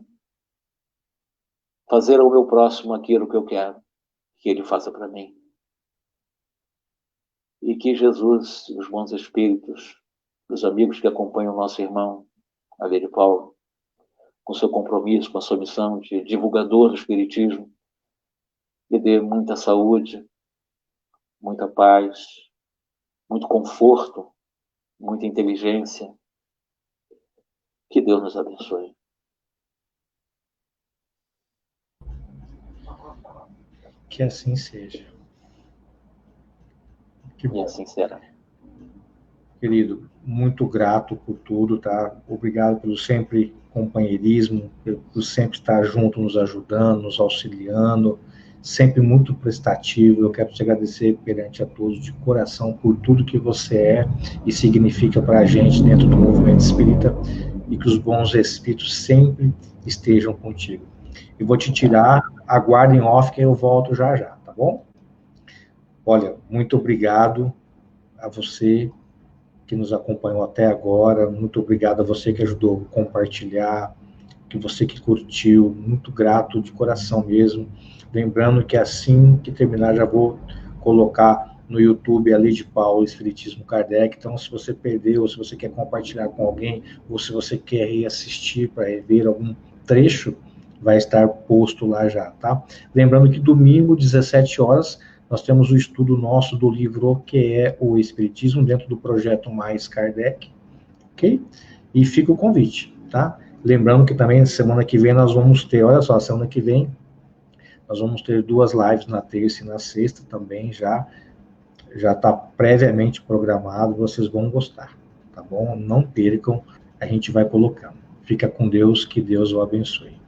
fazer ao meu próximo aquilo que eu quero que ele faça para mim. E que Jesus, os bons espíritos, os amigos que acompanham o nosso irmão, Aleide Paulo, com seu compromisso, com a sua missão de divulgador do Espiritismo, lhe dê muita saúde, muita paz, muito conforto, muita inteligência. Que Deus nos abençoe. Que assim seja. Que bom. E assim será. Querido, muito grato por tudo, tá? Obrigado pelo sempre companheirismo, por sempre estar junto, nos ajudando, nos auxiliando, sempre muito prestativo. Eu quero te agradecer perante a todos de coração por tudo que você é e significa para a gente dentro do movimento espírita, e que os bons espíritos sempre estejam contigo. Eu vou te tirar, aguardem off que eu volto já, tá bom? Olha, muito obrigado a você que nos acompanhou até agora. Muito obrigado a você que ajudou a compartilhar, que você que curtiu, muito grato de coração mesmo. Lembrando que assim que terminar, já vou colocar no YouTube a Lei de Paulo, Espiritismo Kardec. Então, se você perdeu, ou se você quer compartilhar com alguém, ou se você quer reassistir para rever algum trecho, vai estar posto lá já, tá? Lembrando que domingo, 17 horas, nós temos o estudo nosso do livro O que é o Espiritismo, dentro do projeto Mais Kardec, ok? E fica o convite, tá? Lembrando que também, semana que vem, nós vamos ter, olha só, semana que vem, nós vamos ter 2 lives na terça e na sexta também, já está previamente programado, vocês vão gostar, tá bom? Não percam, a gente vai colocando. Fica com Deus, que Deus o abençoe.